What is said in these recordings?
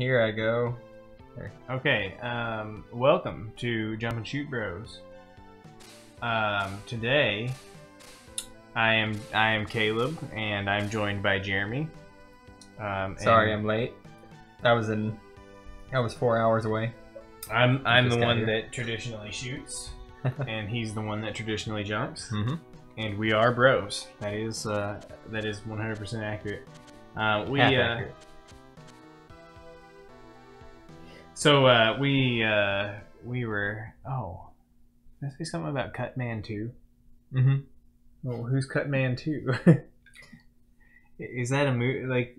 here I go. There. Okay, welcome to Jump and Shoot Bros. Today, I am Caleb, and I'm joined by Jeremy. Sorry, I'm late. I was 4 hours away. I'm the one that traditionally shoots, and he's the one that traditionally jumps. Mm-hmm. And we are bros. That is 100% accurate. Half accurate. So we were. Oh, did I say something about Cutman 2? Mm-hmm. Oh, who's Cutman 2? Is that a movie? Like,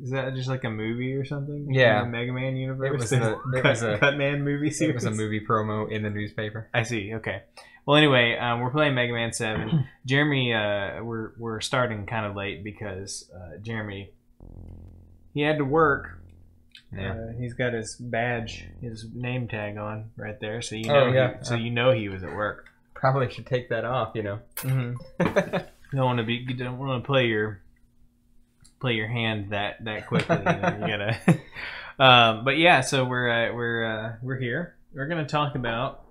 is that just like a movie or something? Yeah, in the Mega Man universe. It was a Cutman movie series. It was a movie promo in the newspaper. I see. Okay. Well, anyway, we're playing Mega Man 7. Jeremy, we're starting kind of late because Jeremy, he had to work. Yeah. He's got his badge, his name tag on right there, so you know. You know he was at work. Probably should take that off, you know. Mm-hmm. You don't want to play your hand that quickly. You gotta. But yeah, so we're here. We're gonna talk about.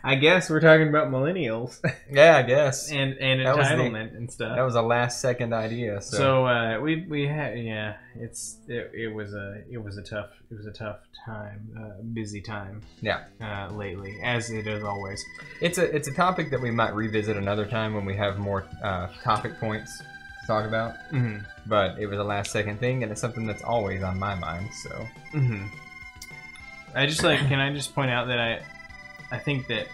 I guess we're talking about millennials. Yeah, I guess. and entitlement and stuff. That was a last second idea. So we had it was a tough time, busy time. Yeah. Lately, as it is always. It's a topic that we might revisit another time when we have more topic points to talk about. Mm-hmm. But it was a last second thing, and it's something that's always on my mind. So. Mm-hmm. Can I just point out that I think that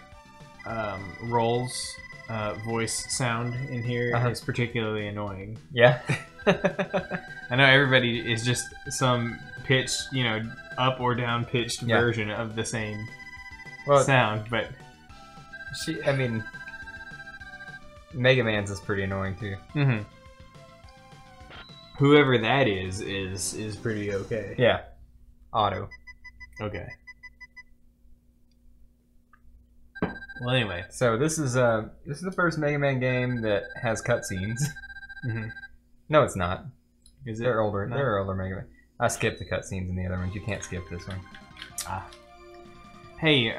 Roll's voice sound in here is particularly annoying. Yeah. I know everybody is just some pitched, up or down pitched version of the same sound, but Mega Man's is pretty annoying too. Mm-hmm. Whoever that is pretty okay. Yeah. Otto. Okay. Well, anyway, so this is the first Mega Man game that has cutscenes. Mm-hmm. No, it's not. Is it? They're older. No? They're older Mega Man. I skipped the cutscenes in the other ones. You can't skip this one. Hey,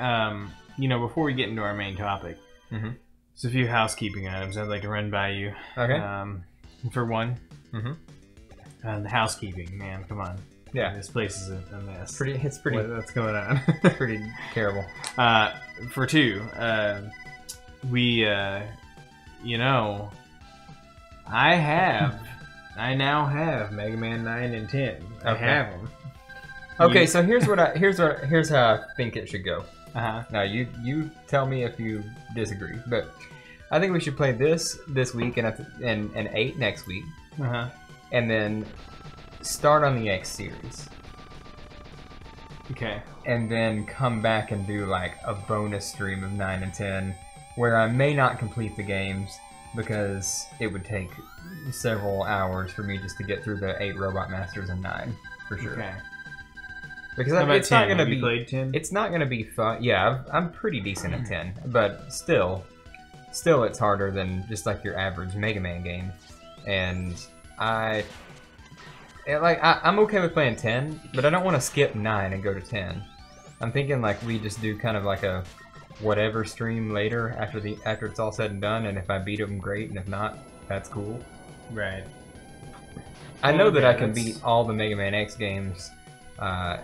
before we get into our main topic, there's a few housekeeping items I'd like to run by you. Okay. For one, the housekeeping, man, come on. Yeah, this place is a mess. It's pretty. What's going on? Pretty terrible. For two, we, I now have Mega Man 9 and 10. I have them. Okay, so here's how I think it should go. Uh-huh. Now you tell me if you disagree, but I think we should play this week and 8 next week. Uh-huh. And then start on the X series. Okay. And then come back and do like a bonus stream of 9 and 10 where I may not complete the games because it would take several hours for me just to get through the 8 Robot Masters and 9 for sure. Okay. Because it's 10? not going to be played 10? It's not going to be fun. Yeah, I'm pretty decent at 10, but still it's harder than just like your average Mega Man game. And I'm okay with playing 10, but I don't want to skip 9 and go to 10. I'm thinking like we just do kind of like a whatever stream later after it's all said and done, and if I beat them, great, and if not, that's cool. Right. I know that I can beat all the Mega Man X games,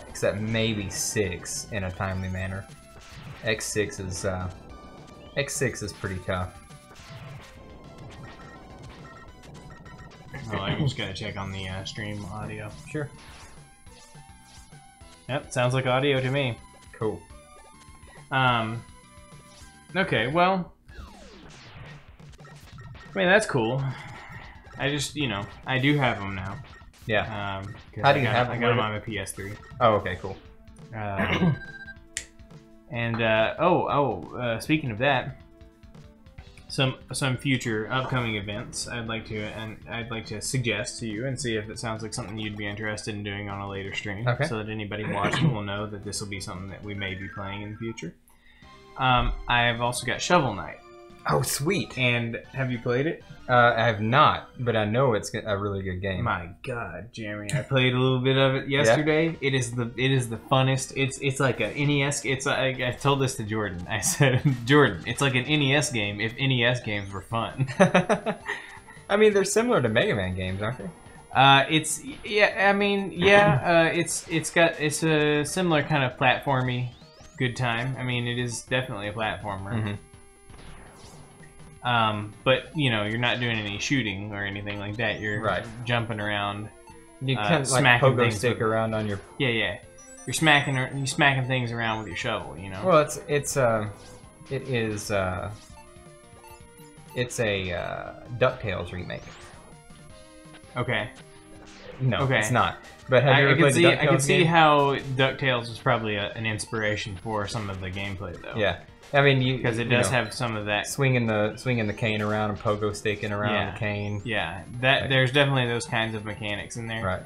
except maybe 6 in a timely manner. X6 is pretty tough. Well, I'm just gonna check on the stream audio. Sure. Yep, sounds like audio to me. Cool. Okay, well, that's cool. I just, I do have them now. Yeah. How do you have them? I got them on my PS3. Oh, okay, cool. Speaking of that, some future upcoming events I'd like to suggest to you and see if it sounds like something you'd be interested in doing on a later stream. Okay. So that anybody watching will know that this will be something that we may be playing in the future. I've also got Shovel Knight. Oh, sweet. And have you played it? I have not, but I know it's a really good game. My God, Jeremy! I played a little bit of it yesterday. Yeah. It is the funnest. It's like a NES. I told this to Jordan. I said, Jordan, it's like an NES game if NES games were fun. I mean, they're similar to Mega Man games, aren't they? It's a similar kind of platformy good time. I mean, it is definitely a platformer. Mm-hmm. But you know, you're not doing any shooting or anything like that. You're jumping around. You can like pogo stick around on your. Yeah. You're smacking things around with your shovel. You know. Well, it's a DuckTales remake. Okay. No, it's not. But have you ever played the DuckTales game? I can see how DuckTales was probably an inspiration for some of the gameplay, though. Yeah. I mean, because it does have some of that swinging the cane around and pogo sticking around the cane. Yeah, there's definitely those kinds of mechanics in there. Right.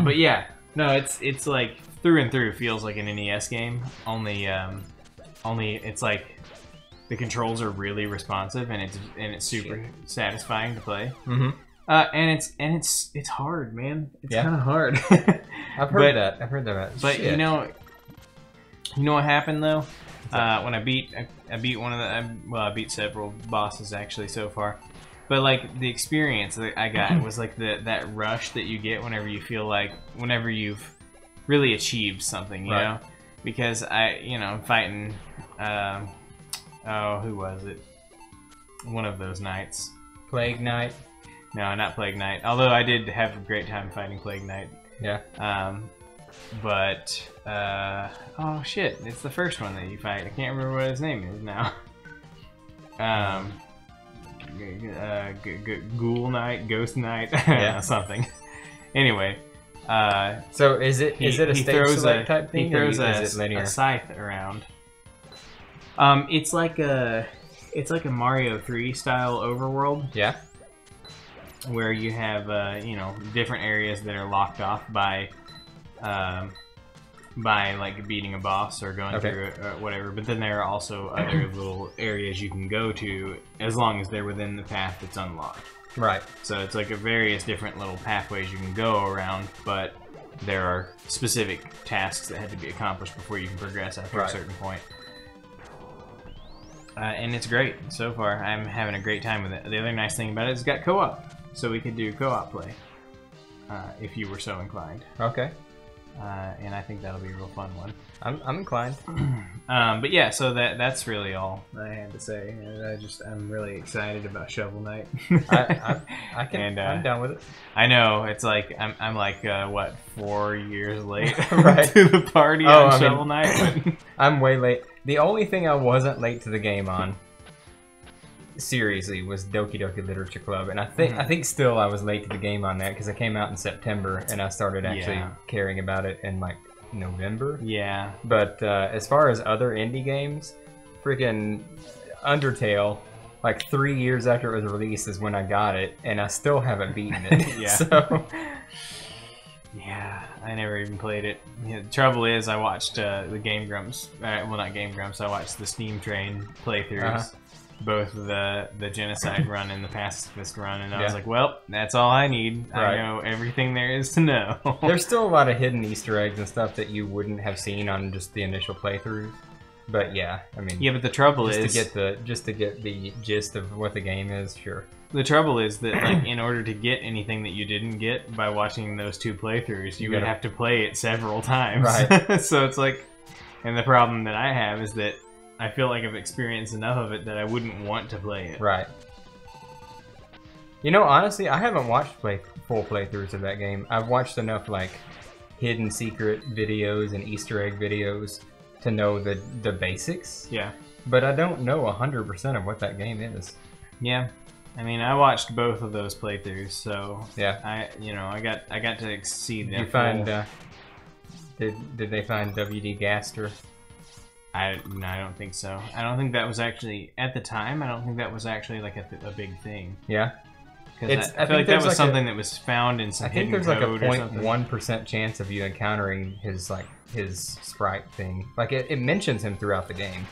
But yeah, no, it's like through and through feels like an NES game. Only it's like the controls are really responsive and it's super satisfying to play. Mm-hmm. And it's hard, man. It's kind of hard. I've heard that. But you know what happened though? When I beat one of I beat several bosses actually so far, but like the experience that I got was like that rush that you get whenever you've really achieved something, you know, because I'm fighting, who was it? One of those knights. Plague Knight? No, not Plague Knight. Although I did have a great time fighting Plague Knight. Yeah. But oh shit, it's the first one that you fight. I can't remember what his name is now. Ghoul Knight, Ghost Knight, something. Anyway, so is it a stage select type thing? He throws a scythe around. It's like a Mario 3 style overworld. Yeah. Where you have different areas that are locked off by like beating a boss or going through it or whatever, but then there are also other little areas you can go to as long as they're within the path that's unlocked. Right. So it's like a various different little pathways you can go around, but there are specific tasks that have to be accomplished before you can progress after a certain point. And it's great so far. I'm having a great time with it. The other nice thing about it is it's got co-op, so we could do co-op play if you were so inclined. Okay. And I think that'll be a real fun one. I'm inclined. But yeah, so that's really all I had to say. I'm really excited about Shovel Knight. I'm down with it. I know it's like I'm like what 4 years late right. to the party on Shovel Knight. But I'm way late. The only thing I wasn't late to the game on, seriously, was Doki Doki Literature Club, and I think still I was late to the game on that because it came out in September and I started actually caring about it in like November. Yeah. But as far as other indie games, freaking Undertale, like 3 years after it was released is when I got it, and I still haven't beaten it. Yeah. So. Yeah, I never even played it. Yeah, the trouble is, I watched the Game Grumps. Well, not Game Grumps. I watched the Steam Train playthroughs, both the Genocide run and the Pacifist run, and I was like, "Well, that's all I need. I know everything there is to know." There's still a lot of hidden Easter eggs and stuff that you wouldn't have seen on just the initial playthrough. But yeah, I mean, but the trouble is to get the gist of what the game is, sure. The trouble is that, like, in order to get anything that you didn't get by watching those 2 playthroughs, you would have to play it several times. Right. So it's like, and the problem that I have is that I feel like I've experienced enough of it that I wouldn't want to play it. Right. You know, honestly, I haven't watched full playthroughs of that game. I've watched enough, like, hidden secret videos and Easter egg videos to know the basics. Yeah. But I don't know 100% of what that game is. Yeah. I mean, I watched both of those playthroughs, so yeah. I got to see them. Did you find? Did they find W.D. Gaster? I don't think so. I don't think that was actually at the time. I don't think that was actually like a big thing. Yeah. Because I feel like that was something that was found in some hidden code. I think there's like a 0.1% chance of you encountering his sprite thing. Like it mentions him throughout the game.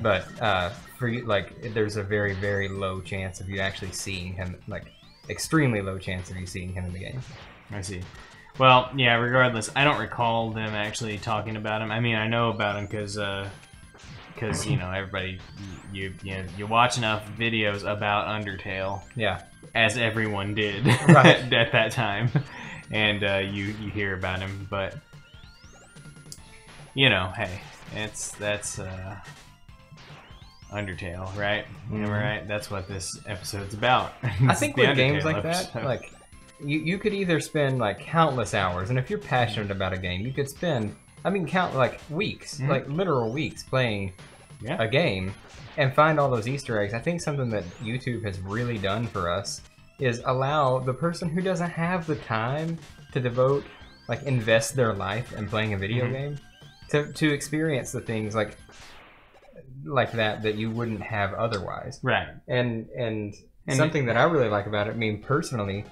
But for you, like, there's a very, very low chance of you actually seeing him. Like, extremely low chance of you seeing him in the game. I see. Well, yeah. Regardless, I don't recall them actually talking about him. I mean, I know about him because you know, everybody, you watch enough videos about Undertale. Yeah. As everyone did right. at that time, and you hear about him, but you know, hey, that's Undertale, right? Mm-hmm. Right? That's what this episode's about. I think with games like that, like you could either spend like countless hours, and if you're passionate about a game, you could spend, I mean, count like weeks, like literal weeks playing a game and find all those Easter eggs. I think something that YouTube has really done for us is allow the person who doesn't have the time to devote, like, invest their life in playing a video game to experience the things like that you wouldn't have otherwise. Right. And something that I really like about it, I mean, personally,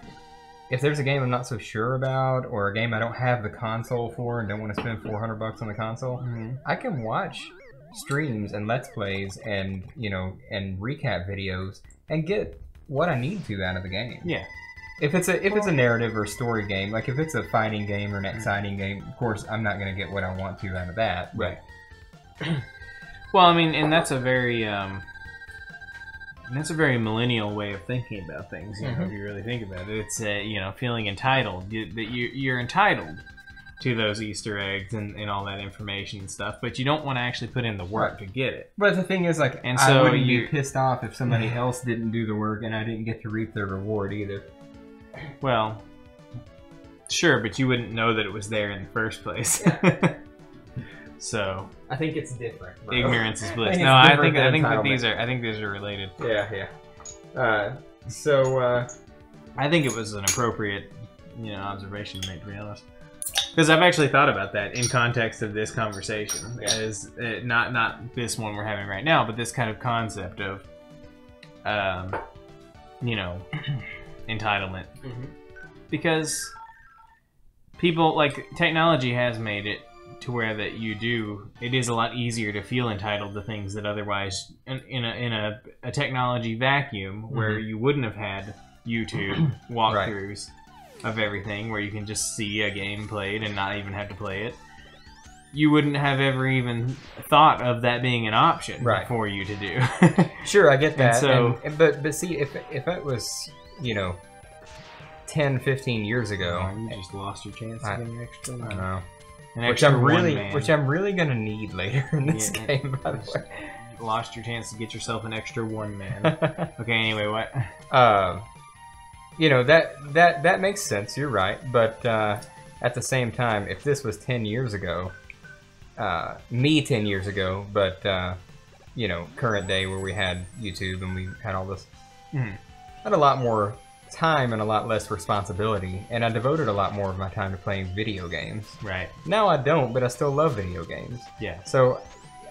if there's a game I'm not so sure about, or a game I don't have the console for and don't want to spend $400 on the console, I can watch streams and let's plays and, you know, and recap videos and get what I need to out of the game. Yeah. If it's a narrative or story game, like if it's a fighting game or an exciting game, of course I'm not going to get what I want to out of that. Right. Well, I mean, and that's a very millennial way of thinking about things. You know, if you really think about it, it's you know, feeling entitled. That you're entitled to those Easter eggs and all that information and stuff, but you don't want to actually put in the work to get it. But the thing is, like, and so I wouldn't be pissed off if somebody else didn't do the work and I didn't get to reap their reward either. Well, sure, but you wouldn't know that it was there in the first place. So I think it's different, bro. Ignorance is bliss. No, I think that these are related. Yeah. So I think it was an appropriate, you know, observation to make, to be honest. Because I've actually thought about that in context of this conversation, as not this one we're having right now, but this kind of concept of, you know, entitlement. Because people, like, technology has made it to where that it is a lot easier to feel entitled to things that otherwise, in a technology vacuum where you wouldn't have had YouTube walkthroughs. Of everything, where you can just see a game played and not even have to play it, you wouldn't have ever even thought of that being an option for you to do. Sure, I get that. So, but see, if it was, you know, 10, 15 years ago, you just lost your chance to get an extra. I know. Which I'm really gonna need later in this game. By the way, lost your chance to get yourself an extra one man. Okay. Anyway, what? You know, that makes sense. You're right, but at the same time, if this was 10 years ago, me 10 years ago, but you know, current day where we had YouTube and we had all this, I had a lot more time and a lot less responsibility, and I devoted a lot more of my time to playing video games. Right. Now I don't, but I still love video games. Yeah. So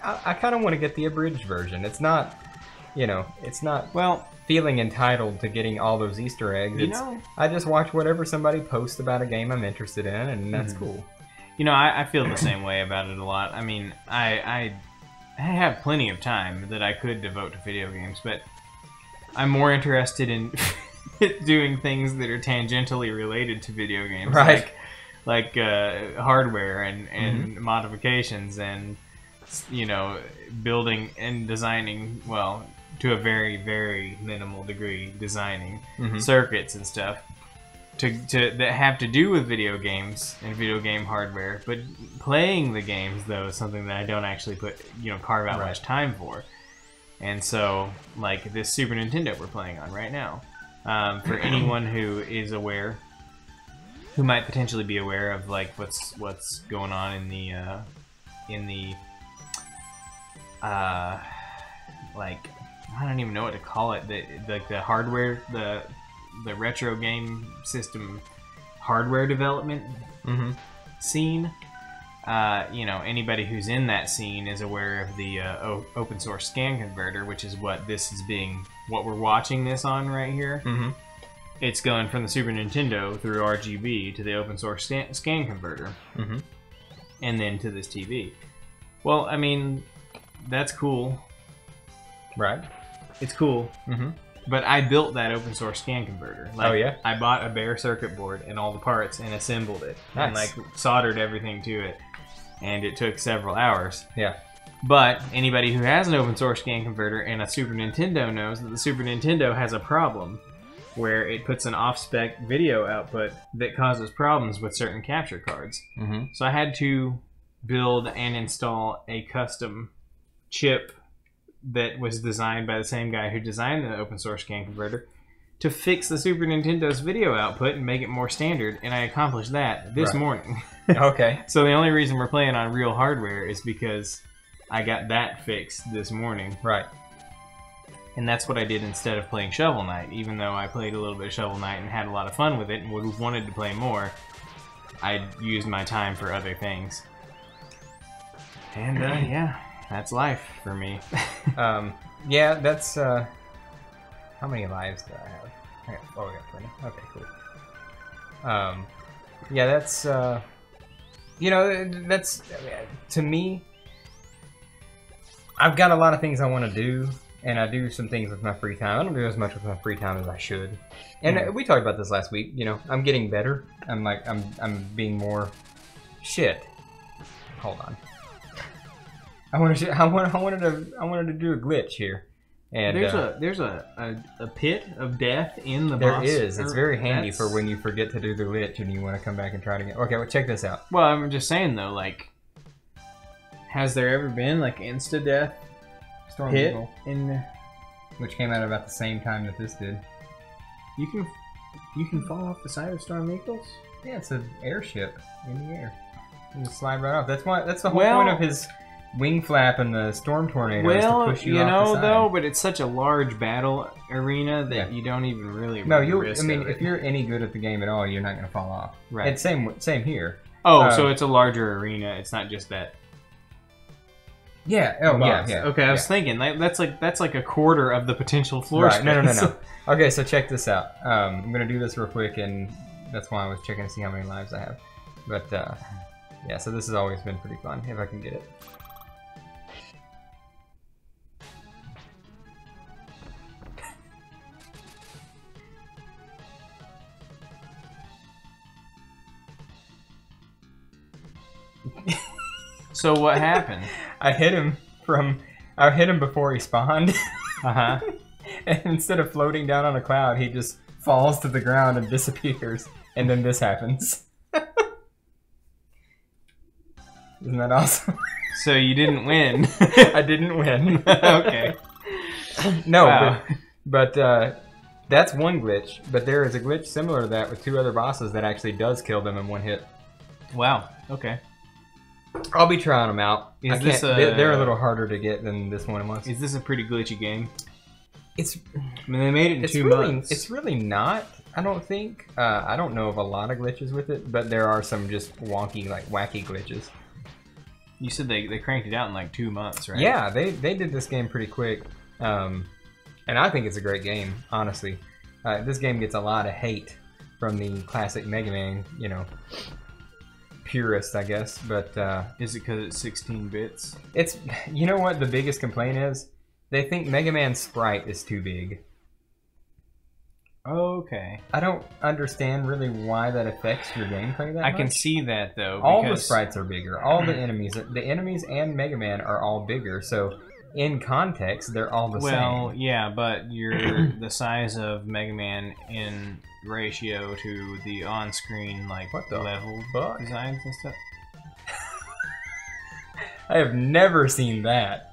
I kind of want to get the abridged version. It's not, you know, it's not, well, feeling entitled to getting all those Easter eggs. I just watch whatever somebody posts about a game I'm interested in, and that's cool. You know, I feel the same way about it a lot. I mean, I have plenty of time that I could devote to video games, but I'm more interested in doing things that are tangentially related to video games, like hardware and modifications, and, you know, building and designing, well, to a very, very minimal degree, designing circuits and stuff that have to do with video games and video game hardware. But playing the games, though, is something that I don't actually carve out much time for. And so, like this Super Nintendo we're playing on right now, for anyone who is aware, who might potentially be aware of like what's going on in the like, I don't even know what to call it. The hardware, the retro game system hardware development scene. You know, anybody who's in that scene is aware of the open source scan converter, which is what we're watching this on right here. It's going from the Super Nintendo through RGB to the open source scan converter, and then to this TV. Well, I mean, that's cool. Right. It's cool. Mm-hmm. But I built that open source scan converter. Like, Oh, yeah? I bought a bare circuit board and all the parts and assembled it. Nice. And like soldered everything to it. And it took several hours. Yeah. But anybody who has an open source scan converter and a Super Nintendo knows that the Super Nintendo has a problem where it puts an off-spec video output that causes problems with certain capture cards. Mm-hmm. So I had to build and install a custom chip that was designed by the same guy who designed the open source scan converter to fix the Super Nintendo's video output and make it more standard, and I accomplished that this morning. Okay. So the only reason we're playing on real hardware is because I got that fixed this morning. Right. And that's what I did instead of playing Shovel Knight. Even though I played a little bit of Shovel Knight and had a lot of fun with it and would have wanted to play more, I used my time for other things. And yeah, that's life for me. Yeah, that's how many lives do I have? I got 20. Okay, cool. Yeah, that's you know, that's to me. I've got a lot of things I want to do, and I do some things with my free time. I don't do as much with my free time as I should. And we talked about this last week. You know, I'm getting better. I'm being more shit. Hold on. I wanted to do a glitch here. And there's a pit of death in the there boss. There is. It's very handy for when you forget to do the glitch and you want to come back and try it again. Okay, well, check this out. Well, I'm just saying though, like, has there ever been like insta death Storm pit Eagle, in the... which came out about the same time that this did. You can fall off the side of Storm Eagles? Yeah, it's an airship in the air. You just slide right off. That's the whole point of his wing flap and the storm tornado is to push you off the side. Though, but it's such a large battle arena that you don't even really risk it. If you're any good at the game at all, you're not going to fall off. Right. It's same here. Oh, so it's a larger arena. It's not just that. Yeah. Oh, box. yeah. Okay, I was thinking that's like a quarter of the potential floor space. No. Okay, so check this out. I'm gonna do this real quick, and that's why I was checking to see how many lives I have. But yeah, so this has always been pretty fun if I can get it. So what happened? I hit him before he spawned. Uh-huh. And instead of floating down on a cloud, he just falls to the ground and disappears. And then this happens. Isn't that awesome? So you didn't win. I didn't win. Okay. No, wow. but that's one glitch. But there is a glitch similar to that with two other bosses that actually does kill them in one hit. Wow. Okay. I'll be trying them out. They're a little harder to get than this one was. Is this a pretty glitchy game? I mean, they made it in 2 months. It's really not. I don't think. I don't know of a lot of glitches with it, but there are some just wonky, like wacky glitches. You said they cranked it out in like 2 months, right? Yeah, they did this game pretty quick, and I think it's a great game. Honestly, this game gets a lot of hate from the classic Mega Man, purist, I guess. But is it because it's 16 bits? It's, you know what the biggest complaint is? They think Mega Man's sprite is too big. Okay. I don't understand really why that affects your gameplay that much. I can see that though. All the sprites are bigger. All the enemies and Mega Man are all bigger. So in context, they're all the same. Well, yeah, but you're the size of Mega Man in ratio to the on-screen level designs and stuff. I have never seen that.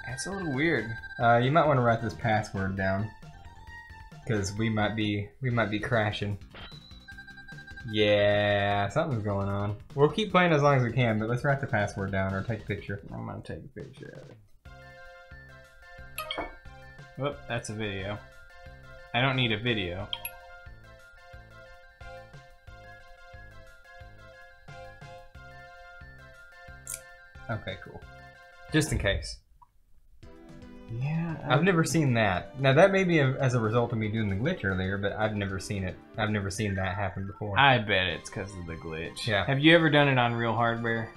That's a little weird. You might want to write this password down, because we might be crashing. Yeah, something's going on. We'll keep playing as long as we can, but let's write the password down or take a picture. I'm gonna take a picture of it. Whoop, that's a video. I don't need a video. Okay, cool. Just in case. Yeah, I've never seen that. Now that may be as a result of me doing the glitch earlier, but I've never seen it. I've never seen that happen before. I bet it's because of the glitch. Yeah. Have you ever done it on real hardware?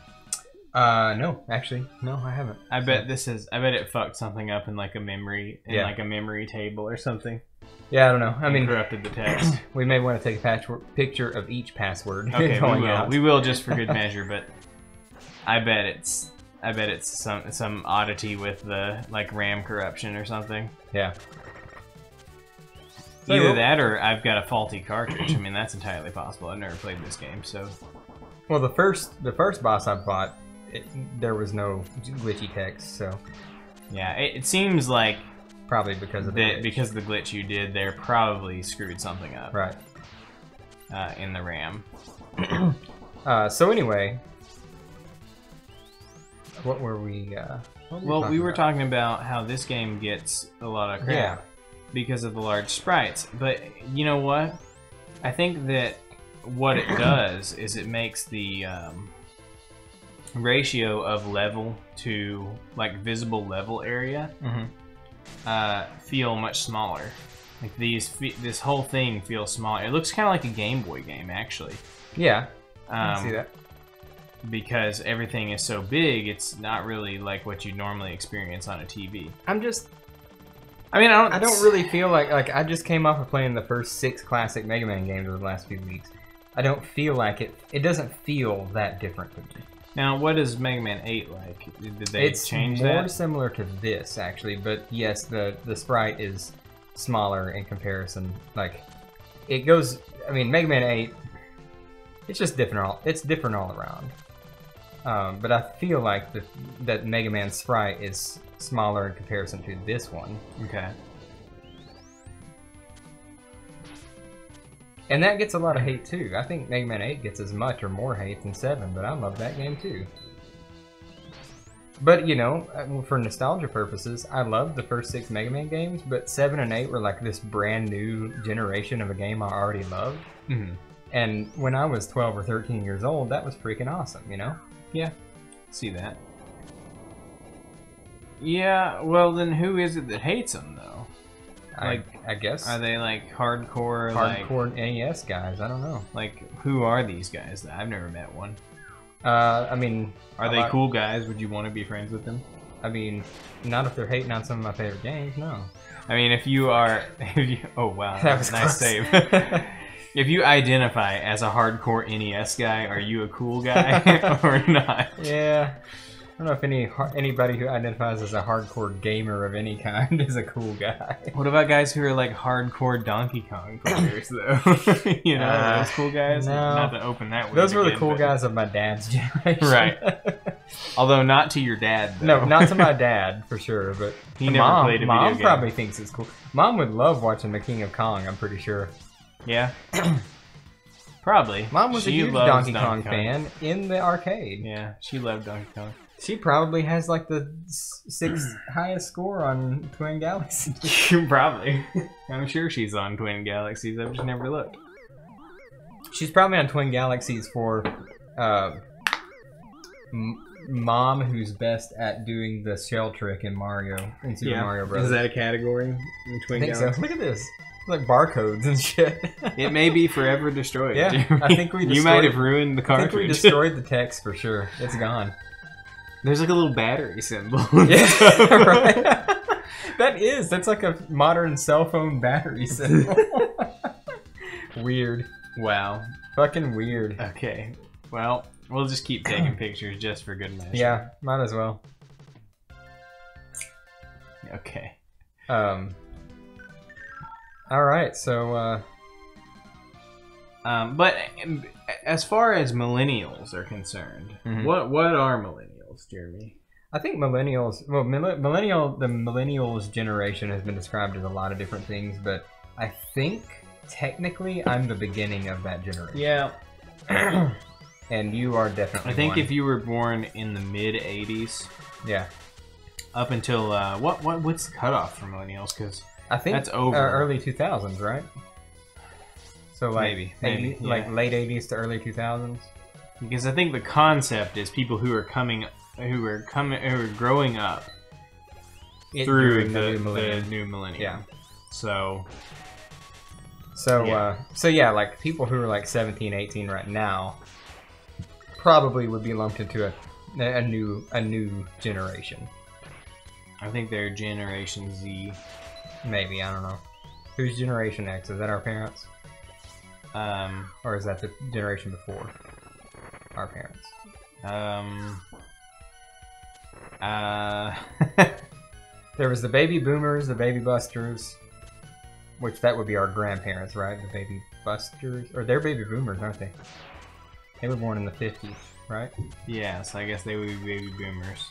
No, actually, no, I haven't. I bet it fucked something up in like a memory, like a memory table or something. Yeah, I don't know. I mean, corrupted the text. We may want to take a picture of each password. Okay, we will just for good measure, but I bet it's some oddity with the like RAM corruption or something. Yeah. Either that or I've got a faulty cartridge. I mean, that's entirely possible. I've never played this game, so. Well, the first boss I fought, there was no glitchy text, so. Yeah, it seems like probably because of the glitch. Because the glitch you did there probably screwed something up. Right. In the RAM. So anyway, what were we? We were talking about how this game gets a lot of crap because of the large sprites. But you know what? I think that what it does is it makes the ratio of level to like visible level area feel much smaller. Like this whole thing feels smaller. It looks kind of like a Game Boy game, actually. Yeah, I can see that. Because everything is so big, it's not really like what you normally experience on a TV. I don't really feel like I just came off of playing the first 6 classic Mega Man games over the last few weeks. I don't feel like it doesn't feel that different to me. Now, what is Mega Man 8 like? Did they change that? It's more similar to this, actually, but yes, the sprite is smaller in comparison. Like, it goes... I mean, Mega Man 8, it's just different. It's different all around. But I feel like that Mega Man sprite is smaller in comparison to this one. Okay. And that gets a lot of hate too. I think Mega Man 8 gets as much or more hate than 7, but I love that game too. But you know, for nostalgia purposes, I love the first 6 Mega Man games, but 7 and 8 were like this brand new generation of a game I already loved. Mm-hmm. And when I was 12 or 13 years old, that was freaking awesome, you know? Yeah, see that. Yeah, well then who is it that hates them though? Like, I guess. Are they like hardcore NES guys? I don't know. Like, who are these guys? I've never met one. I mean... Are they cool guys? Would you want to be friends with them? I mean, not if they're hating on some of my favorite games, no. I mean, if you are... oh, wow. That was nice save. If you identify as a hardcore NES guy, are you a cool guy or not? Yeah. I don't know if anybody who identifies as a hardcore gamer of any kind is a cool guy. What about guys who are like hardcore Donkey Kong players, though? You know, those cool guys? No. Not to open that way. Those were the cool guys of my dad's generation. Right. Although not to your dad, though. No, not to my dad, for sure, but he never played a video Mom game. probably thinks it's cool. Mom would love watching The King of Kong, I'm pretty sure. Yeah. Probably. Mom was a huge Donkey Kong fan in the arcade. Yeah, she loved Donkey Kong. She probably has like the 6th highest score on Twin Galaxies. Probably. I'm sure she's on Twin Galaxies. I've just never looked. She's probably on Twin Galaxies for Mom, who's best at doing the shell trick in Mario, in Super Mario Bros. Is that a category in Twin Galaxies? So. Look at this. Like barcodes and shit. It may be forever destroyed. Yeah, I think we destroyed. You might have ruined the cartridge. I think we destroyed the text for sure. It's gone. There's like a little battery symbol. Yeah, right. That's like a modern cell phone battery symbol. Weird. Wow. Fucking weird. Okay. Well, we'll just keep taking pictures just for good measure. Yeah, might as well. Okay. All right, so. But as far as millennials are concerned, what are millennials? Jeremy? I think millennials. Well, the millennials generation has been described as a lot of different things, but I think technically I'm the beginning of that generation. Yeah. And you are definitely. I think one. if you were born in the mid '80s, yeah, up until what's the cutoff for millennials? Because I think that's over early 2000s, right? So like maybe like late '80s to early 2000s. Because I think the concept is people who are growing up through the new millennium. Yeah. So yeah, like people who are like 17, 18 right now probably would be lumped into a new generation. I think they're Generation Z. Maybe, I don't know. Who's Generation X? Is that our parents? Or is that the generation before our parents? There was the baby boomers, the baby busters, which that would be our grandparents, right? The baby busters, or they're baby boomers, aren't they? They were born in the 50s, right? Yeah, so I guess they would be baby boomers.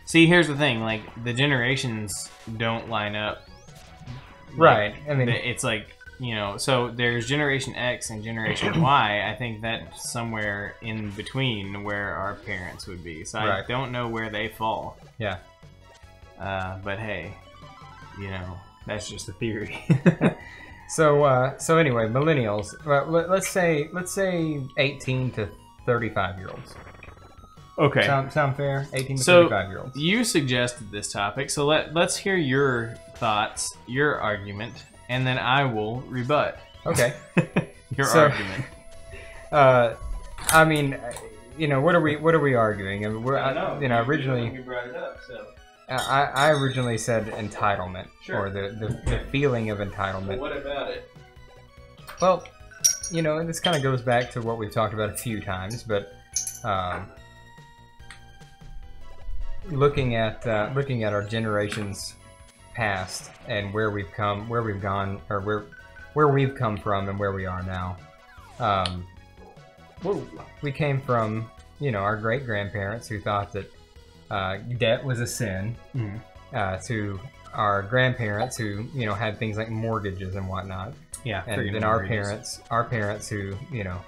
See, here's the thing, like, the generations don't line up. Right. Like, I mean, it's like, you know, so there's Generation X and Generation Y. I think that's somewhere in between where our parents would be. So I don't know where they fall. Yeah. But hey, you know, that's just a theory. So anyway, millennials. Let's say 18 to 35-year-olds. Okay. Sound fair? 18 to 35-year-olds. You suggested this topic, so let's hear your thoughts, your argument, and then I will rebut. Okay. Your argument. I mean, you know, what are we arguing? I mean, originally you brought it up, so. I originally said entitlement, or the feeling of entitlement. Well, what about it? Well, you know, this kind of goes back to what we've talked about a few times, but looking at our generations past and where we've come from and where we are now. We came from, you know, our great grandparents who thought that debt was a sin, to our grandparents who, you know, had things like mortgages and whatnot. Yeah, and then our parents who, you know,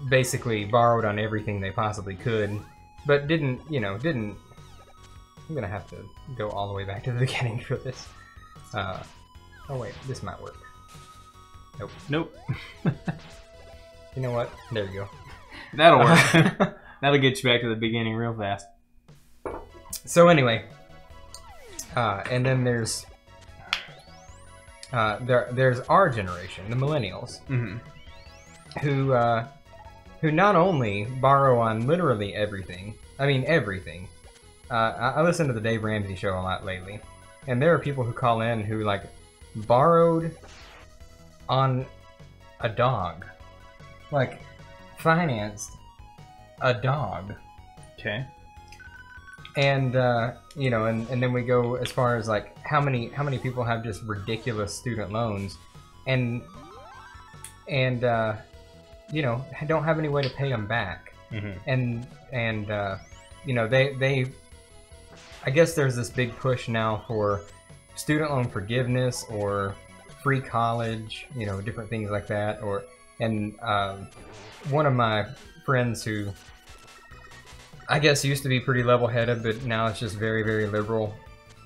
basically borrowed on everything they possibly could, but didn't. I'm gonna have to go all the way back to the beginning for this. Oh wait, this might work. Nope. You know what? There you go. That'll work. That'll get you back to the beginning real fast. So anyway, and then there's our generation, the millennials, who not only borrow on literally everything. I mean everything. I listen to the Dave Ramsey show a lot lately, and there are people who call in who like borrowed on a dog, like financed a dog. Okay. And you know, and then we go as far as like how many people have just ridiculous student loans, and you know, don't have any way to pay them back, and you know, they I guess there's this big push now for student loan forgiveness or free college, you know, different things like that. And one of my friends who I guess used to be pretty level-headed, but now it's just very, very liberal.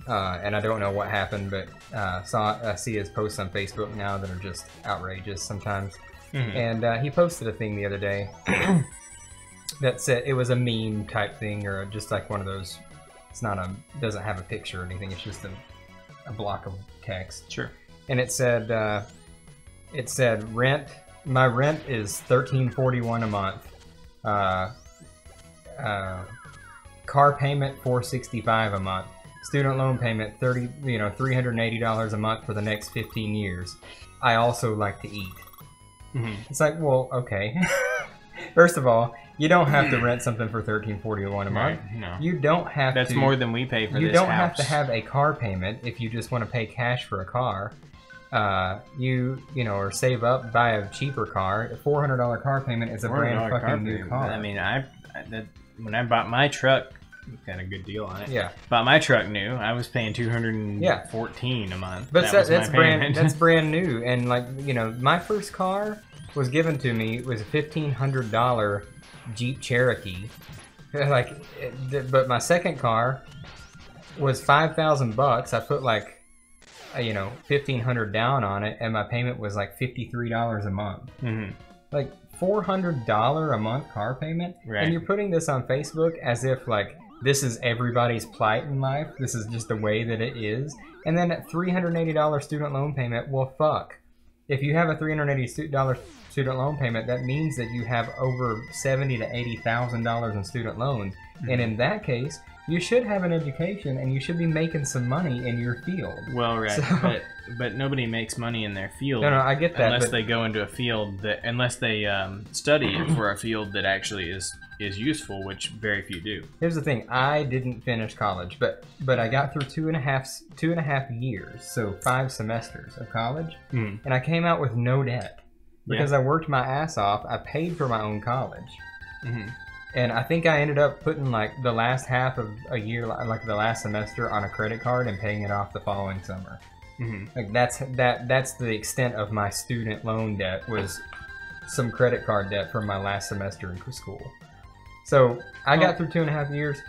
And I don't know what happened, but I see his posts on Facebook now that are just outrageous sometimes. And he posted a thing the other day that said it was a meme type thing, or just like one of those. It's not doesn't have a picture or anything. It's just a block of text. Sure. And it said rent. My rent is $13.41 a month. Car payment $465 a month. Student loan payment $380 a month for the next 15 years. I also like to eat. It's like, well, okay. First of all, you don't have to rent something for $13.41 a month. Right, no. You don't have That's more than we pay for this house. You don't have to have a car payment if you just want to pay cash for a car. You know, or save up, buy a cheaper car. A $400 car payment is a brand fucking new car. I mean, when I bought my truck, got a good deal on it. Yeah. Bought my truck new. I was paying $214 a month. But that's brand new. And like, you know, my first car was given to me was a $1,500 Jeep Cherokee. Like, but my second car was $5,000. I put like, you know, $1,500 down on it, and my payment was like $53 a month. Like $400 a month car payment, and you're putting this on Facebook as if like this is everybody's plight in life. This is just the way that it is. And then at $380 student loan payment, well, fuck. If you have a $380 student loan payment, that means that you have over $70,000 to $80,000 in student loans. Mm-hmm. And in that case, you should have an education and you should be making some money in your field. Well, right. So, but nobody makes money in their field. No, I get that. Unless they go into a field unless they study for a field that actually is useful, which very few do. Here's the thing: I didn't finish college, but I got through two and a half years, so 5 semesters of college, and I came out with no debt because I worked my ass off. I paid for my own college. Mm-hmm. And I think I ended up putting like the last half of a year, like the last semester, on a credit card and paying it off the following summer. Mm-hmm. Like that's the extent of my student loan debt, was some credit card debt from my last semester in school. So I got through 2.5 years.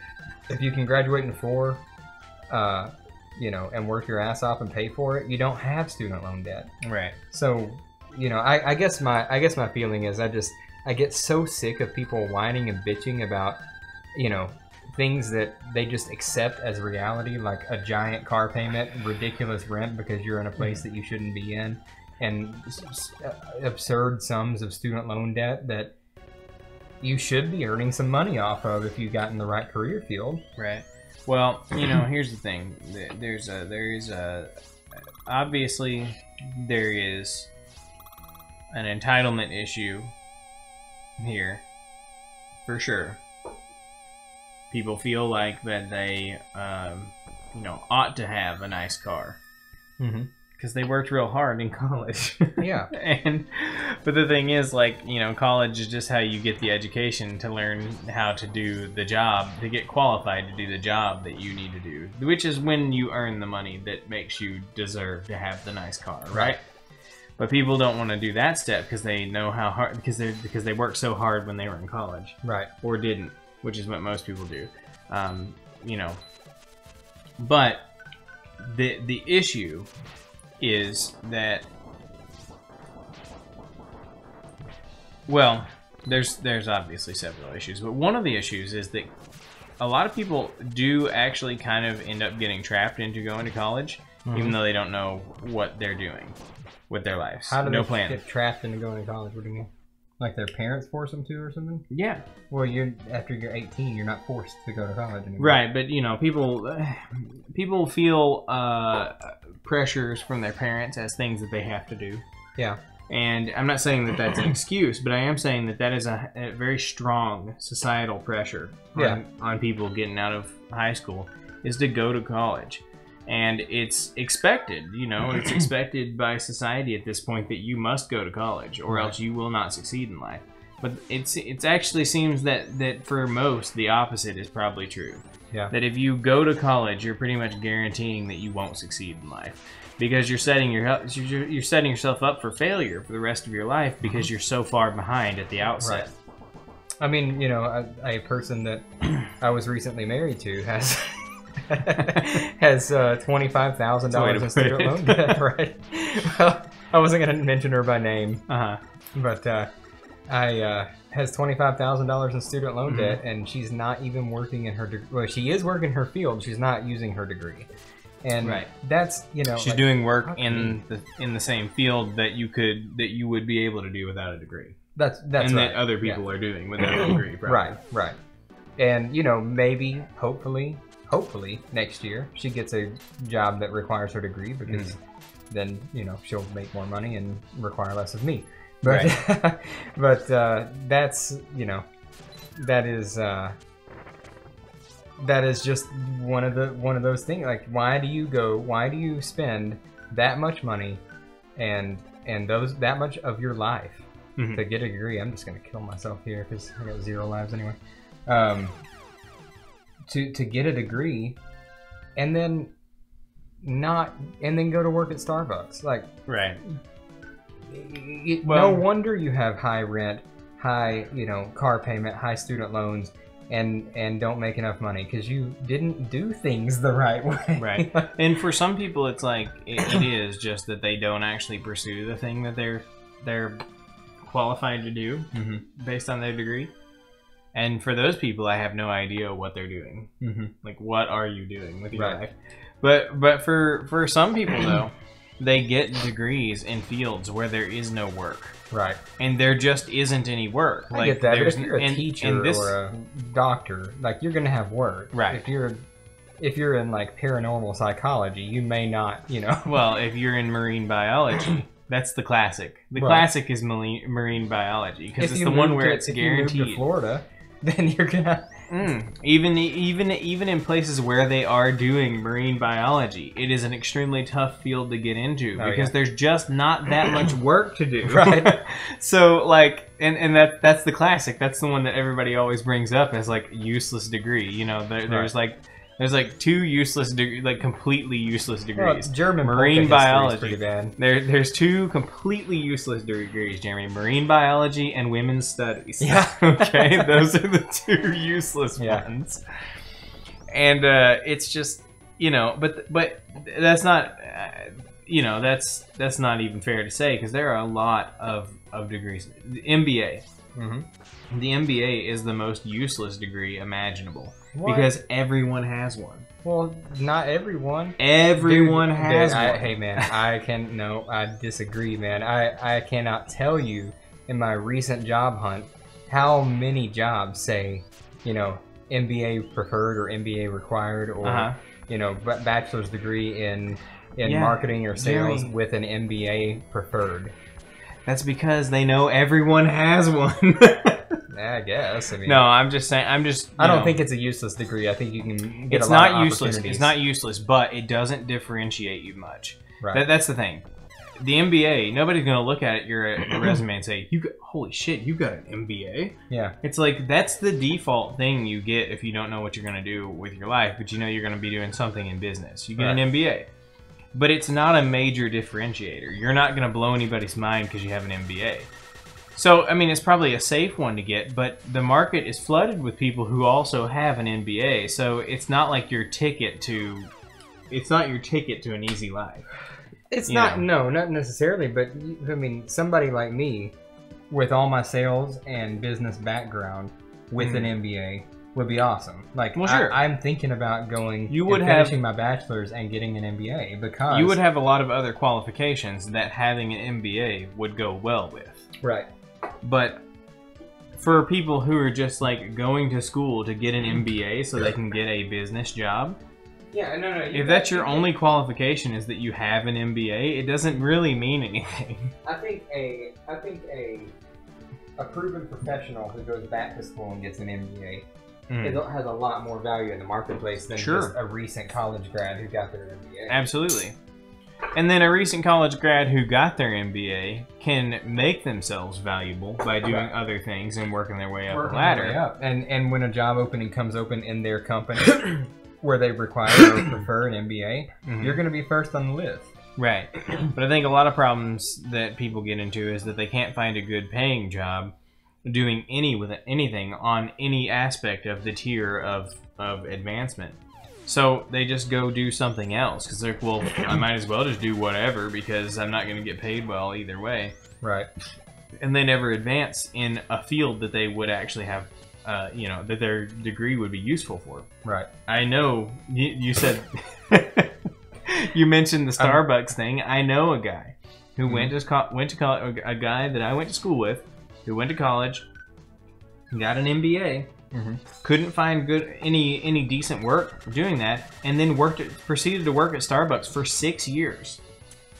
If you can graduate in 4, and work your ass off and pay for it, you don't have student loan debt. Right. So, I guess my feeling is I get so sick of people whining and bitching about, things that they just accept as reality, like a giant car payment, ridiculous rent because you're in a place that you shouldn't be in, and absurd sums of student loan debt that you should be earning some money off of if you got in the right career field. Right. Well, here's the thing. Obviously there is an entitlement issue here, for sure. People feel like that they, ought to have a nice car. Mm-hmm. Because they worked real hard in college. Yeah. But the thing is, college is just how you get the education to learn how to do the job, to get qualified to do the job that you need to do, which is when you earn the money that makes you deserve to have the nice car, right? But people don't want to do that step because they know how hard, because they worked so hard when they were in college, right? Or didn't, which is what most people do, But the issue is that, well, there's obviously several issues, but one of the issues is that a lot of people do actually kind of end up getting trapped into going to college, even though they don't know what they're doing with their lives. How do no they plan. Get trapped into going to college? What do you mean? Like their parents force them to or something? Yeah. Well, after you're 18, you're not forced to go to college anymore. Right, but people feel pressures from their parents as things that they have to do. Yeah. And I'm not saying that that's an excuse, but I am saying that is a very strong societal pressure on people getting out of high school, is to go to college. And it's expected, it's expected by society at this point that you must go to college or else you will not succeed in life. But it actually seems that for most, the opposite is probably true. Yeah. That if you go to college, you're pretty much guaranteeing that you won't succeed in life, because you're setting yourself up for failure for the rest of your life because you're so far behind at the outset. Right. I mean, a person that I was recently married to has $25,000 in student loan debt, right? Well, I wasn't going to mention her by name, but has $25,000 in student loan debt, and she's not even working in her well, she is working her field. She's not using her degree, and that's she's doing work in the same field that you would be able to do without a degree. That's and right. that other people are doing without a degree. Right. And maybe, hopefully next year she gets a job that requires her degree, because then she'll make more money and require less of me. But but that's that is just one of those things. Like, why do you spend that much money and that much of your life to get a degree? I'm just gonna kill myself here because I got 0 lives anyway. To get a degree and then go to work at Starbucks. Like, right. No wonder you have high rent, high car payment, high student loans, and don't make enough money because you didn't do things the right way. Right. And for some people, it's like it is just that they don't actually pursue the thing that they're qualified to do based on their degree. And for those people, I have no idea what they're doing. Like, what are you doing with your life? But for some people, though, they get degrees in fields where there is no work. Right. And there just isn't any work. I get that. But if you're a teacher or a doctor, like, you're going to have work. Right. If you're in, like, paranormal psychology, you may not, you know. Well, if you're in marine biology, that's the classic. The classic is marine biology, because it's the one where it's guaranteed. If you move to Florida, then you're gonna. Even in places where they are doing marine biology, it is an extremely tough field to get into because there's just not that much work to do. Right. So, like, and that's the classic. That's the one that everybody always brings up as, like, useless degree. You know, there's like two useless like completely useless degrees. Well, German marine biology. Pretty bad. There's two completely useless degrees, Jeremy. Marine biology and women's studies. Yeah. Okay, those are the two useless ones. And it's just, you know, but that's not, you know, that's not even fair to say, because there are a lot of degrees. The MBA. Mm-hmm. The MBA is the most useless degree imaginable. What? Because everyone has one. Well, not everyone. Everyone has one. Hey, man, I disagree, man. I cannot tell you in my recent job hunt how many jobs say, you know, MBA preferred or MBA required or, you know, bachelor's degree in marketing or sales with an MBA preferred. That's because they know everyone has one. I guess. I mean, no, I'm just saying. I don't think it's a useless degree. I think you can get it's a lot not of useless. opportunities. It's not useless, but it doesn't differentiate you much. Right. That's the thing. The MBA, nobody's gonna look at your resume and say, "Holy shit, you got an MBA." Yeah. It's like that's the default thing you get if you don't know what you're gonna do with your life, but you know you're gonna be doing something in business. You get an MBA, but it's not a major differentiator. You're not gonna blow anybody's mind because you have an MBA. So, I mean, it's probably a safe one to get, but the market is flooded with people who also have an MBA. So it's not like your ticket to, it's not your ticket to an easy life. It's not, no, not necessarily, but I mean, somebody like me with all my sales and business background with an MBA would be awesome. Like, well, sure. I'm thinking about finishing my bachelor's and getting an MBA because you would have a lot of other qualifications that having an MBA would go well with. Right. But for people who are just like going to school to get an MBA so they can get a business job, no. If that's your only qualification is that you have an MBA, it doesn't really mean anything. I think a proven professional who goes back to school and gets an MBA has a lot more value in the marketplace than just a recent college grad who got their MBA. Absolutely. And then a recent college grad who got their MBA can make themselves valuable by doing other things and working their way up the ladder. And when a job opening comes open in their company where they require or prefer an MBA, you're going to be first on the list. Right. But I think a lot of problems that people get into is that they can't find a good paying job doing anything on any aspect of the tier of advancement. So they just go do something else because they're like, well, I might as well just do whatever because I'm not going to get paid well either way. Right. And they never advance in a field that they would actually have, that their degree would be useful for. Right. I know you said, you mentioned the Starbucks thing. I know a guy who went to college, a guy that I went to school with, who went to college, got an MBA. Couldn't find any decent work doing that, and then proceeded to work at Starbucks for 6 years.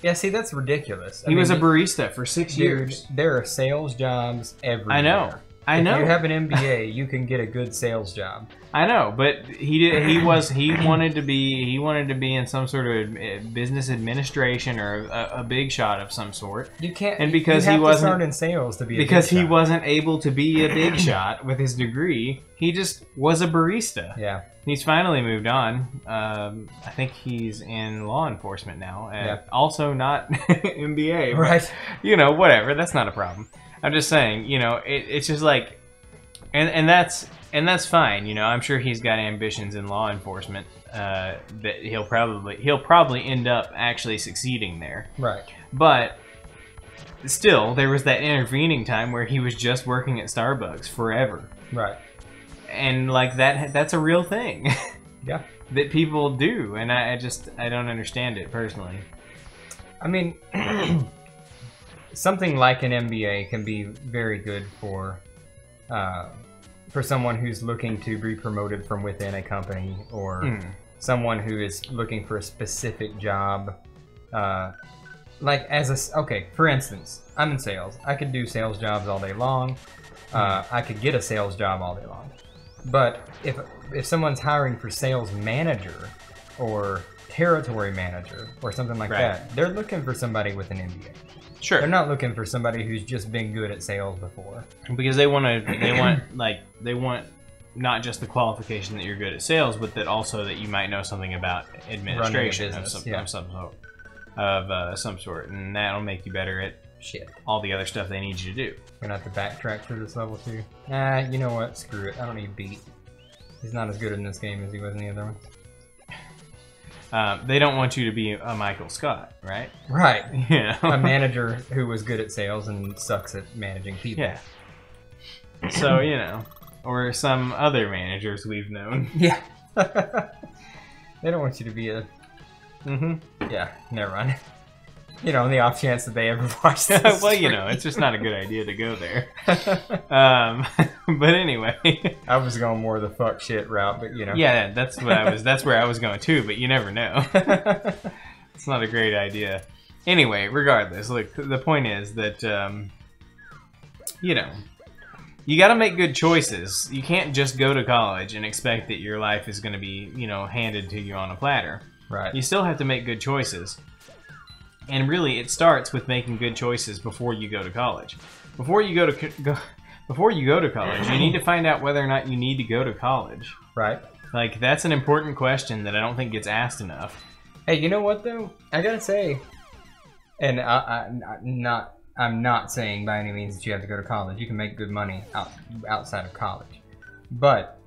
Yeah, see, that's ridiculous. He was a barista for 6 years. There are sales jobs everywhere. I know. If you have an MBA, you can get a good sales job. I know, but he wanted to be in some sort of business administration or a big shot of some sort. You can't, and because you have he wasn't to start in sales to be he wasn't able to be a big shot with his degree. He just was a barista. Yeah. He's finally moved on. I think he's in law enforcement now. Also not MBA. But, right. You know, whatever. That's not a problem. I'm just saying, you know, it's just like, and that's fine. You know, I'm sure he's got ambitions in law enforcement that he'll probably end up actually succeeding there. Right. But still, there was that intervening time where he was just working at Starbucks forever. Right. And like that's a real thing. Yeah. That people do, and I don't understand it personally. I mean, something like an MBA can be very good for someone who's looking to be promoted from within a company, or someone who is looking for a specific job. For instance, I'm in sales. I could do sales jobs all day long. I could get a sales job all day long. But if someone's hiring for sales manager or territory manager or something like that, they're looking for somebody with an MBA. Sure. They're not looking for somebody who's just been good at sales before. Because they want not just the qualification that you're good at sales, but that also that you might know something about administration of some sort, and that'll make you better at all the other stuff they need you to do. We're gonna have to backtrack through this level too. Nah, you know what? Screw it. I don't need beat. He's not as good in this game as he was in the other one. They don't want you to be a Michael Scott, right? Right. Yeah. A manager who was good at sales and sucks at managing people. Yeah. So, or some other managers we've known. Yeah. They don't want you to be a... Yeah, never mind. On the off chance that they ever watch this. Well, it's just not a good idea to go there. But anyway. I was going more the fuck shit route, but Yeah, that's where I was going too, but you never know. It's not a great idea. Anyway, regardless, look, the point is that, you got to make good choices. You can't just go to college and expect that your life is going to be, handed to you on a platter. Right. You still have to make good choices. And really, it starts with making good choices before you go to college. Before you go to college, you need to find out whether or not you need to go to college. Right. Like, that's an important question that I don't think gets asked enough. Hey, you know what though? I gotta say, and I'm not saying by any means that you have to go to college. You can make good money outside of college. But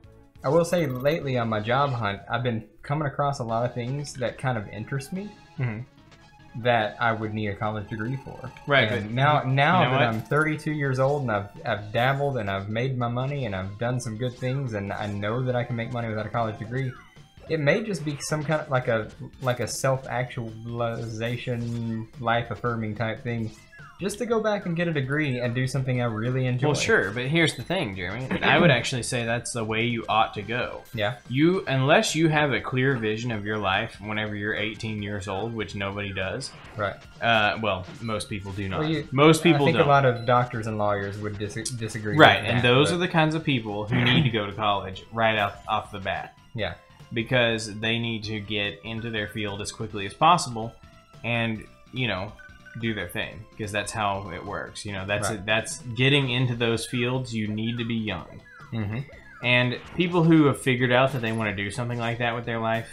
I will say, lately on my job hunt, I've been coming across a lot of things that kind of interest me. That I would need a college degree for. Right. And now that I'm 32 years old and I've dabbled and I've made my money and I've done some good things and I know that I can make money without a college degree, it may just be some kind of like a self-actualization, life-affirming type thing, just to go back and get a degree and do something I really enjoy. Well, sure, but here's the thing, Jeremy. I would actually say that's the way you ought to go. Yeah. Unless you have a clear vision of your life whenever you're 18 years old, which nobody does. Right. Well, most people do not. Well, most people don't. I think a lot of doctors and lawyers would disagree. Right, with that, and those are the kinds of people who need to go to college right off the bat. Yeah. Because they need to get into their field as quickly as possible and, do their thing, because that's how it works. That's getting into those fields. You need to be young. And people who have figured out that they want to do something like that with their life,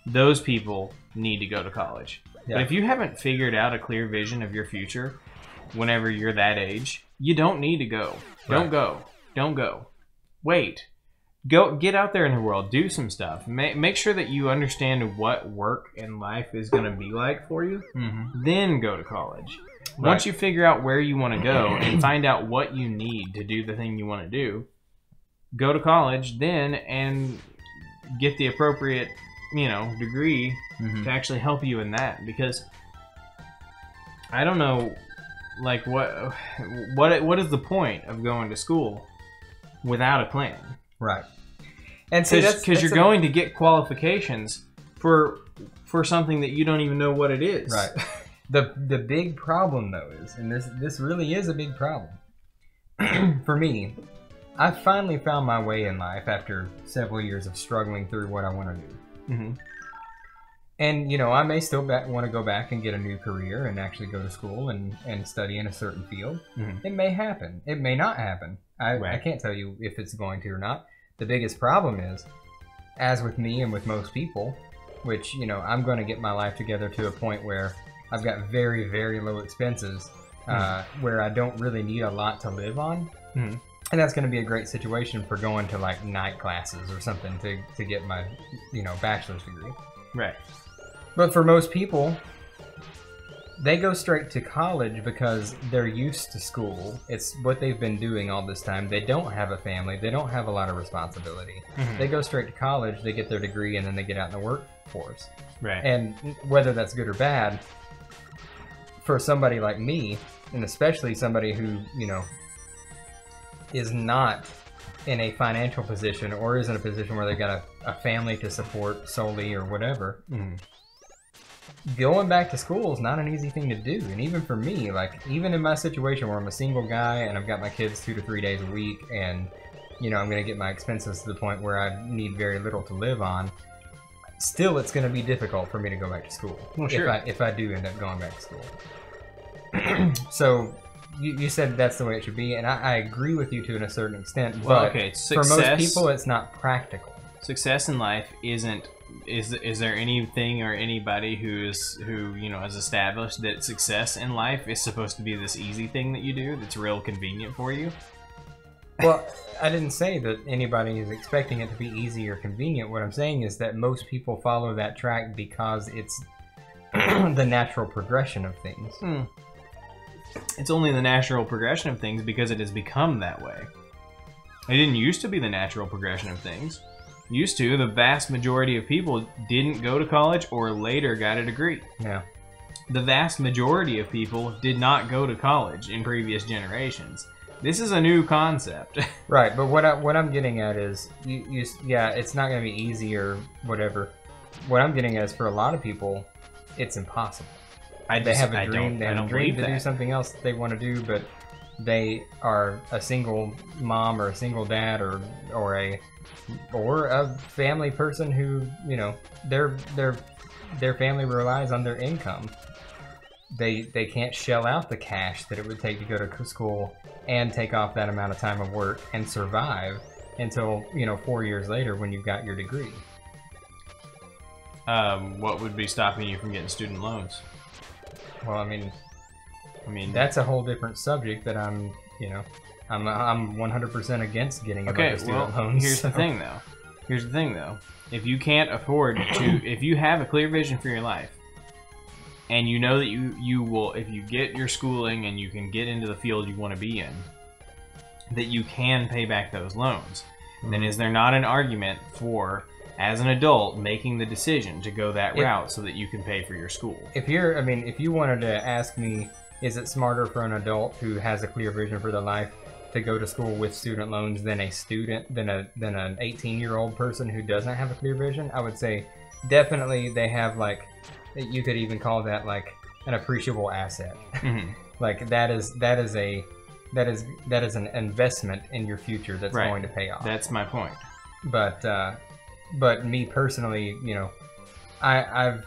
those people need to go to college. Yeah. But if you haven't figured out a clear vision of your future whenever you're that age, you don't need to go. Don't go. Wait. Go get out there in the world, do some stuff. Make sure that you understand what work and life is going to be like for you. Then go to college. Right. Once you figure out where you want to go and find out what you need to do the thing you want to do, go to college then and get the appropriate, degree to actually help you in that. Because I don't know, like what is the point of going to school without a plan? Right. And so because you're going to get qualifications for something that you don't even know what it is. Right. The big problem though is, and this really is a big problem for me, I finally found my way in life after several years of struggling through what I want to do. And I may still want to go back and get a new career and actually go to school and study in a certain field. It may happen. It may not happen. I can't tell you if it's going to or not. The biggest problem is, as with me and with most people, which, I'm going to get my life together to a point where I've got very, very low expenses, where I don't really need a lot to live on. And that's going to be a great situation for going to like night classes or something to get my, bachelor's degree. Right. But for most people, they go straight to college because they're used to school. It's what they've been doing all this time. They don't have a family. They don't have a lot of responsibility. They go straight to college, they get their degree, and then they get out in the workforce. Right. And whether that's good or bad, for somebody like me, and especially somebody who, you know, is not in a financial position or is in a position where they've got a family to support solely or whatever, going back to school is not an easy thing to do. And even for me, like, even in my situation where I'm a single guy and I've got my kids 2 to 3 days a week, and, you know, I'm going to get my expenses to the point where I need very little to live on, still it's going to be difficult for me to go back to school. Well, sure. If I do end up going back to school. So you said that's the way it should be, and I agree with you to a certain extent, Well, but okay, for most people it's not practical. Success in life isn't. Is there anything or anybody who you know has established that success in life is supposed to be this easy thing that you do that's real convenient for you? Well, I didn't say that anybody is expecting it to be easy or convenient. What I'm saying is that most people follow that track because it's the natural progression of things. It's only the natural progression of things because it has become that way. It didn't used to be the natural progression of things. Used to, the vast majority of people didn't go to college or later got a degree. Yeah. The vast majority of people did not go to college in previous generations. This is a new concept. Right, but what I'm getting at is, yeah, it's not going to be easy or whatever. What I'm getting at is, for a lot of people, it's impossible. They have a dream to do something else that they want to do, but they are a single mom or a single dad or a family person who, you know, their family relies on their income. They can't shell out the cash that it would take to go to school and take off that amount of time of work and survive until, you know, 4 years later when you've got your degree. What would be stopping you from getting student loans? Well, I mean that's a whole different subject that I'm 100% against getting a bunch of student loans. Here's the thing though. If you can't afford to, if you have a clear vision for your life, and you know that you will, if you get your schooling and you can get into the field you want to be in, that you can pay back those loans, then is there not an argument for, as an adult, making the decision to go that route so that you can pay for your school? If you wanted to ask me, is it smarter for an adult who has a clear vision for their life to go to school with student loans than an 18-year-old person who doesn't have a clear vision? I would say definitely they have, like, you could even call that like an appreciable asset. Like that is an investment in your future that's going to pay off. That's my point. But me personally, you know, I've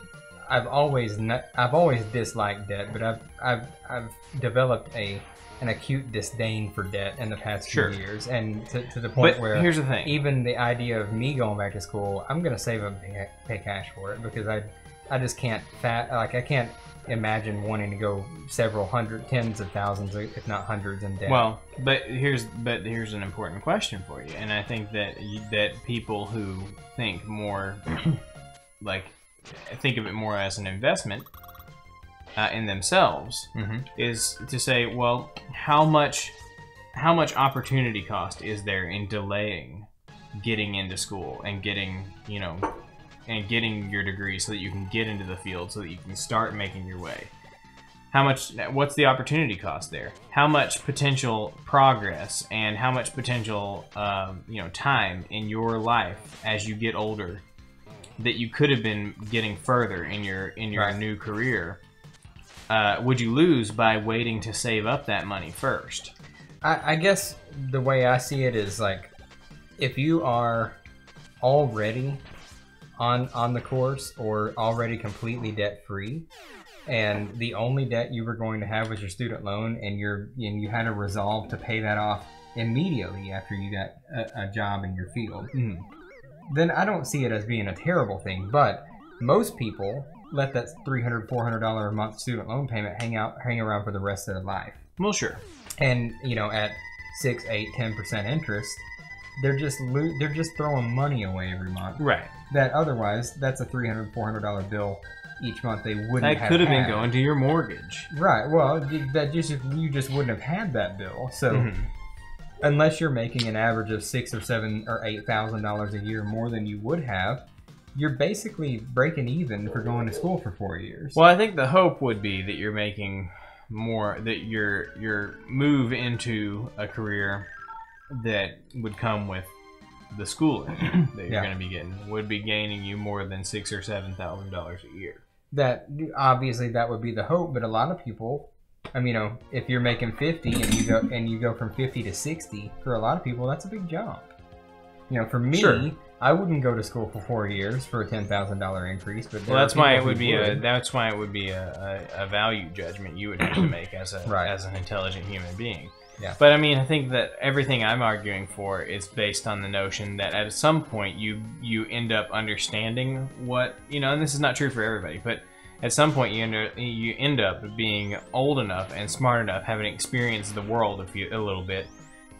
always disliked debt, but I've developed an acute disdain for debt in the past few years, and to the point where, here's the thing, even the idea of me going back to school, I'm gonna save and pay cash for it, because I just can't I can't imagine wanting to go several hundred, tens of thousands, if not hundreds, in debt. Well, but here's an important question for you, and I think that people who think more like think of it more as an investment in themselves is to say, well, how much opportunity cost is there in delaying getting into school and getting your degree so that you can get into the field, so that you can start making your way? What's the opportunity cost there? How much potential progress and how much potential time in your life as you get older that you could have been getting further in your new career would you lose by waiting to save up that money first? I guess the way I see it is, like, if you are already on the course or already completely debt free, and the only debt you were going to have was your student loan, and you had a resolve to pay that off immediately after you got a job in your field, then I don't see it as being a terrible thing. But most people let that $300, $400 a month student loan payment hang around for the rest of their life. Well, sure. And, you know, at 6, 8, 10% interest, they're just throwing money away every month. Right. That otherwise, that's a $300, $400 bill each month they wouldn't have. That could have been going to your mortgage. Right. Well, you just wouldn't have had that bill. So unless you're making an average of $6,000 or $7,000 or $8,000 a year more than you would have, you're basically breaking even for going to school for 4 years. Well, I think the hope would be that you're making more, that your move into a career that would come with the schooling that you're going to be getting would be gaining you more than $6,000 or $7,000 a year. That obviously that would be the hope, but a lot of people, I mean, if you're making 50 and you go from 50 to 60, for a lot of people that's a big jump. For me, sure. I wouldn't go to school for 4 years for a $10,000 increase, but well, that's why it would be a value judgment you would have to make as an intelligent human being. Yeah. But I mean, I think that everything I'm arguing for is based on the notion that at some point you end up understanding what, and this is not true for everybody, but at some point you end up being old enough and smart enough, having experienced the world a little bit,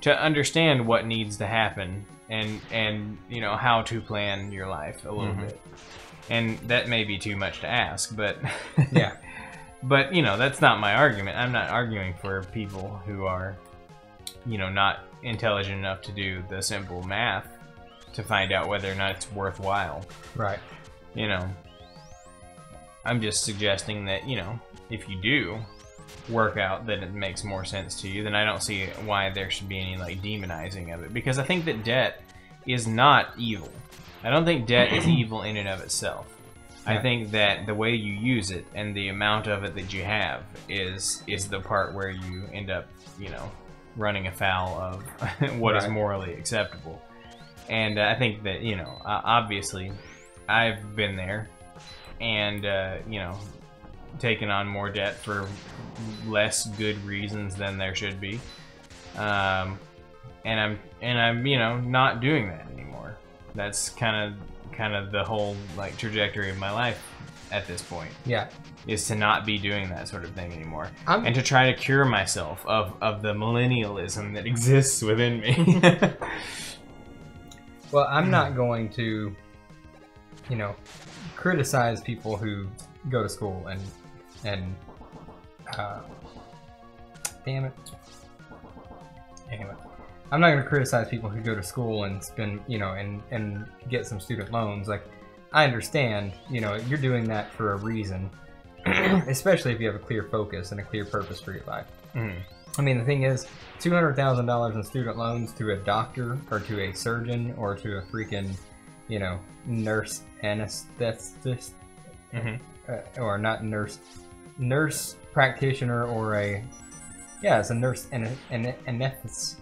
to understand what needs to happen and how to plan your life a little bit. And that may be too much to ask, but yeah. But that's not my argument. I'm not arguing for people who are not intelligent enough to do the simple math to find out whether or not it's worthwhile. Right. I'm just suggesting that, if you do work out that it makes more sense to you, then I don't see why there should be any demonizing of it, because I think that debt is not evil. I don't think debt is evil in and of itself. Yeah. I think that the way you use it and the amount of it that you have is the part where you end up, running afoul of what is morally acceptable. And I think that, obviously I've been there and, taken on more debt for less good reasons than there should be. And I'm not doing that anymore. That's kind of the whole trajectory of my life at this point. Yeah. Is to not be doing that sort of thing anymore. And to try to cure myself of the millennialism that exists within me. Well, I'm not going to, criticize people who go to school and damn it. Anyway, I'm not going to criticize people who go to school and spend, and get some student loans. I understand, you're doing that for a reason, especially if you have a clear focus and a clear purpose for your life. I mean, the thing is, $200,000 in student loans to a doctor or to a surgeon or to a freaking, nurse anesthetist, or not nurse practitioner, or it's a nurse anesthetist.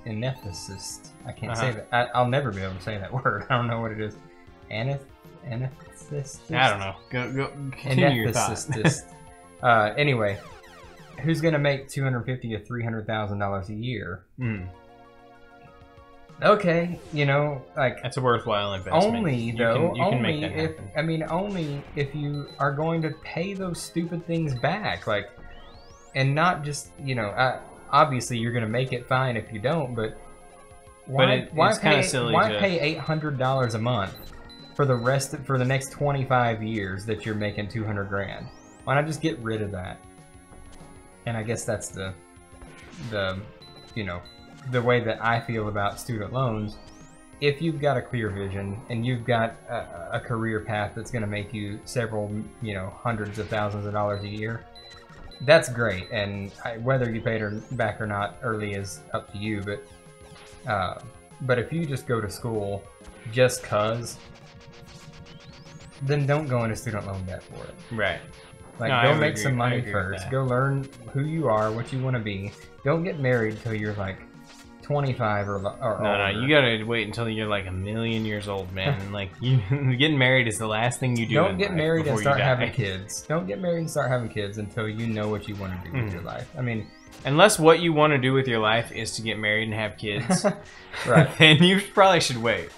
I can't say that. I'll never be able to say that word. I don't know what it is. Anesthetist? I don't know. Go continue your thought. Anyway, who's gonna make $250,000 to $300,000 a year? Okay, that's a worthwhile investment. Only you though, can make that happen. Only if you are going to pay those stupid things back, and not just obviously you're gonna make it fine if you don't, but why pay $800 a month for the next 25 years that you're making $200,000? Why not just get rid of that? And I guess that's the way that I feel about student loans. If you've got a clear vision and you've got a career path that's going to make you several, hundreds of thousands of dollars a year, that's great. And whether you pay it back or not early is up to you. But if you just go to school just 'cause, then don't go into student loan debt for it. Right. Go make some money first. Go learn who you are, what you want to be. Don't get married till you're 25 or older. No, you gotta wait until you're a million years old, man. Getting married is the last thing you do. Don't get married and start having kids. Don't get married and start having kids until you know what you want to do with your life. I mean, unless what you want to do with your life is to get married and have kids, right? Then you probably should wait.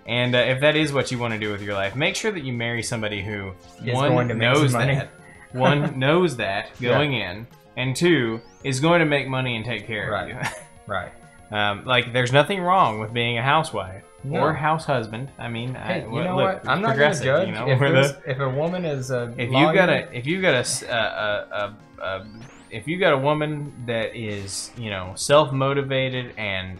And if that is what you want to do with your life, make sure that you marry somebody who knows that going in, and two, is going to make money and take care of you. Right. There's nothing wrong with being a housewife or house husband. I mean, hey, you know what? I'm not going to judge. If a woman is if you got a woman that is self-motivated and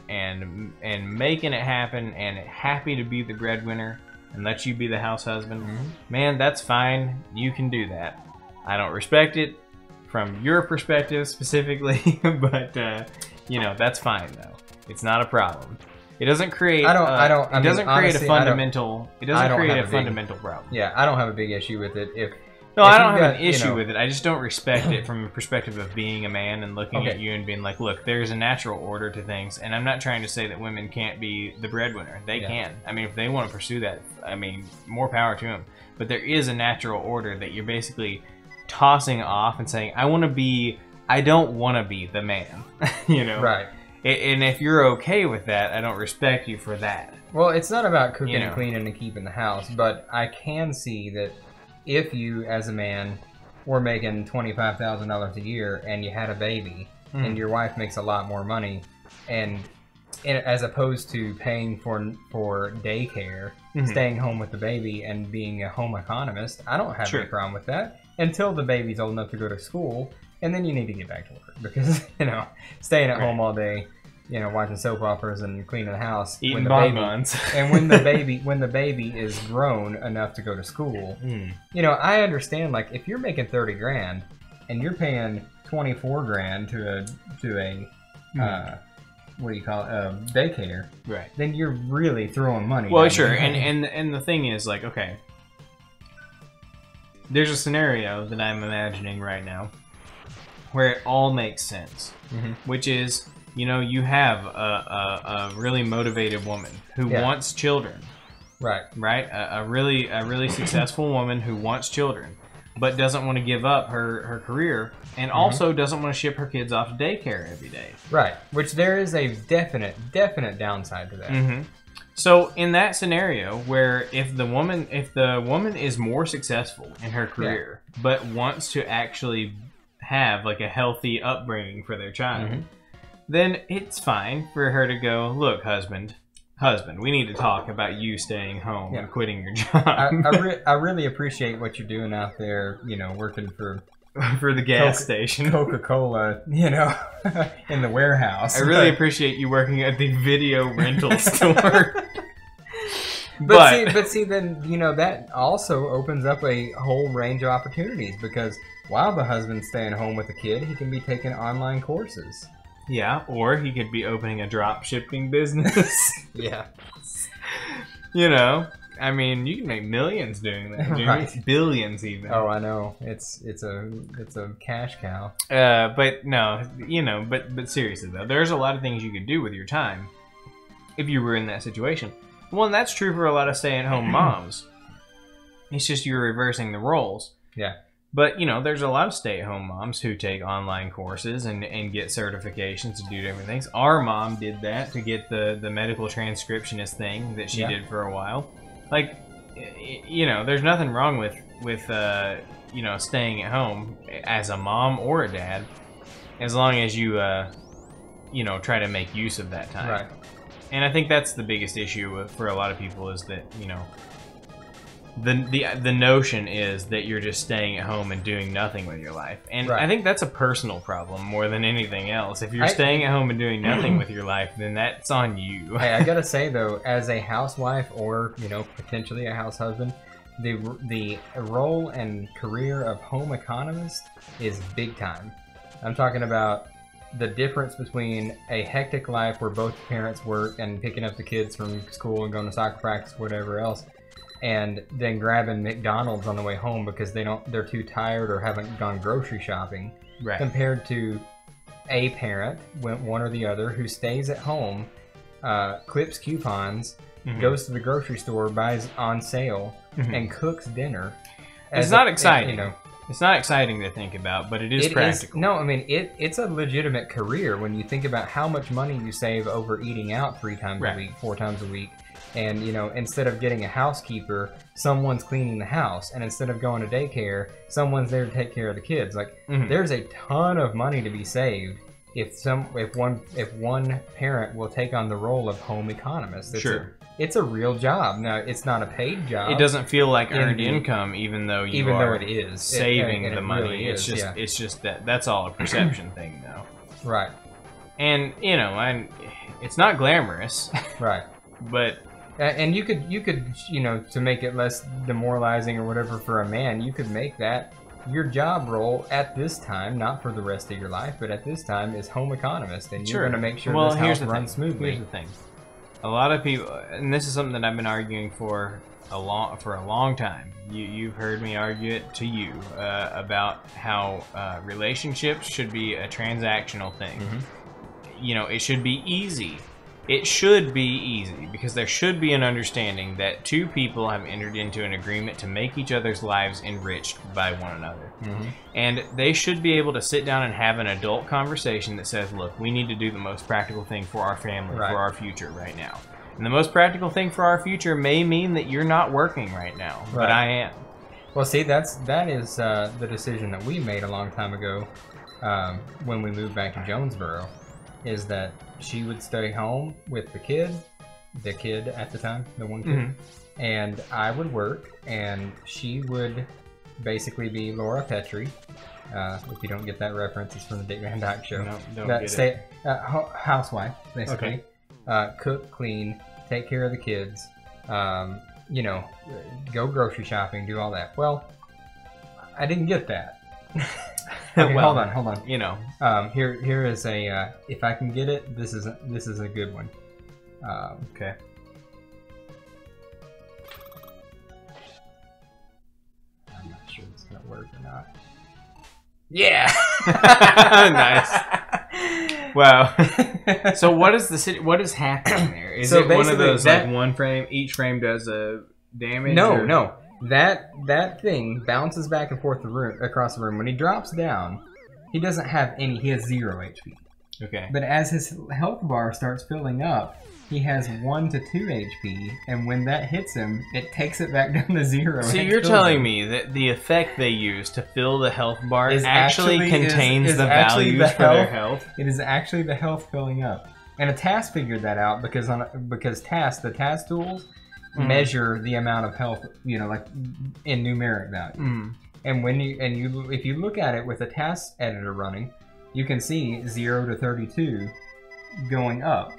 making it happen and happy to be the breadwinner, and let you be the house husband, Mhm. man, that's fine. You can do that. I don't respect it from your perspective specifically, but you know, that's fine though. It's not a problem. It doesn't create. It doesn't create a fundamental. It doesn't create a fundamental problem. Yeah, I don't have a big issue with it. No, I don't have an issue with it. I just don't respect it from a perspective of being a man and looking at you and being like, look, there's a natural order to things. And I'm not trying to say that women can't be the breadwinner. They can. I mean, if they want to pursue that, I mean, more power to them. But there is a natural order that you're basically tossing off and saying, I don't want to be the man, you know? Right. And if you're okay with that, I don't respect you for that. Well, it's not about cooking and cleaning and keeping the house, but I can see that if you, as a man, were making $25,000 a year and you had a baby, and your wife makes a lot more money, and as opposed to paying for daycare, staying home with the baby and being a home economist, I don't have any problem with that until the baby's old enough to go to school, and then you need to get back to work because staying at home all day, watching soap operas and cleaning the house, eating bonbons, and when the baby is grown enough to go to school, I understand, like, if you're making 30 grand and you're paying 24 grand to a what do you call it, daycare, right? Then you're really throwing money. Well, sure, and the thing is, like, okay, there's a scenario that I'm imagining right now where it all makes sense, which is, you have a really motivated woman who wants children, right? A really successful woman who wants children, but doesn't want to give up her career, and also doesn't want to ship her kids off to daycare every day. Right. Which there is a definite downside to that. So in that scenario, where if the woman is more successful in her career, but wants to actually have like a healthy upbringing for their child, then it's fine for her to go, look, husband, we need to talk about you staying home and quitting your job. I really appreciate what you're doing out there, working for the gas station, Coca-Cola, in the warehouse. I really appreciate you working at the video rental store. But see, then, that also opens up a whole range of opportunities, because while the husband's staying home with the kid, he can be taking online courses. Yeah, or he could be opening a drop shipping business. Yeah. I mean, you can make millions doing that, Jimmy. Right. Billions even. Oh, I know. It's a cash cow. But no, but seriously though, there's a lot of things you could do with your time if you were in that situation. Well, and that's true for a lot of stay-at-home moms. It's just you're reversing the roles. Yeah. But, there's a lot of stay-at-home moms who take online courses and get certifications to do different things. Our mom did that to get the medical transcriptionist thing that she did for a while. Like, there's nothing wrong with staying at home as a mom or a dad, as long as you, try to make use of that time. Right. And I think that's the biggest issue for a lot of people is that, the notion is that you're just staying at home and doing nothing with your life. And I think that's a personal problem more than anything else. If you're staying at home and doing nothing with your life, then that's on you. Hey, I gotta say though, as a housewife or, potentially a house husband, the role and career of home economist is big time. I'm talking about the difference between a hectic life where both parents work and picking up the kids from school and going to soccer practice, whatever else, and then grabbing McDonald's on the way home because they're too tired or haven't gone grocery shopping, compared to a parent, one or the other, who stays at home, clips coupons, goes to the grocery store, buys on sale, and cooks dinner. It's not exciting. It's not exciting to think about, but it is practical. No, I mean, it's a legitimate career when you think about how much money you save over eating out 3 times a week, 4 times a week. And, instead of getting a housekeeper, someone's cleaning the house. And instead of going to daycare, someone's there to take care of the kids. Like, there's a ton of money to be saved if one parent will take on the role of home economist. It's a real job. Now, it's not a paid job. It doesn't feel like earned income, even though it is saving the money. Really it's just that's all a perception thing, though. Right. And it's not glamorous. Right. But And you could, you know, to make it less demoralizing or whatever for a man, you could make that your job role at this time, not for the rest of your life, but at this time is home economist, and you're going to make sure this house runs smoothly. Here's the thing: a lot of people, and this is something that I've been arguing for a long time. You've heard me argue it to you about how relationships should be a transactional thing. You know, it should be easy. It should be easy because there should be an understanding that two people have entered into an agreement to make each other's lives enriched by one another. And they should be able to sit down and have an adult conversation that says, look, we need to do the most practical thing for our family, for our future right now. And the most practical thing for our future may mean that you're not working right now, but I am. Well, see, that is the decision that we made a long time ago when we moved back to Jonesboro, is that she would stay home with the kid at the time, the one kid, and I would work, and she would basically be Laura Petrie. If you don't get that reference, it's from the Dick Van Dyke Show. No, don't get it. Housewife, basically. Okay. Cook, clean, take care of the kids, you know, go grocery shopping, do all that. Well, I didn't get that. Okay, well, hold on. You know, here is a if I can get it, this is a good one. Okay. I'm not sure it's gonna work or not. Yeah. Nice. Wow. So what is what is happening there? Is it one of those like one frame, each frame does a damage? No. That thing bounces back and forth across the room. When he drops down, he doesn't have any. He has 0 HP. Okay. But as his health bar starts filling up, he has 1 to 2 HP, and when that hits him, it takes it back down to 0. So you're telling me that the effect they use to fill the health bar actually contains the values for their health? It is actually the health filling up. And a task figured that out because the task tools measure the amount of health, you know, like in numeric value. And if you look at it with a task editor running, you can see 0 to 32 going up.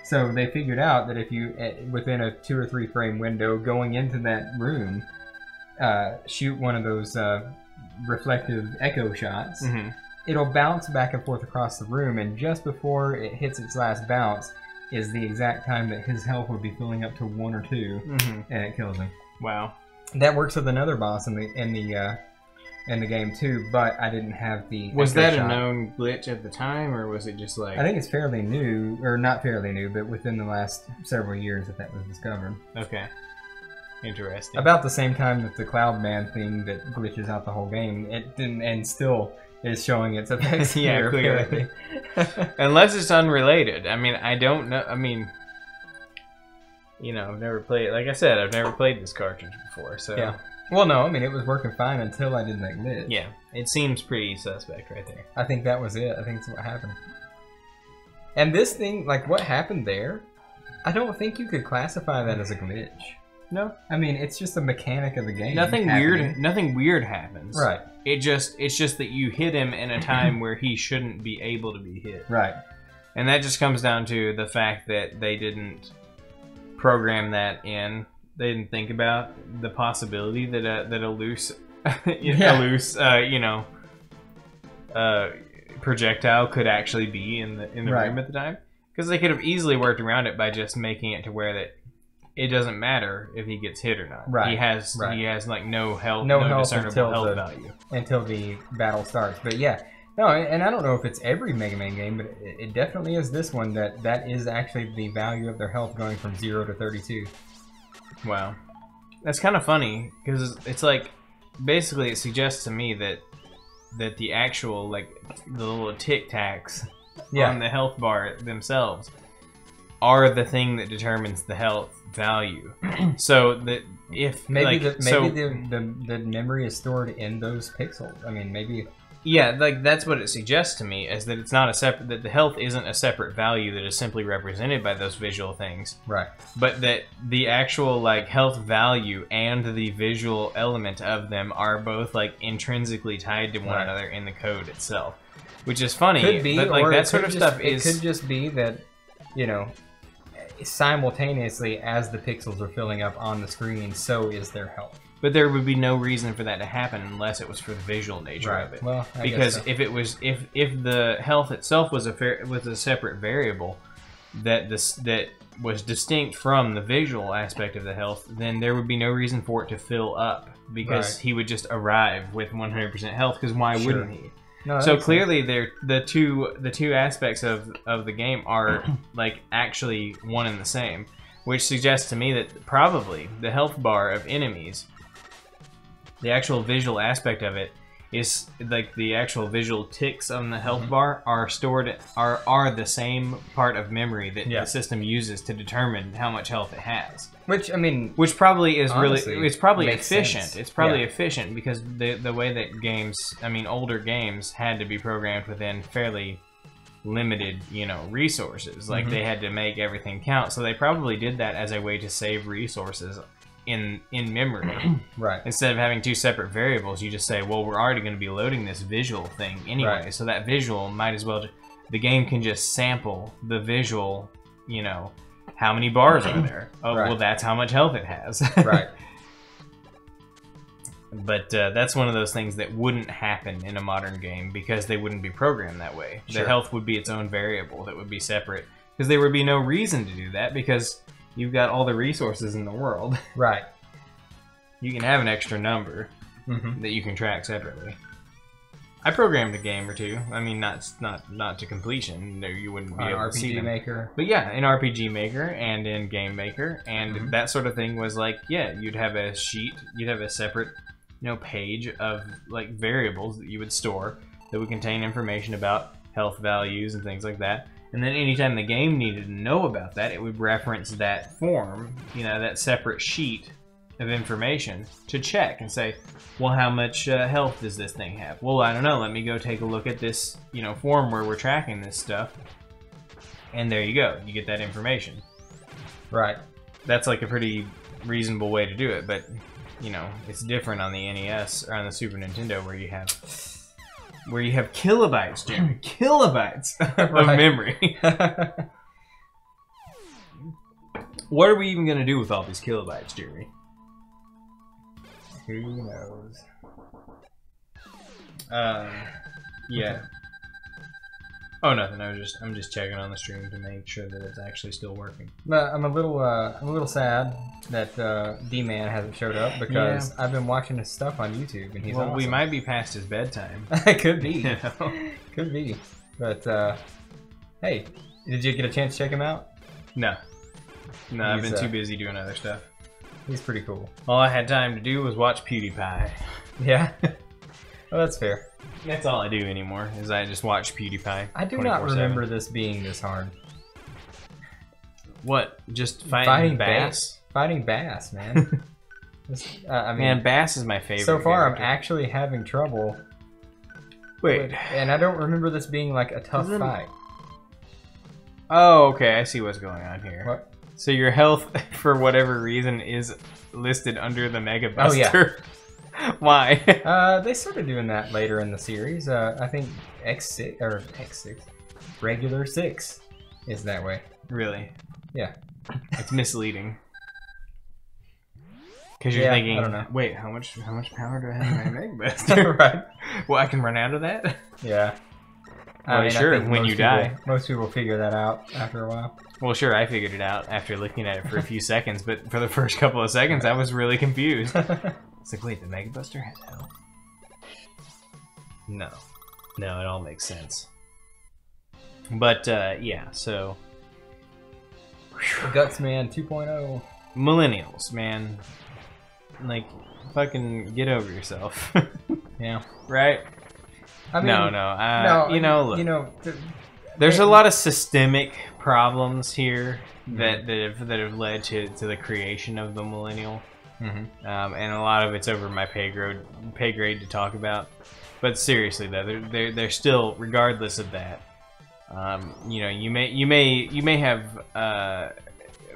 So they figured out that if you, within a 2 or 3 frame window, going into that room, shoot one of those reflective echo shots, it'll bounce back and forth across the room, and just before it hits its last bounce is the exact time that his health would be filling up to 1 or 2, and it kills him. Wow. That works with another boss in the game too, but I didn't have the. Was that a known glitch at the time, or was it just like? I think it's fairly new, or not fairly new, but within the last several years that was discovered. Okay. Interesting. About the same time that the Cloud Man thing that glitches out the whole game, and still is showing its effects. Yeah, clearly. Unless it's unrelated. I mean, I don't know. I mean, you know, I've never played. Like I said, I've never played this cartridge before, so. Yeah. Well, no, I mean, it was working fine until I did that glitch. Yeah, it seems pretty suspect right there. I think that was it. I think that's what happened. And this thing, like, what happened there, I don't think you could classify that as a glitch. No. I mean, it's just a mechanic of the game. Nothing weird happens. Right. It's just that you hit him in a time where he shouldn't be able to be hit. Right. And that just comes down to the fact that they didn't program that in. They didn't think about the possibility that a loose, projectile could actually be in the room at the time, because they could have easily worked around it by just making it to where that it doesn't matter if he gets hit or not. Right. He has like no health, no discernible health value until the battle starts. But yeah, no, and I don't know if it's every Mega Man game, but it definitely is this one that is actually the value of their health going from 0 to 32. Wow. That's kind of funny, because it's like, basically it suggests to me that the actual, like, the little tic-tacs on the health bar themselves are the thing that determines the health value. So that if maybe the memory is stored in those pixels. I mean, maybe. Yeah, like that's what it suggests to me, is that it's not a separate, that the health isn't a separate value that is simply represented by those visual things. Right. But that the actual like health value and the visual element of them are both like intrinsically tied to one another in the code itself. Which is funny. Could be, but like or that sort of stuff it could just be that, you know, simultaneously as the pixels are filling up on the screen, so is their health. But there would be no reason for that to happen unless it was for the visual nature of it. Well, I because guess so. if it was, if the health itself was a separate variable that was distinct from the visual aspect of the health, then there would be no reason for it to fill up because he would just arrive with 100% health. Because why wouldn't he? No, so clearly, the two aspects of the game are like actually one and the same, which suggests to me that probably the health bar of enemies, the actual visual aspect of it, is like the actual visual ticks on the health bar are stored are the same part of memory that the system uses to determine how much health it has. Which, I mean, which probably is honestly, really, it's probably makes efficient. sense. It's probably efficient because the way that games, I mean, older games had to be programmed within fairly limited, resources. Like they had to make everything count. So they probably did that as a way to save resources in memory. Right. Instead of having two separate variables, you just say, well, we're already going to be loading this visual thing anyway. Right. So that visual might as well, the game can just sample the visual, how many bars are there? Oh, well, that's how much health it has. Right. But that's one of those things that wouldn't happen in a modern game because they wouldn't be programmed that way. Sure. The health would be its own variable that would be separate because there would be no reason to do that because you've got all the resources in the world. Right. You can have an extra number that you can track separately. I programmed a game or two. I mean, not to completion. No, you wouldn't be able to see them. RPG Maker. But yeah, in RPG Maker and in Game Maker, and that sort of thing was like, yeah, you'd have a sheet, you'd have a separate, page of like variables that you would store that would contain information about health values and things like that. And then anytime the game needed to know about that, it would reference that form, that separate sheet of information to check and say, well, how much health does this thing have? Well, I don't know. Let me go take a look at this, form where we're tracking this stuff. And there you go. You get that information. Right. That's like a pretty reasonable way to do it, but, it's different on the NES or on the Super Nintendo where you have kilobytes, Jimmy. Kilobytes of memory. What are we even going to do with all these kilobytes, Jeremy? Who knows? Yeah. Oh, nothing. I'm just checking on the stream to make sure that it's actually still working. But I'm a little sad that D-Man hasn't showed up because I've been watching his stuff on YouTube and he's awesome. We might be past his bedtime. Could be. Could be. But hey, did you get a chance to check him out? No, I've been too busy doing other stuff. He's pretty cool. All I had time to do was watch PewDiePie. Yeah? Well, that's fair. That's all I do anymore, is I just watch PewDiePie. I do not remember this being this hard. What? Just fighting Bass? Fighting Bass, man. I mean, man, Bass is my favorite. So far, character. I'm actually having trouble. Wait. And I don't remember this being like a tough fight. Oh, okay. I see what's going on here. What? So your health, for whatever reason, is listed under the Mega Buster. Oh, yeah. Why? They started doing that later in the series. I think X6, regular 6 is that way. Really? Yeah. It's misleading. Because you're thinking, I don't know. Wait, how much power do I have in my Mega Buster? Right. Well, I can run out of that? Yeah. Well, sure, when you die. Most people figure that out after a while. Well, sure, I figured it out after looking at it for a few seconds, but for the first couple of seconds, I was really confused. It's like, wait, the Mega Buster has health? No, it all makes sense. But yeah, so Gutsman 2.0. Millennials, man, like fucking get over yourself. Yeah, right. I mean, no. Look, there's a lot of systemic problems here that have led to the creation of the millennial. And a lot of it's over my pay grade to talk about. But seriously, though, they're still, regardless of that, you may have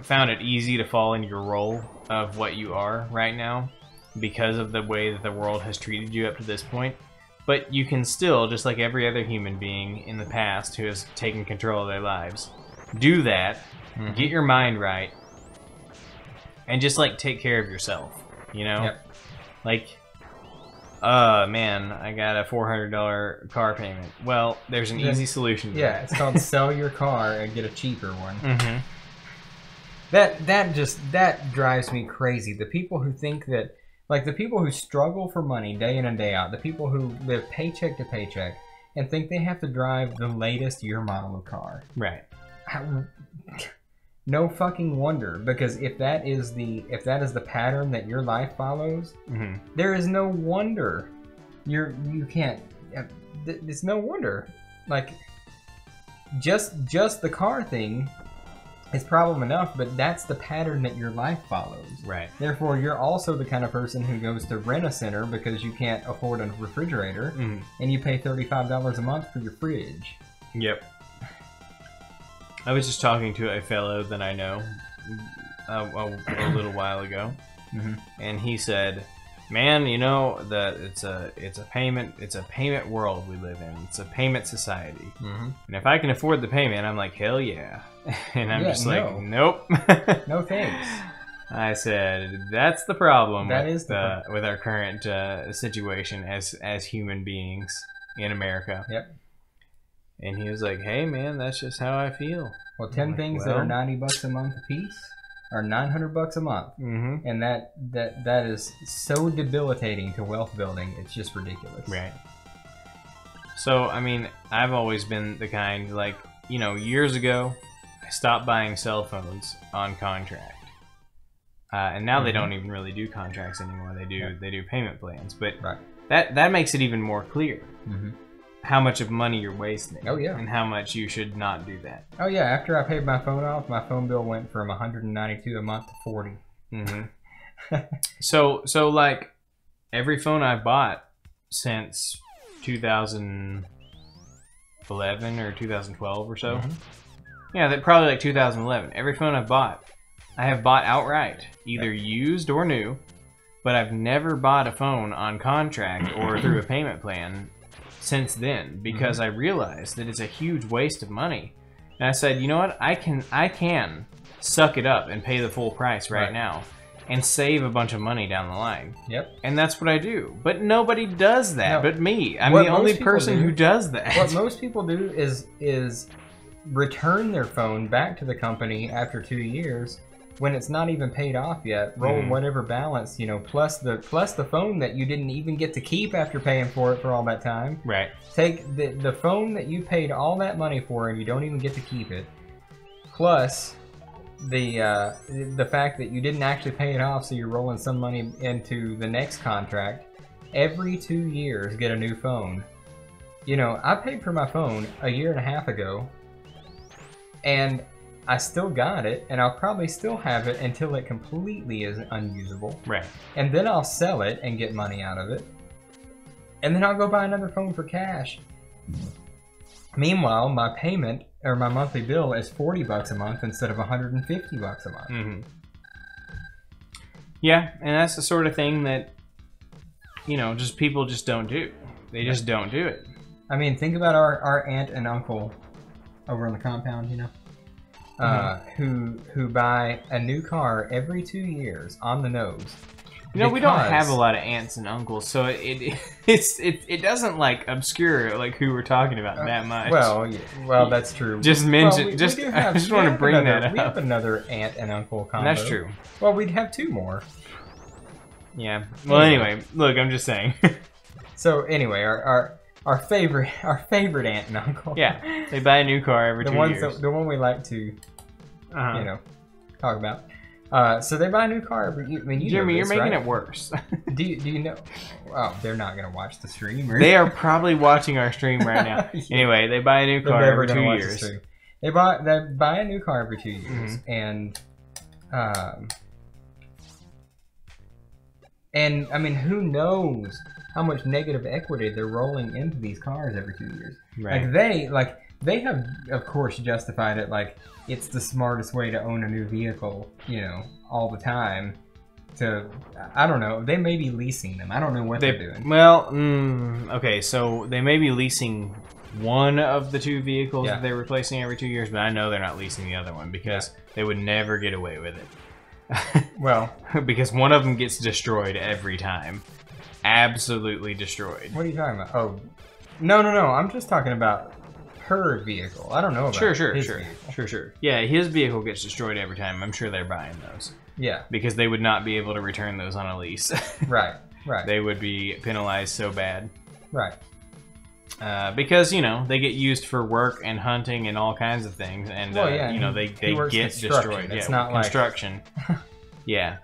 found it easy to fall in your role of what you are right now because of the way that the world has treated you up to this point. But you can still, just like every other human being in the past who has taken control of their lives, do that, get your mind right, and just like take care of yourself. You know, like, man, I got a $400 car payment. Well, there's an easy solution to that. It's called sell your car and get a cheaper one. That drives me crazy. The people who think that, like, the people who struggle for money day in and day out, the people who live paycheck to paycheck and think they have to drive the latest year model of car. Right. No fucking wonder, because if that is the pattern that your life follows, there is no wonder you can't. It's no wonder. Like, just the car thing is problem enough, but that's the pattern that your life follows. Right. Therefore, you're also the kind of person who goes to Rent-A-Center because you can't afford a refrigerator, and you pay $35 a month for your fridge. Yep. I was just talking to a fellow that I know a little while ago, and he said, "Man, you know that it's a payment world we live in. It's a payment society, and if I can afford the payment, I'm like, hell yeah." And I'm just like, nope, no thanks. I said, that's the problem with our current situation as human beings in America. Yep. And he was like, "Hey, man, that's just how I feel." Well, 10 things that are $90 a month a piece are $900 a month, and that is so debilitating to wealth building. It's just ridiculous. Right. So, I mean, I've always been the kind, like, you know, years ago, I stopped buying cell phones on contract, and now they don't even really do contracts anymore. They do payment plans, but that makes it even more clear. How much of money you're wasting. Oh, yeah. And how much you should not do that. Oh, yeah. After I paid my phone off, my phone bill went from $192 a month to $40. So like, every phone I've bought since 2011 or 2012 or so. Yeah, that probably like 2011. Every phone I've bought, I have bought outright, either used or new, but I've never bought a phone on contract or through a payment plan since then, because I realized that it's a huge waste of money. And I said, you know what, I can suck it up and pay the full price right now and save a bunch of money down the line. And that's what I do. But nobody does that but me. I'm the only person who does that. What most people do is return their phone back to the company after 2 years when it's not even paid off yet. Roll whatever balance, you know, plus the phone that you didn't even get to keep after paying for it for all that time. Right. Take the phone that you paid all that money for and you don't even get to keep it, plus the fact that you didn't actually pay it off, so you're rolling some money into the next contract. Every 2 years, get a new phone. You know, I paid for my phone a year and a half ago, and I still got it, and I'll probably still have it until it completely is unusable. Right. And then I'll sell it and get money out of it. And then I'll go buy another phone for cash. Meanwhile, my payment, or my monthly bill, is $40 a month instead of $150 a month. Yeah, and that's the sort of thing that, you know, just people just don't do. They just don't do it. I mean, think about our aunt and uncle over on the compound, you know? Who buy a new car every 2 years on the nose. You know, we don't have a lot of aunts and uncles, so it doesn't like obscure like who we're talking about that much. Well, yeah, well, that's true. Just mention, I just want to bring that up. We have another aunt and uncle combo. That's true. Well, we'd have 2 more. Yeah. Well, anyway, look, I'm just saying. So anyway, our favorite aunt and uncle. Yeah, they buy a new car every 2 years. The one we like to, you know, talk about. So they buy a new car every year. I mean, Jeremy, you're making it worse. Do you know? Oh, they're not gonna watch the stream. They are probably watching our stream right now. Anyway, they buy a new car every 2 years. They buy a new car every 2 years, and I mean, who knows how much negative equity they're rolling into these cars every 2 years? Right. They have, of course, justified it like it's the smartest way to own a new vehicle, you know, all the time. I don't know. They may be leasing them. I don't know what they're doing. Well, okay, so they may be leasing one of the two vehicles Yeah. that they're replacing every 2 years, but I know they're not leasing the other one because they would never get away with it. Well, because one of them gets destroyed every time. Absolutely destroyed. what are you talking about? Oh, no. I'm just talking about her vehicle. I don't know about Sure. his vehicle. Sure. Yeah, his vehicle gets destroyed every time. I'm sure they're buying those. Yeah. Because they would not be able to return those on a lease. Right. They would be penalized so bad. Right. Because, you know, they get used for work and hunting and all kinds of things. And, you know, they get destroyed. It's yeah, not like... construction. Yeah.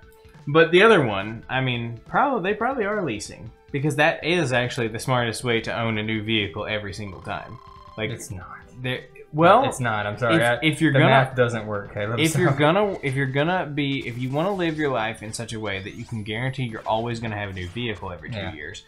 But the other one, I mean, they probably are leasing. Because that is actually the smartest way to own a new vehicle every single time. Like, It's not. Well, it's not. I'm sorry. If you're the gonna, math doesn't work, Caleb. if you want to live your life in such a way that you can guarantee you're always going to have a new vehicle every 2 years,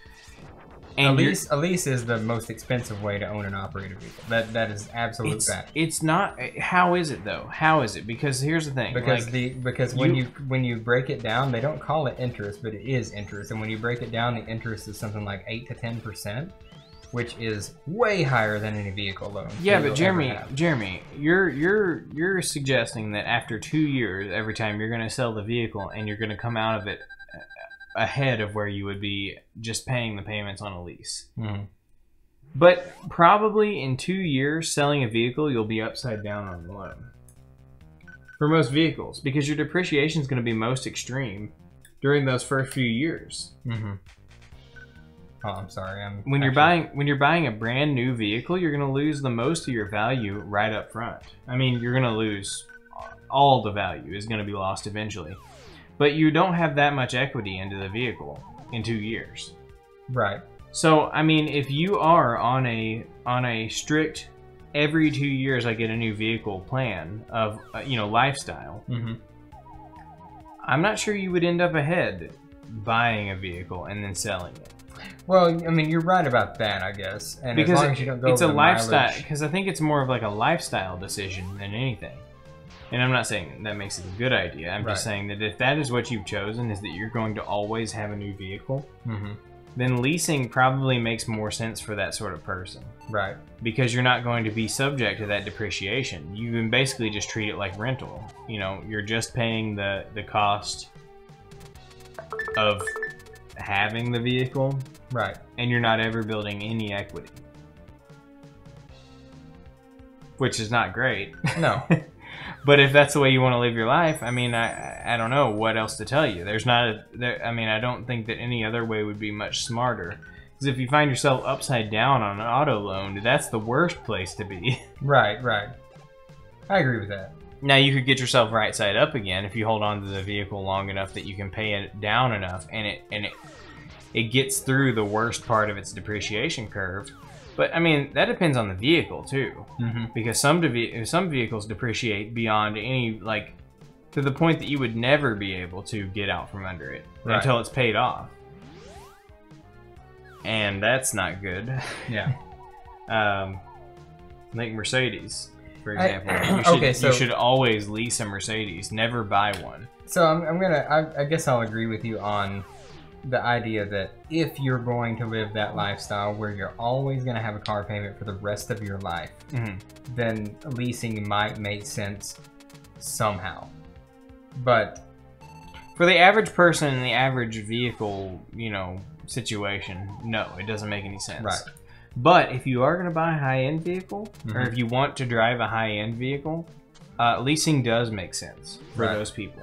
and a lease is the most expensive way to own and operate a vehicle. That is absolute fact. It's not. How is it though? How is it? Because here's the thing. Because when you break it down, they don't call it interest, but it is interest. And when you break it down, the interest is something like 8 to 10%. Which is way higher than any vehicle loan. Yeah, but Jeremy, you're suggesting that after 2 years, every time you're going to sell the vehicle, and you're going to come out of it ahead of where you would be just paying the payments on a lease. Mm-hmm. But probably in 2 years, selling a vehicle, you'll be upside down on the loan. For most vehicles, because your depreciation is going to be most extreme during those first few years. Mm-hmm. Oh, I'm sorry. When you're buying a brand new vehicle, you're going to lose the most of your value right up front. I mean, you're going to lose all the value is going to be lost eventually. But you don't have that much equity into the vehicle in 2 years. Right. So, I mean, if you are on a strict every 2 years I get a new vehicle plan of lifestyle, mm-hmm. I'm not sure you would end up ahead buying a vehicle and then selling it. Well, I mean, you're right about that, I guess. And because as long as you don't go it's a over the lifestyle. mileage... Because I think it's more of like a lifestyle decision than anything. And I'm not saying that makes it a good idea. I'm just saying that if that is what you've chosen, is that you're going to always have a new vehicle, mm-hmm. then leasing probably makes more sense for that sort of person. Right. Because you're not going to be subject to that depreciation. You can basically just treat it like rental. You know, you're just paying the cost of having the vehicle. Right. And you're not ever building any equity. Which is not great. No. But if that's the way you want to live your life, I mean, I don't know what else to tell you. I don't think that any other way would be much smarter. Because if you find yourself upside down on an auto loan, that's the worst place to be. Right. I agree with that. Now, you could get yourself right side up again if you hold on to the vehicle long enough that you can pay it down enough, and it gets through the worst part of its depreciation curve. But I mean, that depends on the vehicle too, mm-hmm. because some vehicles depreciate beyond any, like, to the point that you would never be able to get out from under it until it's paid off, and that's not good. Yeah. Like Mercedes, for example. You should always lease a Mercedes, never buy one. So I guess I'll agree with you on the idea that if you're going to live that lifestyle where you're always going to have a car payment for the rest of your life, mm-hmm. then leasing might make sense somehow. But for the average person in the average vehicle, situation, no, it doesn't make any sense. Right. But if you are going to buy a high-end vehicle, mm-hmm. or if you want to drive a high-end vehicle, leasing does make sense for those people.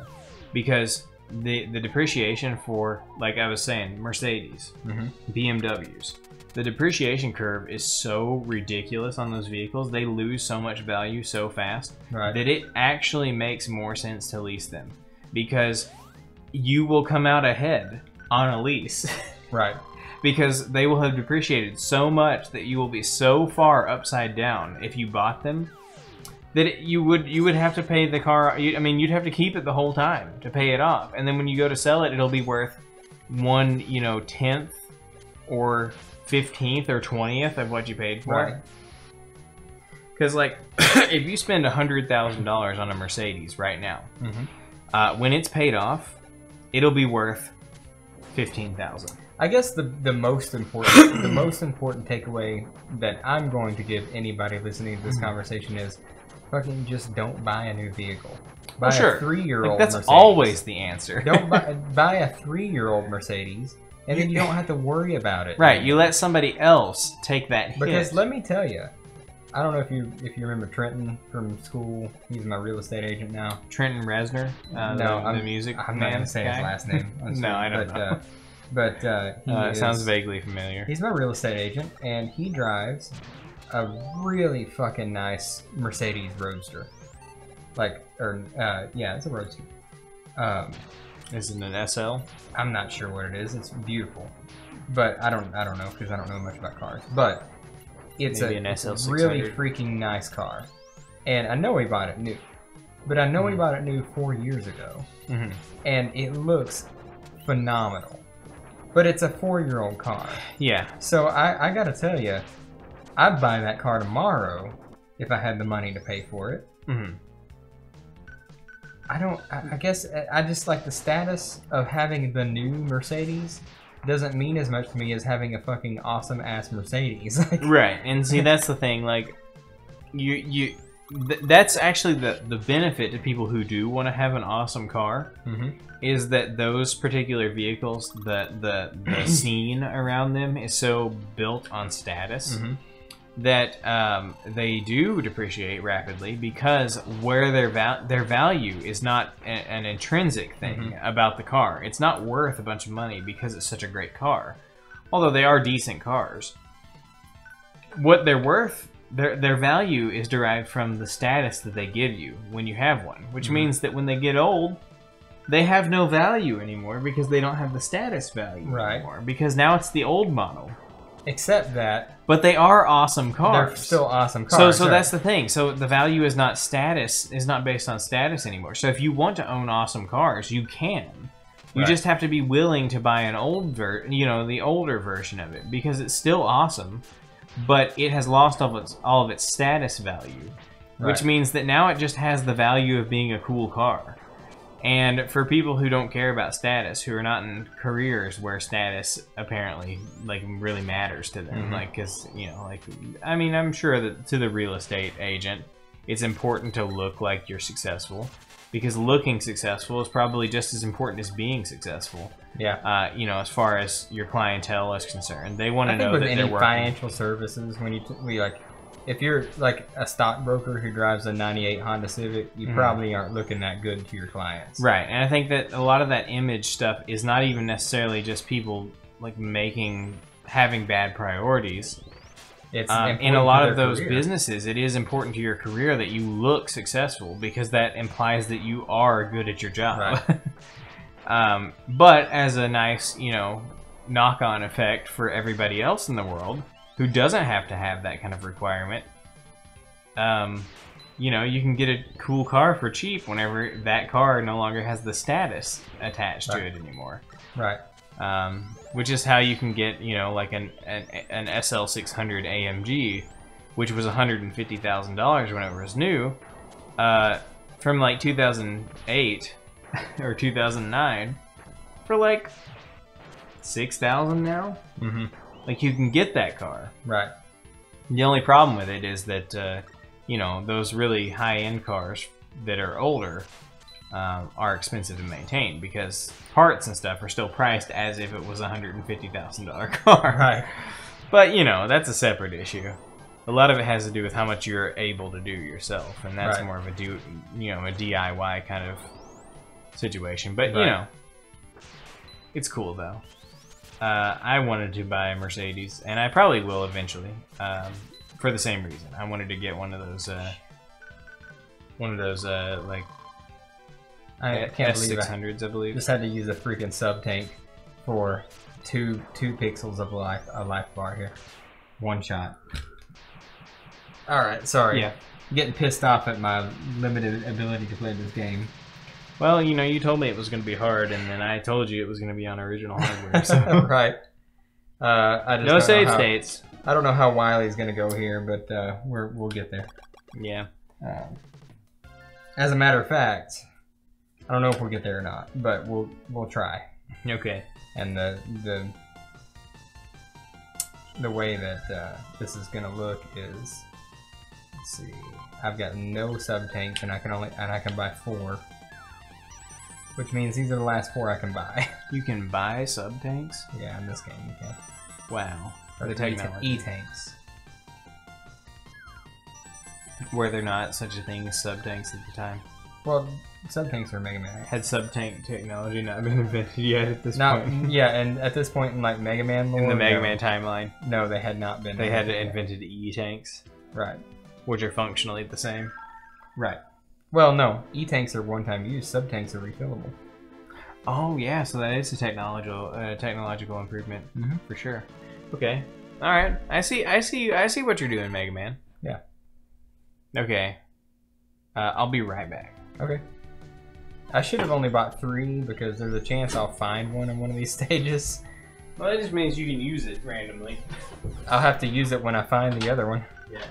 Because the depreciation for, like I was saying, Mercedes, mm-hmm. BMWs, the depreciation curve is so ridiculous on those vehicles. They lose so much value so fast that it actually makes more sense to lease them, because you will come out ahead on a lease. Right. Because they will have depreciated so much that you will be so far upside down if you bought them that you would have to pay the car. You'd have to keep it the whole time to pay it off, and then when you go to sell it, it'll be worth 1/10th or 15th or 20th of what you paid for it. Because, like, if you spend $100,000 on a Mercedes right now, mm-hmm. When it's paid off, it'll be worth $15,000. I guess the most important takeaway that I'm going to give anybody listening to this conversation is fucking just don't buy a new vehicle. Buy a 3-year-old that's Mercedes. always the answer. Don't buy a 3-year-old Mercedes, and then you don't have to worry about it. Right, you let somebody else take that hit. Because let me tell you, I don't know if you remember Trenton from school. He's my real estate agent now. Trenton Reznor, the music I'm not going to say his last name. No, I don't know. But he sounds vaguely familiar. He's my real estate agent, and he drives a really fucking nice Mercedes Roadster. It's a Roadster. Is it an SL? I'm not sure what it is. It's beautiful, but I don't know because I don't know much about cars. But it's a really freaking nice car, and I know he bought it new. But I know he bought it new 4 years ago, and it looks phenomenal. But it's a 4-year-old car. Yeah. So I gotta tell you, I'd buy that car tomorrow if I had the money to pay for it. I guess I just like the status of having the new Mercedes doesn't mean as much to me as having a fucking awesome ass Mercedes. Right, and see that's the thing. Like, that's actually the benefit to people who do want to have an awesome car. Is that those particular vehicles, the scene around them is so built on status that they do depreciate rapidly because where their value is not an intrinsic thing about the car. It's not worth a bunch of money because it's such a great car, although they are decent cars. What they're worth, their value is derived from the status that they give you when you have one, which means that when they get old, they have no value anymore because they don't have the status value anymore. Because now it's the old model. Except that... But they are awesome cars. They're still awesome cars. So that's the thing. So the value is not based on status anymore. So if you want to own awesome cars, you can. You just have to be willing to buy an the older version of it because it's still awesome, but it has lost all of its status value, which means that now it just has the value of being a cool car. And for people who don't care about status, who are not in careers where status apparently really matters to them, because I'm sure that to the real estate agent, it's important to look like you're successful, because looking successful is probably just as important as being successful. Yeah. As far as your clientele is concerned, they want to know that they're working. Financial services, if you're like a stockbroker who drives a 98 Honda Civic, you probably aren't looking that good to your clients. Right, and I think that a lot of that image stuff is not even necessarily just people having bad priorities. It's in a lot of those businesses, it is important to your career that you look successful because that implies that you are good at your job. Right. But as a nice, knock-on effect for everybody else in the world who doesn't have to have that kind of requirement, you can get a cool car for cheap whenever that car no longer has the status attached to it anymore. Right. Which is how you can get, an SL600 AMG, which was $150,000 when it was new, from 2008 or 2009 for $6,000 now. You can get that car. Right. The only problem with it is that, those really high-end cars that are older are expensive to maintain because parts and stuff are still priced as if it was a $150,000 car. Right. But, that's a separate issue. A lot of it has to do with how much you're able to do yourself, and that's more of a DIY kind of situation. But, it's cool, though. I wanted to buy a Mercedes, and I probably will eventually, for the same reason. I wanted to get one of those I can't believe S600s, I believe. Just had to use a freaking sub tank for two pixels of a life bar here. One shot. All right, sorry. Yeah. Getting pissed off at my limited ability to play this game. Well, you told me it was going to be hard, and then I told you it was going to be on original hardware. So. Right. No save states. I don't know how Wiley's going to go here, but we'll get there. Yeah. As a matter of fact, I don't know if we'll get there or not, but we'll try. Okay. And the the way that this is gonna look is, let's see, I've got no sub tanks, and I can buy 4, which means these are the last 4 I can buy. You can buy sub tanks? Yeah, in this game you can. Wow. Or The technology. E-tanks. Were there not such a thing as sub tanks at the time? Well, sub tanks are Mega Man. Had sub tank technology not been invented yet at this point? Yeah, and at this point in like Mega Man lore, In the Mega Man timeline, no, they had not been. they had invented E-tanks, Right. which are functionally the same. Right. Well, no, E-tanks are one-time use. Sub tanks are refillable. Oh yeah, so that is a technological improvement for sure. Okay, all right. I see what you're doing, Mega Man. Yeah. Okay. I'll be right back. Okay. I should have only bought 3 because there's a chance I'll find one in one of these stages. Well, that just means you can use it randomly. I'll have to use it when I find the other one. Yeah.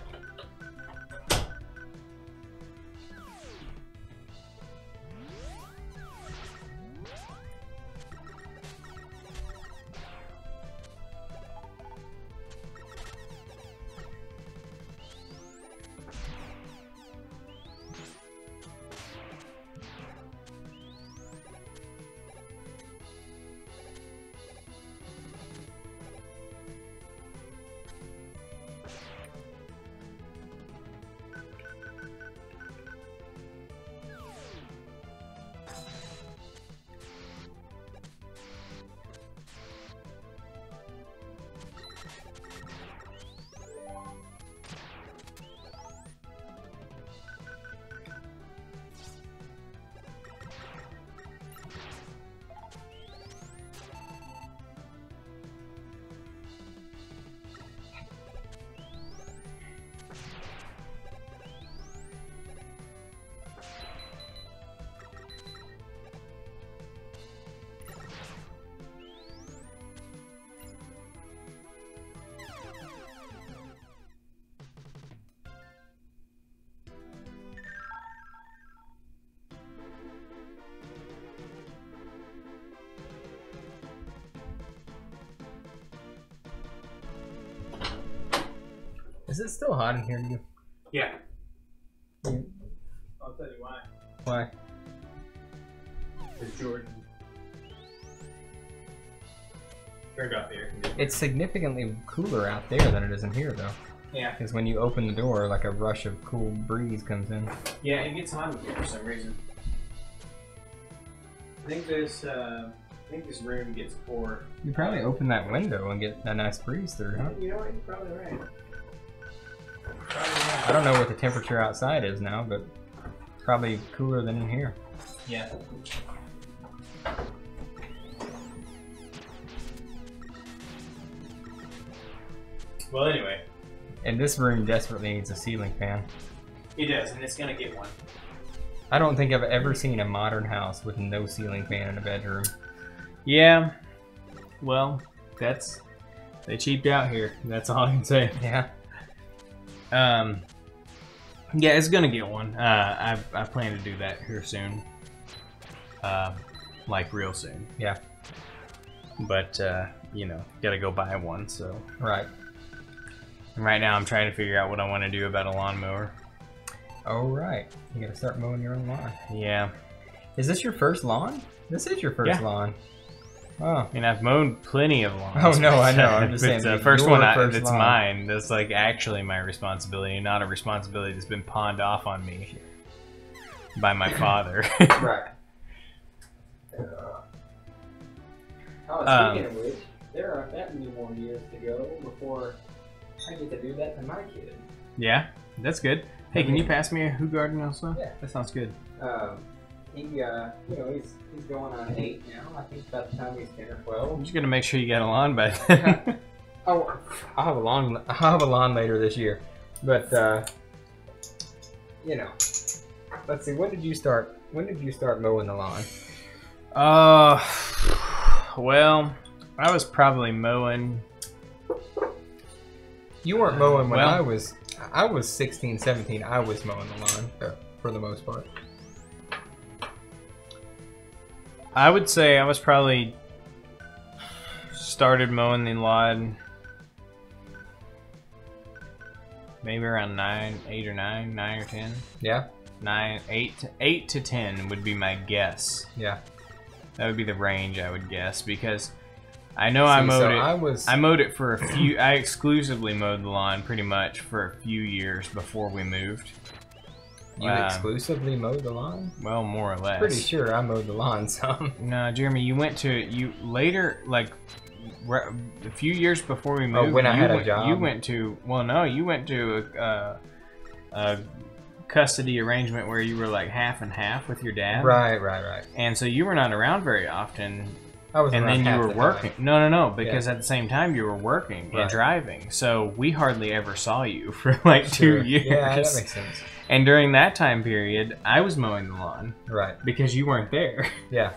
Is it still hot in here to you? Yeah. I'll tell you why. Why? Because Jordan turned off the air conditioner. It's significantly cooler out there than it is in here, though. Yeah. Because when you open the door, like a rush of cool breeze comes in. Yeah, it gets hot in here for some reason. I think this room gets poor. You probably open that window and get a nice breeze through, huh? You know what? You're probably right. I don't know what the temperature outside is now, but probably cooler than in here. Yeah. Well, anyway. And this room desperately needs a ceiling fan. It does, and it's gonna get one. I don't think I've ever seen a modern house with no ceiling fan in a bedroom. Yeah. Well, they cheaped out here. That's all I can say. Yeah. Yeah, it's gonna get one. I plan to do that here soon. Like real soon. Yeah. But you know, gotta go buy one. So Right. and right now, I'm trying to figure out what I want to do about a lawnmower. Oh, right. You gotta start mowing your own lawn. Yeah. Is this your first lawn? This is your first lawn. Oh. I mean, I've mowed plenty of lawns. Oh, no, I know. I'm just saying. The first one that's lawn. mine. That's like actually my responsibility, not a responsibility that's been pawned off on me by my father. Right. Speaking of which, there aren't that many more years to go before I get to do that to my kid. Yeah, that's good. Hey, can you pass me a Who Garden also? Yeah. That sounds good. He, you know, he's going on 8 now. I think about the time he's 10 or 12. I'm just gonna make sure you got a lawn by then. Oh, I'll have a lawn later this year. But you know, let's see. When did you start mowing the lawn? Well, I was probably mowing. You weren't mowing when well, I was 16, 17. I was mowing the lawn for the most part. I would say I was probably started mowing the lawn maybe around 8 or 9 or 10. Yeah. 8 to 10 would be my guess. Yeah. That would be the range I would guess, because I know I mowed it. I mowed it for a few. I exclusively mowed the lawn pretty much for a few years before we moved. You exclusively mowed the lawn? Well, more or less. Pretty sure I mowed the lawn some. No, Jeremy, you later, like a few years before we moved. Oh, when I had a job. You went to a custody arrangement where you were like half and half with your dad. Right. And so you were not around very often. I was, and then you were working. No, because at the same time you were working and driving. So we hardly ever saw you for like 2 years. Yeah, that makes sense. And during that time period, I was mowing the lawn. Right. Because you weren't there. Yeah.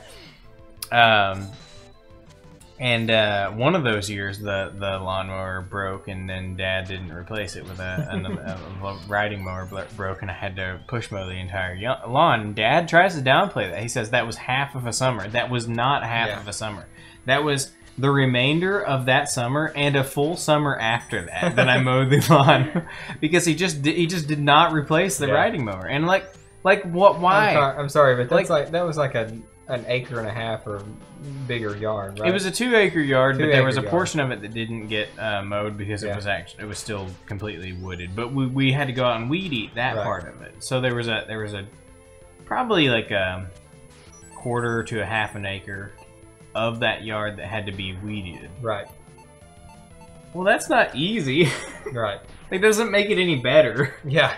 And one of those years, the lawnmower broke, and then Dad didn't replace it with a riding mower broke, and I had to push mow the entire lawn. Dad tries to downplay that. He says that was half of a summer. That was not half of a summer. That was the remainder of that summer and a full summer after that I mowed the lawn, because he just did not replace the riding mower. And like what? Why? I'm sorry, but that's that was like an acre and a half or bigger yard, right? It was a 2-acre yard, but there was a portion of it that didn't get mowed because it was still completely wooded. But we had to go out and weed eat that part of it. So there was a probably like a quarter to a half an acre of that yard that had to be weeded. Right. Well, that's not easy. Right. It doesn't make it any better. Yeah.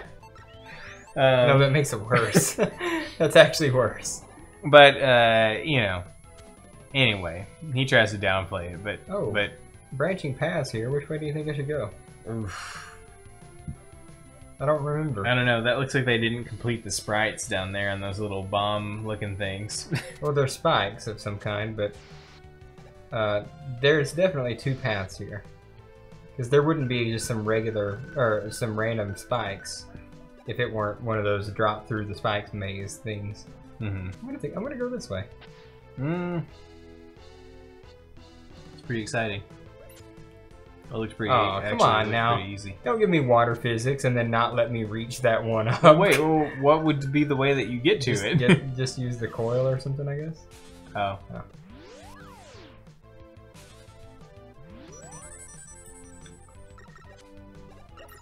No, that makes it worse. That's actually worse. But, anyway, he tries to downplay it, but branching paths here. Which way do you think I should go? Oof. I don't remember. I don't know. That looks like they didn't complete the sprites down there on those little bomb-looking things. Well, they're spikes of some kind, but there's definitely 2 paths here. Because there wouldn't be just some regular, or some random spikes if it weren't one of those drop through the spikes maze things. Mm-hmm. I'm gonna go this way. It's pretty exciting. It looks pretty. Oh, come on now! Pretty easy. Don't give me water physics and then not let me reach that one up. Wait, well, what would be the way that you get to it? Just use the coil or something, I guess. Oh.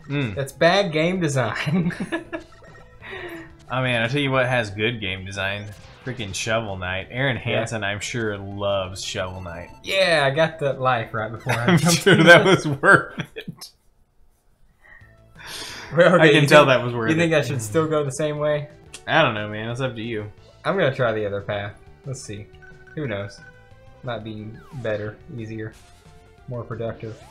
That's bad game design. I mean, I'll tell you what has good game design. Freaking Shovel Knight. Aaron Hansen, I'm sure, loves Shovel Knight. Yeah, I got that life right before I I'm sure that was worth it. Well, okay, I can tell that was worth it. You think I should still go the same way? I don't know, man. It's up to you. I'm going to try the other path. Let's see. Who knows? Might be better, easier, more productive.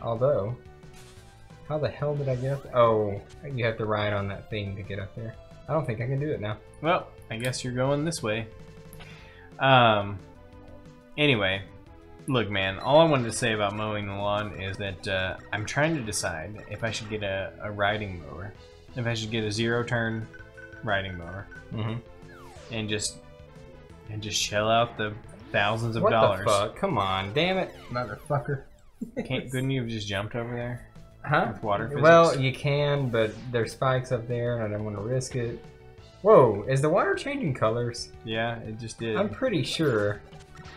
Although... how the hell did I get up there? Oh, you have to ride on that thing to get up there. I don't think I can do it now. Well, I guess you're going this way. Anyway, look, man, all I wanted to say about mowing the lawn is that I'm trying to decide if I should get a riding mower. If I should get a 0-turn riding mower. And just shell out the thousands of dollars. What the fuck? Come on, damn it, motherfucker. Couldn't you have just jumped over there? Huh? With water physics? Well, you can, but there's spikes up there, and I don't want to risk it. Whoa, is the water changing colors? Yeah, it just did. I'm pretty sure.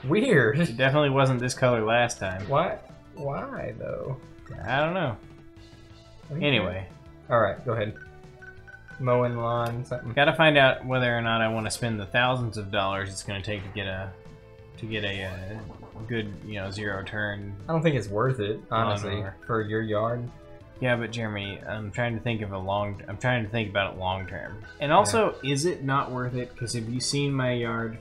Weird. It definitely wasn't this color last time. Why? Why, though? I don't know. Okay. Anyway. Alright, go ahead. Mowing lawn, something. Gotta find out whether or not I want to spend the thousands of dollars it's going to take to get a good, 0-turn. I don't think it's worth it, honestly, for your yard. Yeah, but Jeremy, I'm trying to think about it long term. And also, is it not worth it? Because have you seen my yard?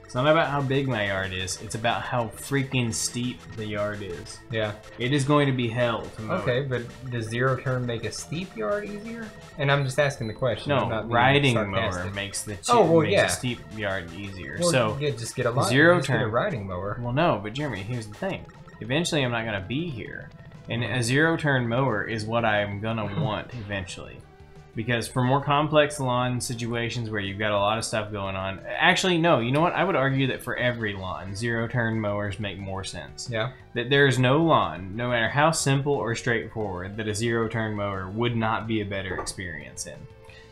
It's not about how big my yard is. It's about how freaking steep the yard is. Yeah. It is going to be hell to mow. Okay, but does 0-turn make a steep yard easier? And I'm just asking the question. No, riding mower makes the steep yard easier. Well, so just get a 0-turn riding mower. Well, no, but Jeremy, here's the thing. Eventually, I'm not going to be here, and a 0-turn mower is what I'm gonna want eventually. Because for more complex lawn situations where you've got a lot of stuff going on, actually, no, you know what? I would argue that for every lawn, zero-turn mowers make more sense. Yeah. That there is no lawn, no matter how simple or straightforward, that a zero-turn mower would not be a better experience in.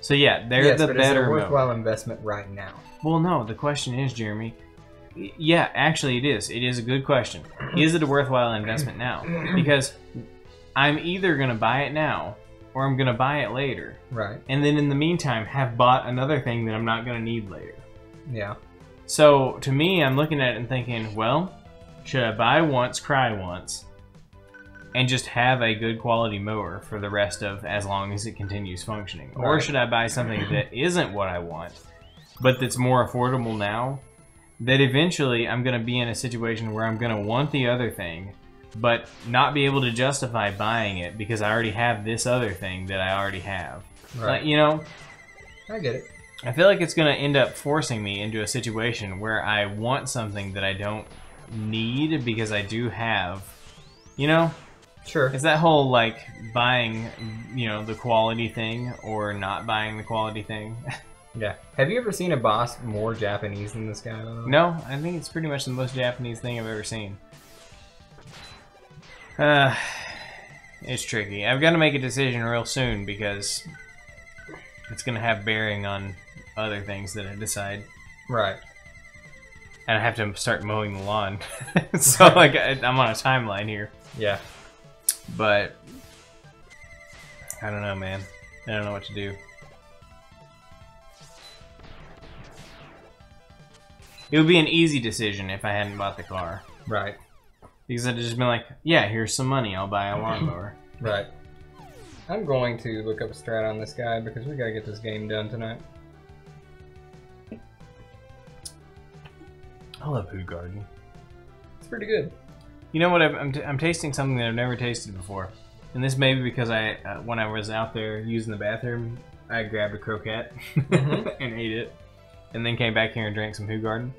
So yeah, they're the better it's a mower. worthwhile investment right now. Well, no, the question is, Jeremy, yeah, actually it is. It is a good question. Is it a worthwhile investment now? Because I'm either going to buy it now or I'm going to buy it later. Right. And then in the meantime, have bought another thing that I'm not going to need later. Yeah. So to me, I'm looking at it and thinking, well, should I buy once, cry once, and just have a good quality mower for the rest of as long as it continues functioning? Right. Or should I buy something that isn't what I want, but that's more affordable now, that eventually I'm going to be in a situation where I'm going to want the other thing, but not be able to justify buying it because I already have this other thing that I already have. Right. You know? I get it. I feel like it's going to end up forcing me into a situation where I want something that I don't need because I do have, you know? Sure. It's that whole, like, buying, you know, the quality thing or not buying the quality thing. Yeah. Have you ever seen a boss more Japanese than this guy? No, I think it's pretty much the most Japanese thing I've ever seen. It's tricky. I've got to make a decision real soon because it's going to have bearing on other things that I decide. Right. And I have to start mowing the lawn. So, like, I'm on a timeline here. Yeah. But I don't know, man. I don't know what to do. It would be an easy decision if I hadn't bought the car. Right. Because I'd just been like, yeah, here's some money, I'll buy a lawnmower. Right. I'm going to look up a strat on this guy because we gotta get this game done tonight. I love Food Garden. It's pretty good. You know what? I'm tasting something that I've never tasted before. And this may be because when I was out there using the bathroom, I grabbed a croquette and ate it. And then came back here and drank some Food Garden.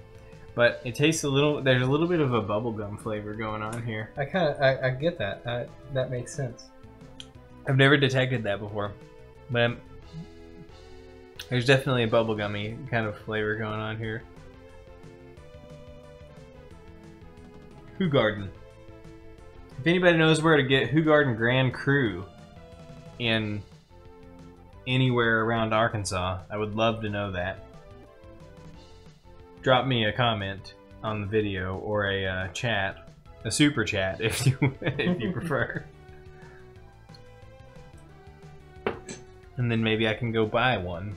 But it tastes a little, there's a little bit of a bubblegum flavor going on here. I get that. That makes sense. I've never detected that before. But there's definitely a bubblegummy kind of flavor going on here. Food Garden. If anybody knows where to get Food Garden Grand Cru in anywhere around Arkansas, I would love to know that. Drop me a comment on the video or a chat, a super chat if you prefer. And then maybe I can go buy one.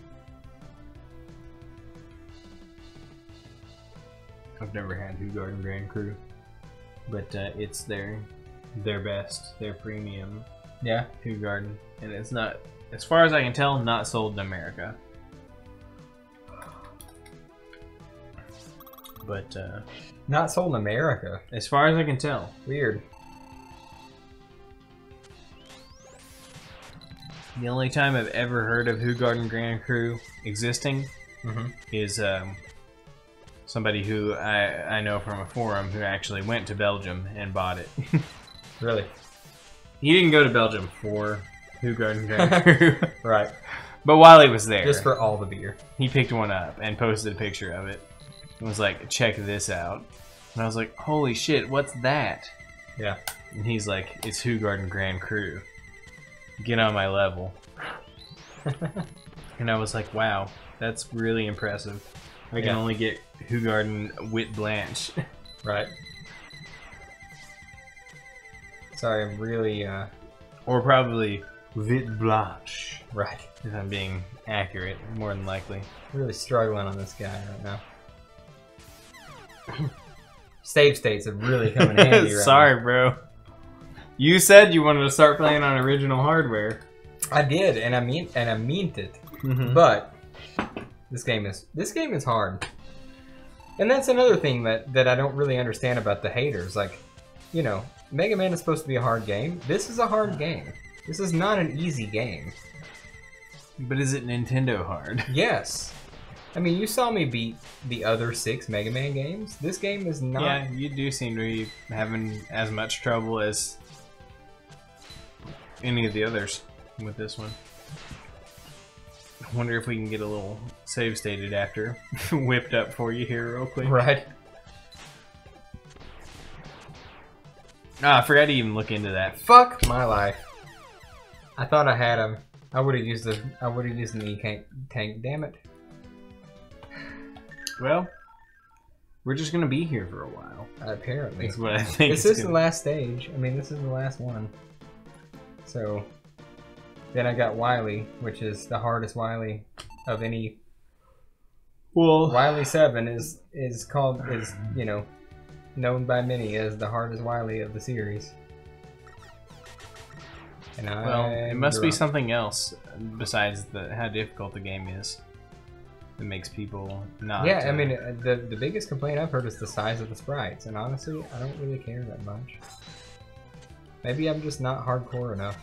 I've never had Food Garden Grand Cru, but it's their best, their premium. Yeah, Food Garden, and it's not, as far as I can tell, not sold in America. But not sold in America. As far as I can tell. Weird. The only time I've ever heard of Food Garden Grand Cru existing is somebody who I know from a forum who actually went to Belgium and bought it. Really? He didn't go to Belgium for Food Garden Grand Cru. Right. But while he was there, just for all the beer, he picked one up and posted a picture of it. And was like, check this out. And I was like, holy shit, what's that? Yeah. And he's like, it's Food Garden Grand Cru. Get on my level. And I was like, wow, that's really impressive. I can only get Food Garden Wit Blanche. Right. Sorry, I'm really, Or probably Wit Blanche. Right. If I'm being accurate, more than likely. Really struggling on this guy right now. Save states have really come in handy right Sorry, now. bro. You said you wanted to start playing on original hardware. I did, and I meant it. But this game is hard. And that's another thing that I don't really understand about the haters. Like, you know, Mega Man is supposed to be a hard game. This is a hard game. This is not an easy game. But is it Nintendo hard? Yes. I mean, you saw me beat the other 6 Mega Man games. This game is not... Yeah, you do seem to be having as much trouble as any of the others with this one. Wonder if we can get a little save state adapter whipped up for you here real quick. Right. Ah, I forgot to even look into that. Fuck my life. I thought I had him. I would have used an E-tank. Damn it. Well, we're just gonna be here for a while. Apparently. That's what I think. This is the last stage. I mean, this is the last one. So, then I got Wily, which is the hardest Wily of any. Well, Wily 7 is you know, known by many as the hardest Wily of the series. And it must be something else besides how difficult the game is that makes people not. Yeah, I mean, the biggest complaint I've heard is the size of the sprites, and honestly, I don't really care that much. Maybe I'm just not hardcore enough.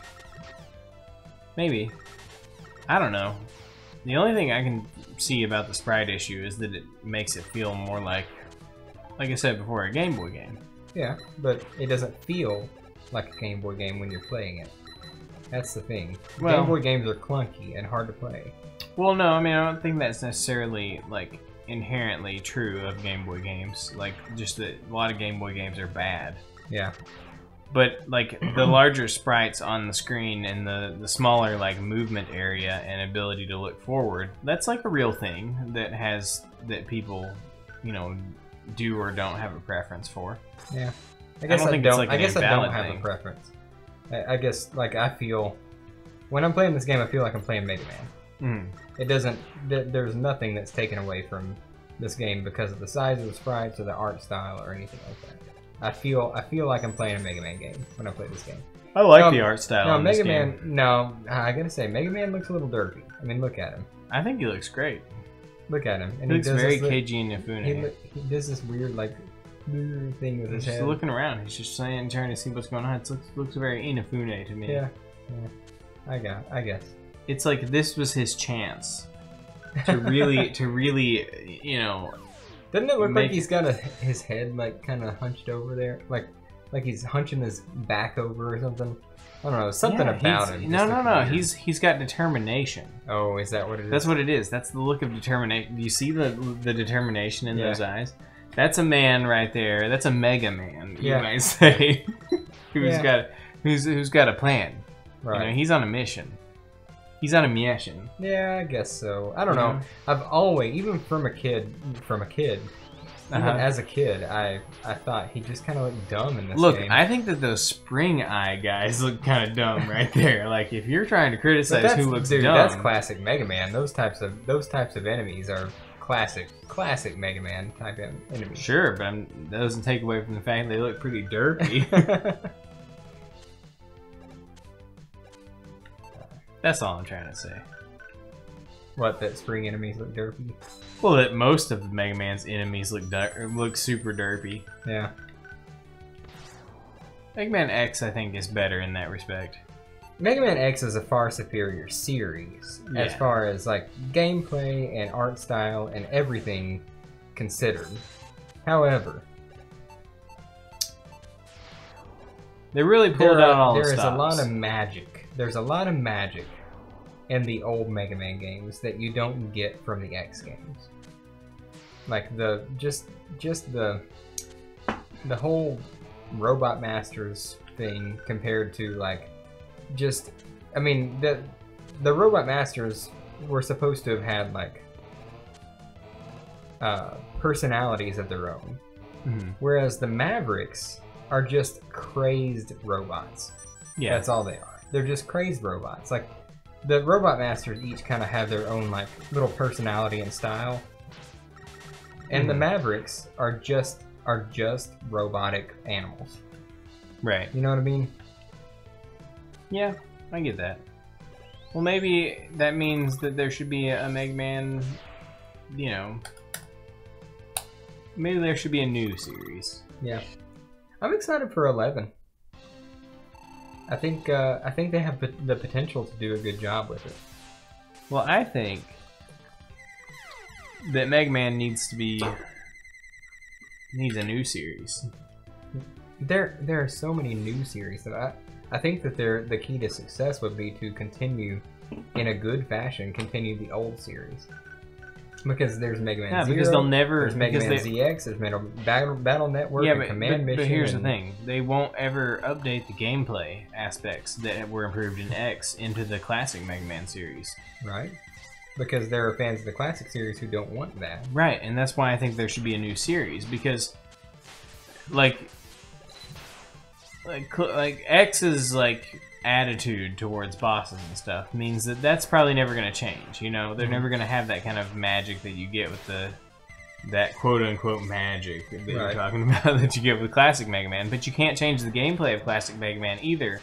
Maybe. I don't know. The only thing I can see about the sprite issue is that it makes it feel more like I said before, a Game Boy game. Yeah, but it doesn't feel like a Game Boy game when you're playing it. That's the thing. Well, Game Boy games are clunky and hard to play. Well, no, I mean, I don't think that's necessarily, like, inherently true of Game Boy games. Like, just that a lot of Game Boy games are bad. Yeah. But, like, the larger sprites on the screen and the smaller, like, movement area and ability to look forward, that's, like, a real thing that people, you know, do or don't have a preference for. Yeah. I guess I don't have a preference. I guess, like, I feel... When I'm playing this game, I feel like I'm playing Mega Man. It doesn't... There's nothing that's taken away from this game because of the size of the sprites or the art style or anything like that. I feel like I'm playing a Mega Man game when I play this game. I like the art style in this game. No, I gotta say, Mega Man looks a little derpy. I mean, look at him. I think he looks great. Look at him. And he looks very Keiji Inafune. He does this weird, like, thing with his head. He's looking around. He's just trying to see what's going on. It looks very Inafune to me. Yeah. I guess. It's like this was his chance to really, you know. Doesn't it look like he's got his head like kind of hunched over there, like he's hunching his back over or something? I don't know, something about him. No. He's got determination. Oh, is that what it is? That's what it is. That's the look of determination. Do you see the determination in those eyes? That's a man right there. That's a Mega Man, you might say, who's got a plan. Right. You know, he's on a mission. He's on a mission. Yeah, I guess so. I don't know. I've always, even as a kid, I thought he just kind of looked dumb in this game. Look, I think that those Spring Eye guys look kind of dumb right there. Like, if you're trying to criticize who looks dumb, that's classic Mega Man. Those types of enemies are classic Mega Man type enemies. Sure, but that doesn't take away from the fact they look pretty derpy. That's all I'm trying to say. What, that Spring enemies look derpy? Well, that most of Mega Man's enemies look super derpy. Yeah. Mega Man X, I think, is better in that respect. Mega Man X is a far superior series as far as like gameplay and art style and everything considered. However, they really pulled out all the stops. There is a lot of magic. There's a lot of magic in the old Mega Man games that you don't get from the X games. Like the whole Robot Masters thing compared to like I mean the Robot Masters were supposed to have had like personalities of their own, whereas the Mavericks are just crazed robots. Yeah, that's all they are. They're just crazed robots. Like, the Robot Masters each kind of have their own, like, little personality and style. And the Mavericks are just robotic animals. Right. You know what I mean? Yeah, I get that. Well, maybe that means that there should be a Mega Man, you know... Maybe there should be a new series. Yeah. I'm excited for 11. I think they have the potential to do a good job with it. Well, I think that Mega Man needs a new series. There are so many new series that I think that the key to success would be to continue in a good fashion, continue the old series. Because there's Mega Man 0, because they'll never. there's Mega Man ZX, there's Battle Network, and Command Mission. But here's the thing: they won't ever update the gameplay aspects that were improved in X into the classic Mega Man series. Right. Because there are fans of the classic series who don't want that. Right, and that's why I think there should be a new series, because like X's like attitude towards bosses and stuff means that that's probably never going to change. You know, they're never going to have that kind of magic that you get with that quote unquote magic that you're talking about that you get with classic Mega Man. But you can't change the gameplay of classic Mega Man either,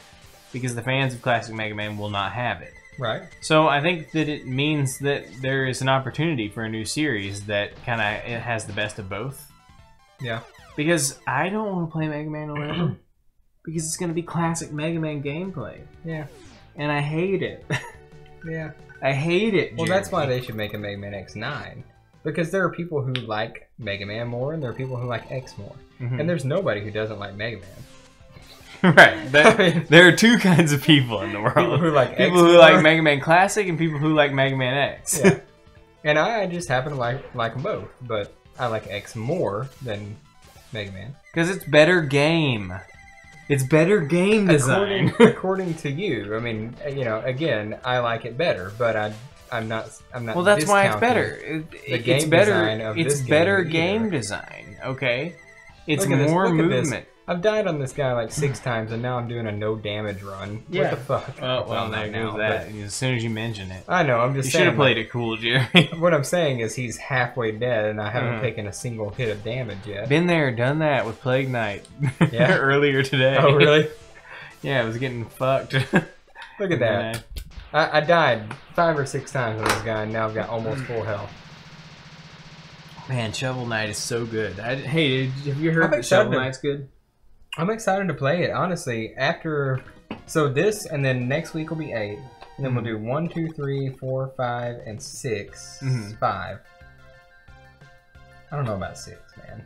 because the fans of classic Mega Man will not have it. Right. So I think that it means that there is an opportunity for a new series that kind of has the best of both. Yeah. Because I don't want to play Mega Man 11 because it's going to be classic Mega Man gameplay. Yeah. And I hate it. Yeah. I hate it, Jeremy. Well, that's why they should make a Mega Man X9. Because there are people who like Mega Man more, and there are people who like X more. And there's nobody who doesn't like Mega Man. Right. There are two kinds of people in the world. People who like people who like Mega Man Classic and people who like Mega Man X. Yeah. And I just happen to like them both, but I like X more than Mega Man. Because it's better game. It's better game design. According to you, I mean, you know, again, I like it better, but I'm not. Well, that's why it's better. It's better. It's better game design. Okay. It's more movement. I've died on this guy like 6 times, and now I'm doing a no damage run. Yeah. What the fuck? Well, there goes that. As soon as you mention it, I know. I'm just saying. You should have played it cool, Jeremy. What I'm saying is he's halfway dead, and I haven't taken a single hit of damage yet. Been there, done that with Plague Knight. Yeah. Earlier today. Oh, really? Yeah, I was getting fucked. Look at that. I died 5 or 6 times on this guy, and now I've got almost full health. Man, Shovel Knight is so good. Hey, have you heard that Shovel Knight's good? I'm excited to play it, honestly. So this, and then next week will be 8. And then we'll do 1, 2, 3, 4, 5, and 6. 5. I don't know about 6, man.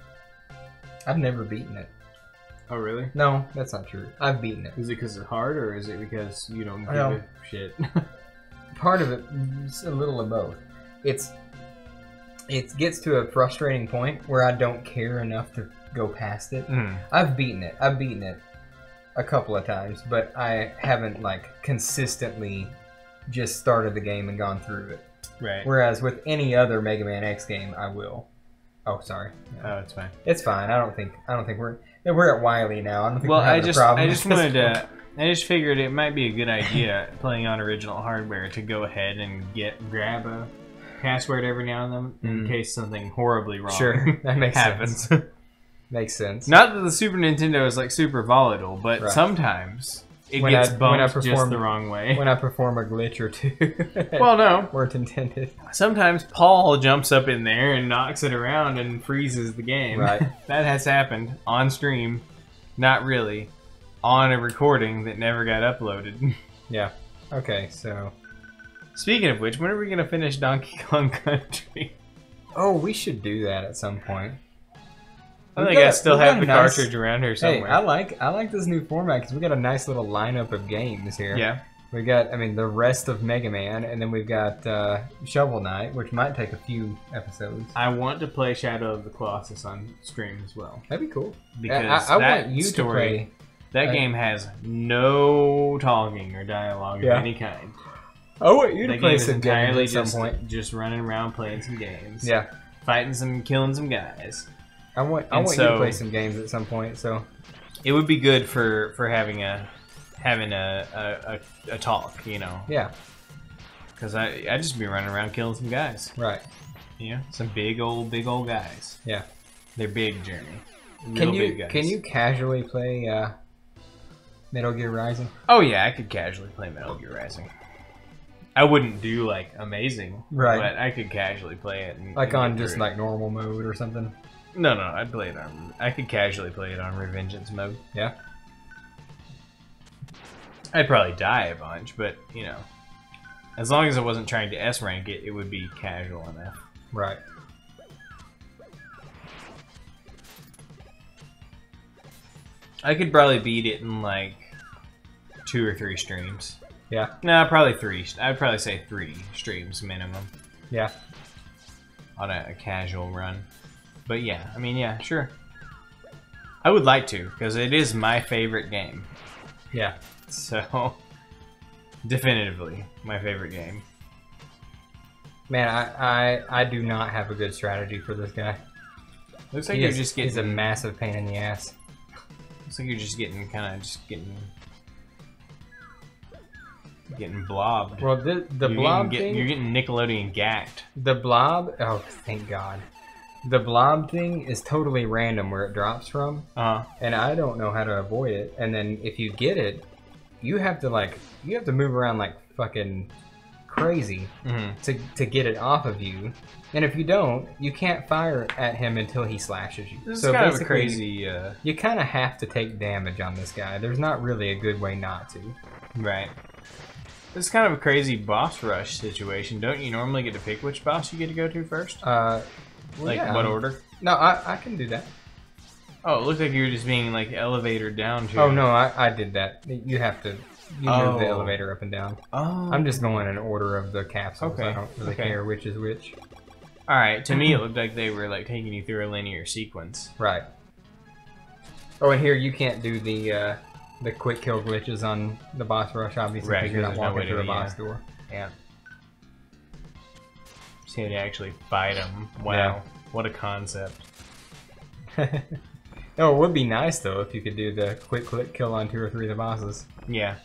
I've never beaten it. Oh, really? No, that's not true. I've beaten it. Is it because it's hard, or is it because you don't give a shit? Part of it, a little of both. It gets to a frustrating point where I don't care enough to go past it. I've beaten it a couple of times, but I haven't like consistently just started the game and gone through it. Right. Whereas with any other Mega Man X game, I will. Oh, sorry. No. Oh, it's fine. It's fine. I don't think we're at Wily now. I don't think well, we're having a problem. I just figured it might be a good idea playing on original hardware to go ahead and grab a password every now and then in case something horribly wrong that makes happens. Sense. Makes sense. Not that the Super Nintendo is like super volatile, but sometimes it gets bumped just the wrong way. When I perform a glitch or two. Well, no. Weren't intended. Sometimes Paul jumps up in there and knocks it around and freezes the game. Right. That has happened on stream. Not really. On a recording that never got uploaded. Yeah. Okay, so... Speaking of which, when are we going to finish Donkey Kong Country? Oh, we should do that at some point. I think I still have the cartridge around here somewhere. Hey, I like this new format because we got a nice little lineup of games here. Yeah. We got, the rest of Mega Man, and then we've got Shovel Knight, which might take a few episodes. I want to play Shadow of the Colossus on stream as well. That'd be cool. Because I want you to play. That game has no talking or dialogue of any kind. I want you to that play game some entirely games at some point. Just running around playing some games. Yeah. Killing some guys. I want you to play some games at some point. So it would be good for having a talk, you know. Yeah. Because I just be running around killing some guys. Right. You know, some big old guys. Yeah. They're big, Jeremy. Big guys. Can you casually play Metal Gear Rising? Oh yeah, I could casually play Metal Gear Rising. I wouldn't do like amazing, right? But I could casually play it, like on just like normal mode or something. No, I'd play it on. I could casually play it on Revengeance mode. Yeah. I'd probably die a bunch, but you know, as long as I wasn't trying to S rank it, it would be casual enough. Right. I could probably beat it in like 2 or 3 streams. Yeah. No, probably 3. I'd probably say 3 streams minimum Yeah. on a casual run. But yeah, I mean, yeah, sure. I would like to, because it is my favorite game. Yeah. So, definitively, my favorite game. Man, I do not have a good strategy for this guy. Looks like you're just He's a getting. massive pain in the ass. Looks like you're just getting blobbed. Well, the blob thing. You're getting Nickelodeon gacked. The blob. Oh, thank God. The blob thing is totally random where it drops from, and I don't know how to avoid it. And then if you get it, you have to move around like fucking crazy to get it off of you. And if you don't, you can't fire at him until he slashes you. This so is kind of a basically, crazy. You kind of have to take damage on this guy. There's not really a good way not to. Right. This is kind of a crazy boss rush situation. Don't you normally get to pick which boss you get to go to first? Well, yeah. What order? No, I can do that. Oh, it looks like you're just being like elevator down to. Oh no, I did that. You have to. You move the elevator up and down. Oh. I'm just going in order of the capsules. Okay. I don't really care which is which. All right. To me, it looked like they were like taking you through a linear sequence. Right. Oh, and here you can't do the quick kill glitches on the boss rush, obviously, Right, because you're not there's no walking way through to- the boss yeah. door. Yeah. See how to actually fight them. Wow. What a concept. No, it would be nice though if you could do the quick click kill on 2 or 3 of the bosses. Yeah.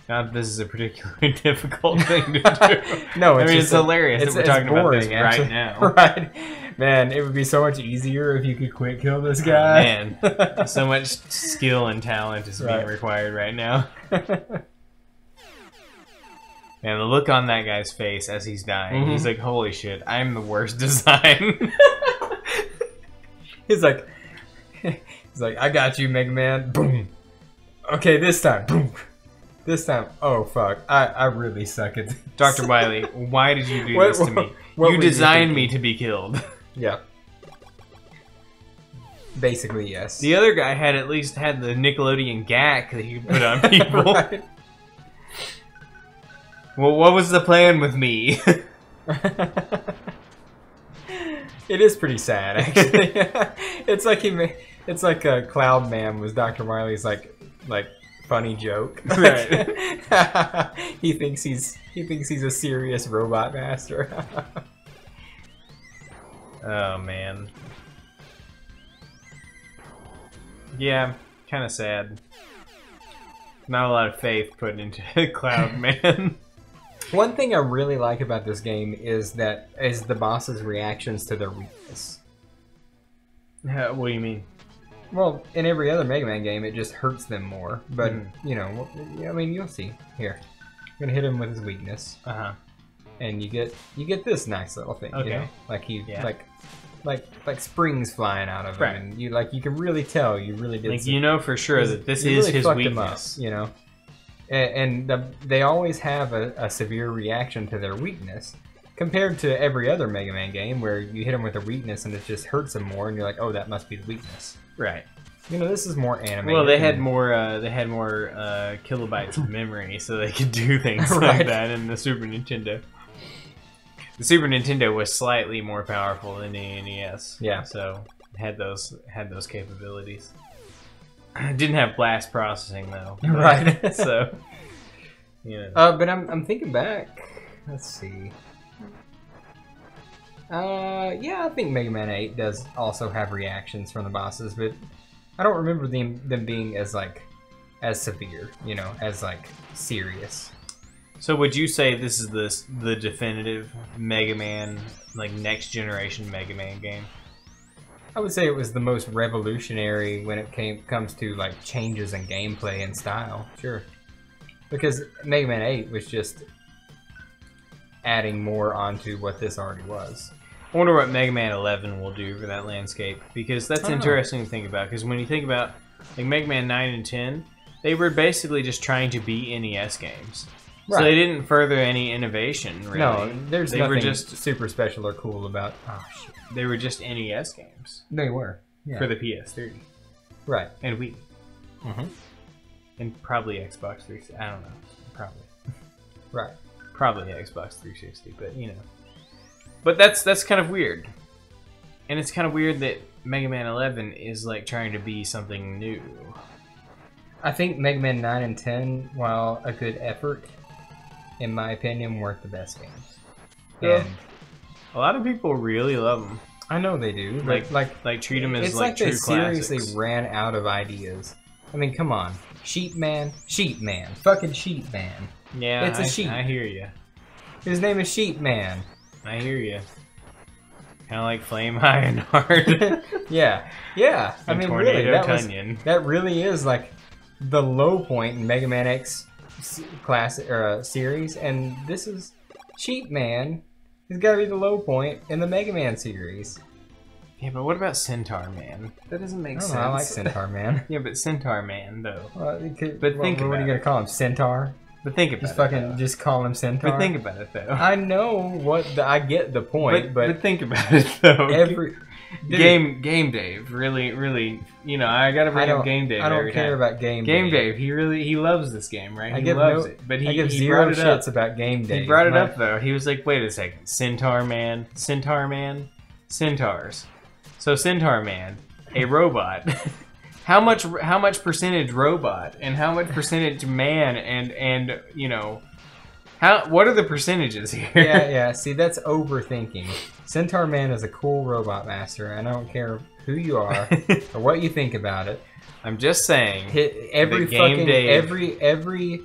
Not that this is a particularly difficult thing to do. No, I mean, just it's hilarious that we're talking about this actually. right now. Right. Man, it would be so much easier if you could quick kill this guy. Man, so much skill and talent is being required right now. And the look on that guy's face as he's dying, he's like, holy shit, I'm the worst design. He's like, I got you, Mega Man. Boom. Okay, this time. Boom. This time. Oh, fuck. I really suck at this. Dr. Wily, why did you do this to me? You designed me to be killed. Yeah. Basically, yes. The other guy had at least had the Nickelodeon gack that he could put on people. Right. Well, what was the plan with me? It is pretty sad, actually. It's like a Cloud Man was Dr. Wily's like funny joke. Right. he thinks he's a serious robot master. Oh man. Yeah, kind of sad. Not a lot of faith put into Cloud Man. One thing I really like about this game is the boss's reactions to their weakness. What do you mean? Well, in every other Mega Man game, it just hurts them more. But you know, I mean, you'll see. Here, I'm gonna hit him with his weakness, and you get this nice little thing. Okay. You know? Like he like springs flying out of him, and you can really tell you really did. Like you know for sure that this is really his fucked him up, weakness. you know. And they always have a severe reaction to their weakness, compared to every other Mega Man game where you hit them with a weakness and it just hurts them more, and you're like, oh, that must be the weakness. Right. You know, this is more animated. Well, they had more kilobytes of memory, so they could do things like that in the Super Nintendo. The Super Nintendo was slightly more powerful than the NES. Yeah. So had those capabilities. Didn't have blast processing though. Right. So, you know. But I'm thinking back. Let's see. Yeah, I think Mega Man 8 does also have reactions from the bosses, but I don't remember them being as severe, you know, as serious. So would you say this is the definitive Mega Man, like next generation Mega Man game? I would say it was the most revolutionary when it comes to changes in gameplay and style. Sure. Because Mega Man 8 was just adding more onto what this already was. I wonder what Mega Man 11 will do for that landscape, because that's interesting to think about. Because when you think about Mega Man 9 and 10, they were basically just trying to be NES games. Right. So they didn't further any innovation, really. No, they were nothing just super special or cool about. Oh shit! They were just NES games. They were for the PS3, right, and Wii. And probably Xbox 360. I don't know. Probably. Right. Probably Xbox 360, but you know. But that's kind of weird. And it's kind of weird that Mega Man 11 is like trying to be something new. I think Mega Man 9 and 10, while a good effort, in my opinion, weren't the best games. Yeah. And A lot of people really love them. I know they do. Like treat them as it's like they true seriously classics. ran out of ideas. I mean, come on. Sheep Man, fucking Sheep Man. Yeah, It's a sheep. I hear you. His name is Sheep Man. I hear you. Kind of like Flame High and Hard. Yeah. I And mean, Tornado really, Tunyon. that really is like the low point in Mega Man X classic series, and this is Sheep Man. He's got to be the low point in the Mega Man series. Yeah, but what about Centaur Man? That doesn't make sense. I like Centaur Man. Yeah, but Centaur Man though. But think what are you gonna call him? Centaur? But think about Just it. fucking though. just call him Centaur. But think about it though. I know I get the point, but think about it though. every dude, Game Dave really, you know, I gotta bring up Game Dave. I don't every care time. about Game Dave. He loves this game, right? I He give loves no- it. But I give he zero brought it up. shits about Game Day. He brought it up though. He was like, "Wait a second, Centaur Man, Centaurs. So Centaur Man, a robot. How much percentage robot and how much percentage man and you know, what are the percentages here?" Yeah. See, that's overthinking. Centaur Man is a cool robot master, and I don't care who you are or what you think about it. I'm just saying. Every The Game fucking Dave- every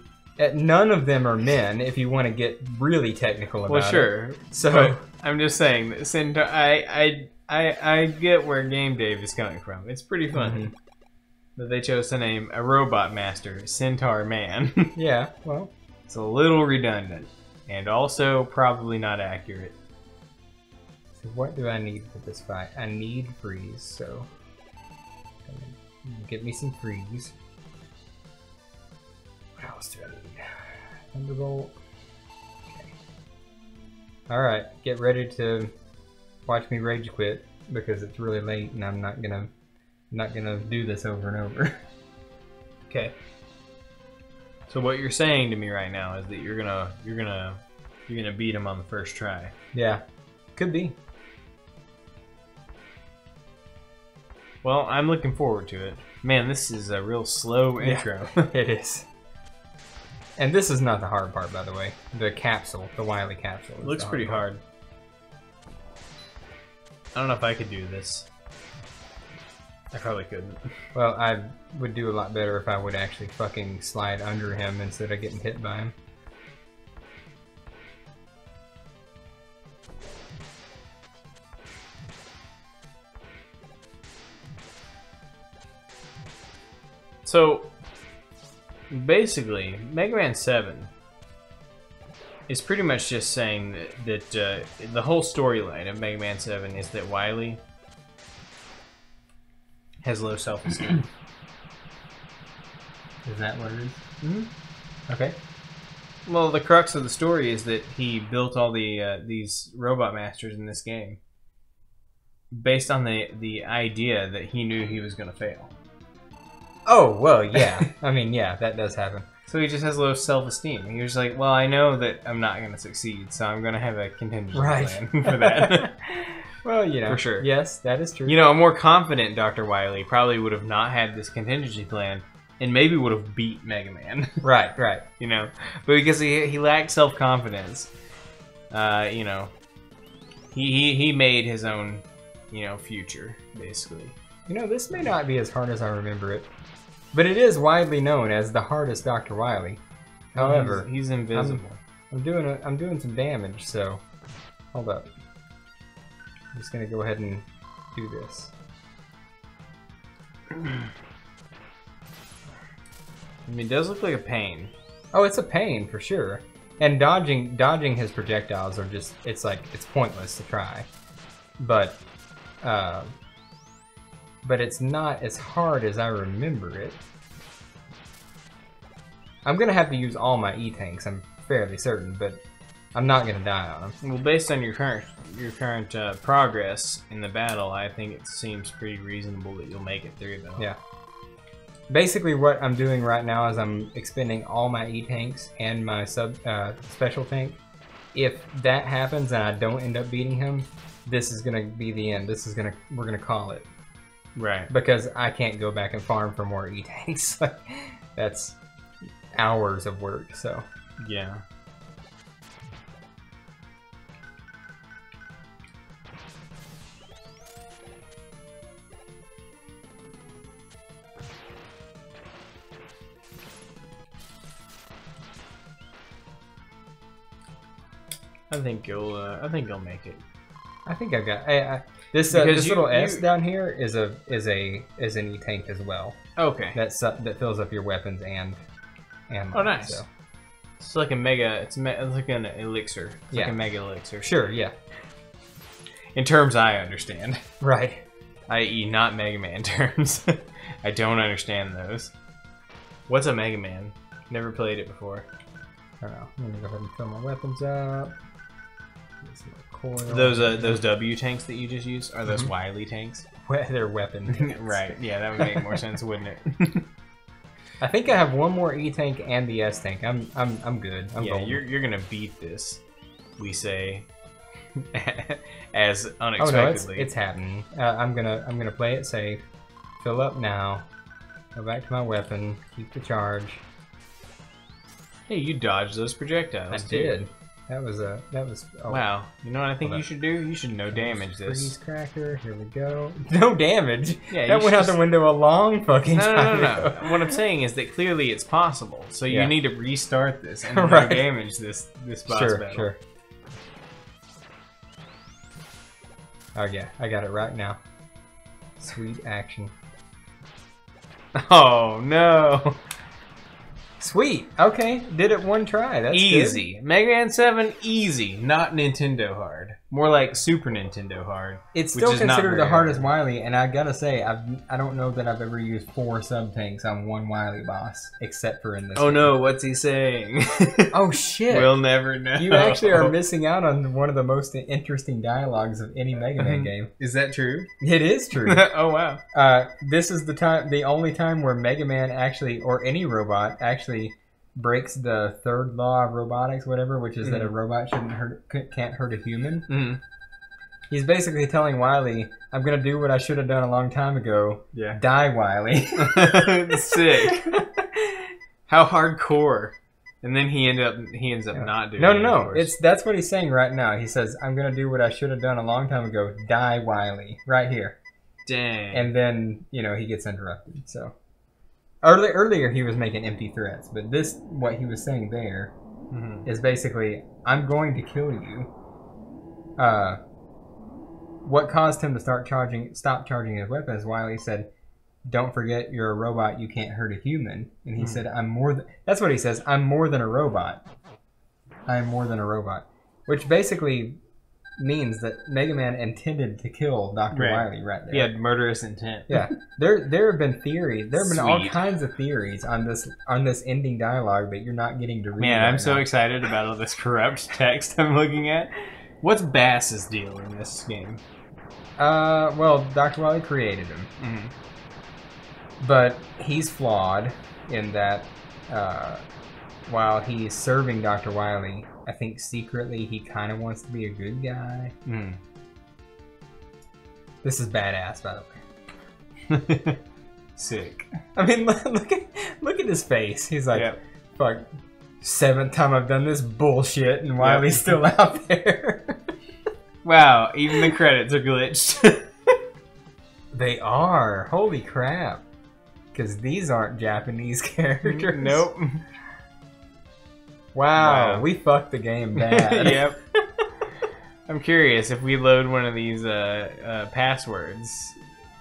none of them are men. If you want to get really technical about Well, sure. it. So But I'm just saying that Centaur. I get where Game Dave is coming from. It's pretty funny that they chose to name a robot master Centaur Man. yeah, well, It's a little redundant and also probably not accurate. so what do I need for this fight? I need freeze. So get me some freeze. What else do I need? Thunderbolt. Okay. All right, get ready to watch me rage quit because it's really late and I'm not gonna do this over and over. Okay. So what you're saying to me right now is that you're gonna beat him on the first try. Yeah, could be. Well, I'm looking forward to it. Man, this is a real slow intro. It is. And this is not the hard part, by the way. The capsule, the Wily capsule. It looks pretty hard. I don't know if I could do this. I probably couldn't. Well, I would do a lot better if I would actually fucking slide under him instead of getting hit by him. So, basically, Mega Man 7 is pretty much just saying that the whole storyline of Mega Man 7 is that Wily has low self-esteem. Is that what it is? Mm-hmm. Okay. Well, the crux of the story is that he built all these robot masters in this game based on the idea that he knew he was going to fail. Oh, well, yeah. I mean, yeah, that does happen. So he just has low self-esteem. He was like, well, I know that I'm not going to succeed, so I'm going to have a contingency plan for that. Well, you know. For sure. Yes, that is true. You know, a more confident Dr. Wily probably would have not had this contingency plan and maybe would have beat Mega Man. Right. You know, but because he lacked self-confidence, you know, he made his own, you know, future, basically. You know, this may not be as hard as I remember it, but it is widely known as the hardest Dr. Wily. However, he's invisible. I'm doing some damage, so hold up. I'm just gonna go ahead and do this. I mean, it does look like a pain. Oh, it's a pain for sure. And dodging his projectiles are just it's pointless to try. But it's not as hard as I remember it. I'm gonna have to use all my E-tanks, I'm fairly certain, but I'm not gonna die on them. Well, based on your current progress in the battle, I think it seems pretty reasonable that you'll make it through, though. Yeah. Basically, what I'm doing right now is I'm expending all my E-tanks and my special tank. If that happens and I don't end up beating him, this is gonna be the end. We're gonna call it. Right. Because I can't go back and farm for more E-tanks. That's hours of work. So yeah. I think you'll make it. I think I've got this little S down here is an E-tank as well. Okay. That fills up your weapons and oh, nice. So. It's like a mega. It's like an elixir. It's like a mega elixir. Sure. Yeah. In terms I understand. Right. I.e., not Mega Man terms. I don't understand those. What's a Mega Man? Never played it before. I don't know. I'm gonna go ahead and fill my weapons up. Those W tanks that you just used are those Wily tanks? They're weapon. Right. Yeah, that would make more sense, wouldn't it? I think I have one more E tank and the S tank. I'm good. I'm yeah, golden. you're gonna beat this. We say, as unexpectedly. Oh no, it's happening. I'm gonna play it safe. Fill up now. Go back to my weapon. Keep the charge. Hey, you dodged those projectiles. I did. That was oh. Wow. You know what I think you should do? You should no damage this. Freeze cracker. Here we go. No damage. Yeah, that went out the window a long fucking time No. What I'm saying is that clearly it's possible. So you need to restart this and no damage this boss battle. Sure. Oh yeah, I got it right now. Sweet action. Oh no. Sweet. Okay, did it one try. That's easy. Good. Mega Man 7, easy. Not Nintendo hard. More like Super Nintendo hard. It's still considered the hardest Wily, and I gotta say, I don't know that I've ever used 4 sub-tanks on one Wily boss, except for in this Oh game. no, what's he saying? Oh shit. We'll never know. You actually are missing out on one of the most interesting dialogues of any Mega Man game. Is that true? It is true. Oh wow. This is the only time where Mega Man actually, or any robot, actually breaks the third law of robotics, whatever, which is that a robot can't hurt a human. He's basically telling Wily, "I'm gonna do what I should have done a long time ago. Yeah. Die, Wily." Sick. How hardcore. And then he ends up not doing it. No. That's what he's saying right now. He says, "I'm gonna do what I should have done a long time ago. Die, Wily." Right here. Dang. And then he gets interrupted. So. Earlier he was making empty threats, but what he was saying there is basically, I'm going to kill you. What caused him to stop charging his weapons? Wily said, "Don't forget, you're a robot. You can't hurt a human." And he said, "I'm more than." That's what he says. "I'm more than a robot. I am more than a robot," which basically means that Mega Man intended to kill Dr. Wily right there. He had murderous intent. Yeah, there have been theories. There have been all kinds of theories on this ending dialogue that you're not getting to read. Man, I'm so excited about all this corrupt text I'm looking at. What's Bass's deal in this game? Well, Dr. Wily created him, but he's flawed in that while he's serving Dr. Wily, I think secretly he kind of wants to be a good guy. This is badass, by the way. Sick. I mean, look at his face. He's like, fuck, 7th time I've done this bullshit, and Wily's still out there. Wow, even the credits are glitched. They are. Holy crap. Because these aren't Japanese characters. Nope. Wow, we fucked the game bad. Yep. I'm curious if we load one of these passwords.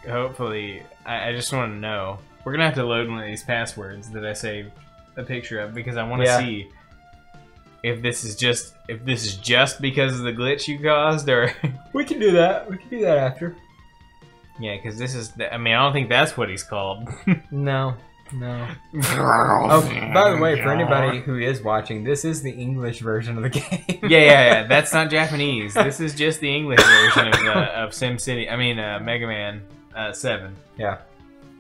Hopefully, I just want to know. We're gonna have to load one of these passwords that I saved a picture of because I want to see if this is just because of the glitch you caused, or we can do that. We can do that after. Yeah, because this is. I mean, I don't think that's what he's called. No. Oh, by the way, for anybody who is watching, this is the English version of the game. Yeah. That's not Japanese. This is just the English version of SimCity. I mean, Mega Man 7. Yeah.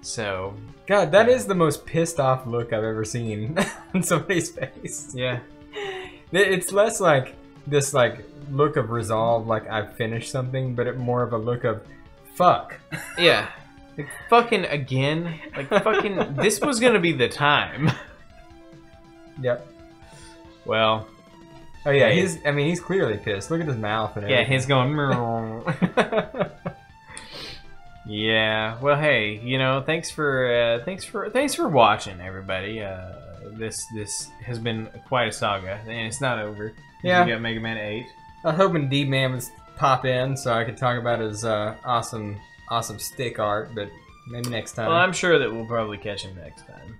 So, God, that is the most pissed off look I've ever seen on somebody's face. yeah. It's less like this like look of resolve, like I've finished something, but more of a look of fuck. Yeah. Like, fucking again. Like, fucking, this was gonna be the time. Yep. Well. Oh yeah, hey. he's clearly pissed. Look at his mouth and everything. Yeah, he's going. Yeah. Well, hey, you know, thanks for watching, everybody. This has been quite a saga, and it's not over. Yeah. We got Mega Man 8. I was hoping D-Man would pop in so I could talk about his awesome stick art, but maybe next time. Well, I'm sure that we'll probably catch him next time.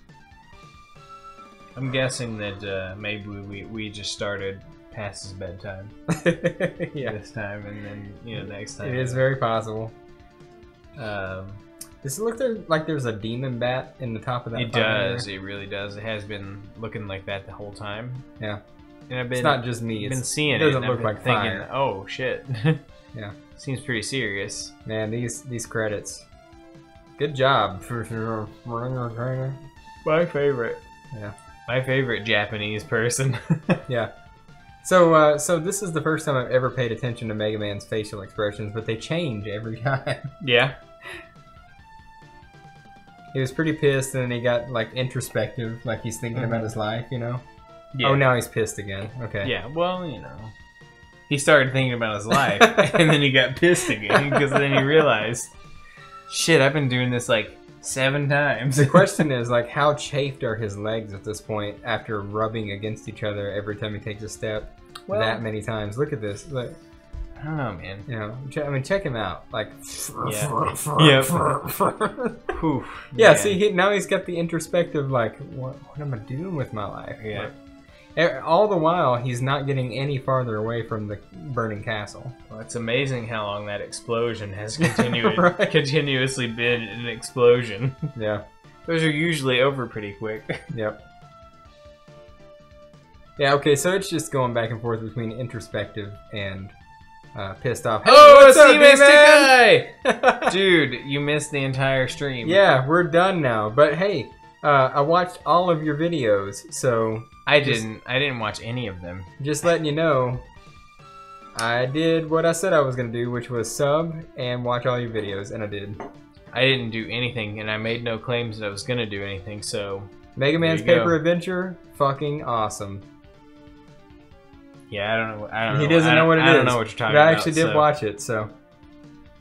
I'm guessing that maybe we just started past his bedtime. Yeah. This time, and then next time. It is very possible. Does it look like there's a demon bat in the top of that? It does. It really does. It has been looking like that the whole time. Yeah. And I've been. It's not just me. I've been seeing it. It doesn't and look I've been like thinking, fire. oh shit. Yeah. Seems pretty serious. Man, these credits. Good job for My favorite. Yeah. My favorite Japanese person. Yeah. So this is the first time I've ever paid attention to Mega Man's facial expressions, but they change every time. Yeah. He was pretty pissed, and then he got like introspective, like he's thinking about his life, you know. Yeah. Oh, now he's pissed again. Okay. Yeah. Well, he started thinking about his life, and then he got pissed again because then he realized, shit, I've been doing this like 7 times. The question is like, how chafed are his legs at this point after rubbing against each other every time he takes a step that many times? Look at this. Look. I don't know, man. You know, check him out. Like, yeah. Oof, yeah. man. See, now he's got the introspective. Like, what am I doing with my life? Yeah. Like, all the while, he's not getting any farther away from the burning castle. Well, it's amazing how long that explosion has continued, Right. continuously been an explosion. Yeah. Those are usually over pretty quick. Yep. Yeah. Okay. So it's just going back and forth between introspective and pissed off. Hey, what's up, guy? Dude, you missed the entire stream. Yeah, we're done now. But hey, I watched all of your videos, so I didn't watch any of them. Just letting you know, I did what I said I was gonna do, which was sub and watch all your videos, and I did. I didn't do anything, and I made no claims that I was gonna do anything. So Mega Man's Paper Adventure, fucking awesome. Yeah, I don't know. He doesn't know what it is. I don't know what you're talking but about. I actually did watch it, so.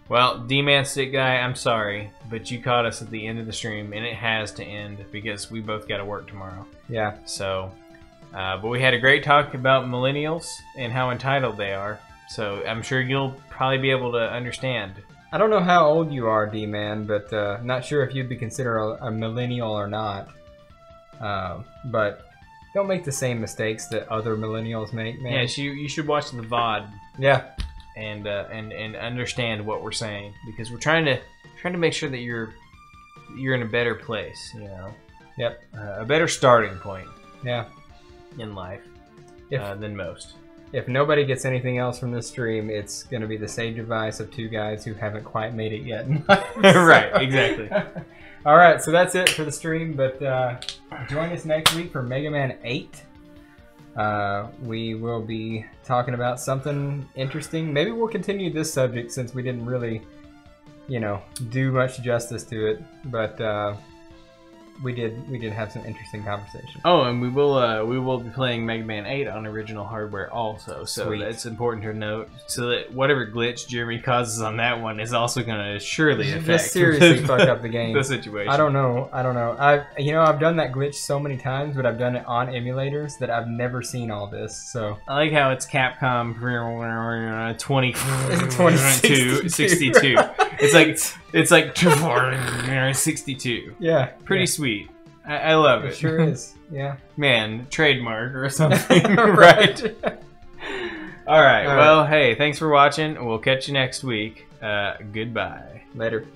Well, D-Man Stick Guy, I'm sorry, but you caught us at the end of the stream, and it has to end because we both got to work tomorrow. Yeah. So, but we had a great talk about millennials and how entitled they are. So I'm sure you'll probably be able to understand. I don't know how old you are, D-Man, but not sure if you'd be considered a millennial or not. But don't make the same mistakes that other millennials make, man. Yes, you should watch the VOD. Yeah. And understand what we're saying, because we're trying to make sure that you're in a better place, you know. Yep. A better starting point. Yeah. In life, than most. If nobody gets anything else from this stream, it's going to be the sage advice of 2 guys who haven't quite made it yet. Right. Exactly. All right, so that's it for the stream. But join us next week for Mega Man 8. We will be talking about something interesting. Maybe we'll continue this subject since we didn't really, do much justice to it. But we did have some interesting conversation. Oh, and we will be playing Mega Man 8 on original hardware also. So Sweet. That's important to note. So that whatever glitch Jeremy causes on that one is also going to surely affect Just seriously fuck up the game. The situation. I don't know. I've done that glitch so many times, but I've done it on emulators that I've never seen all this. So I like how it's Capcom 62. It's like 62. Yeah, pretty sweet. I love it. It sure is. Yeah, man, trademark or something, right? All right. Well, hey, thanks for watching. We'll catch you next week. Goodbye. Later.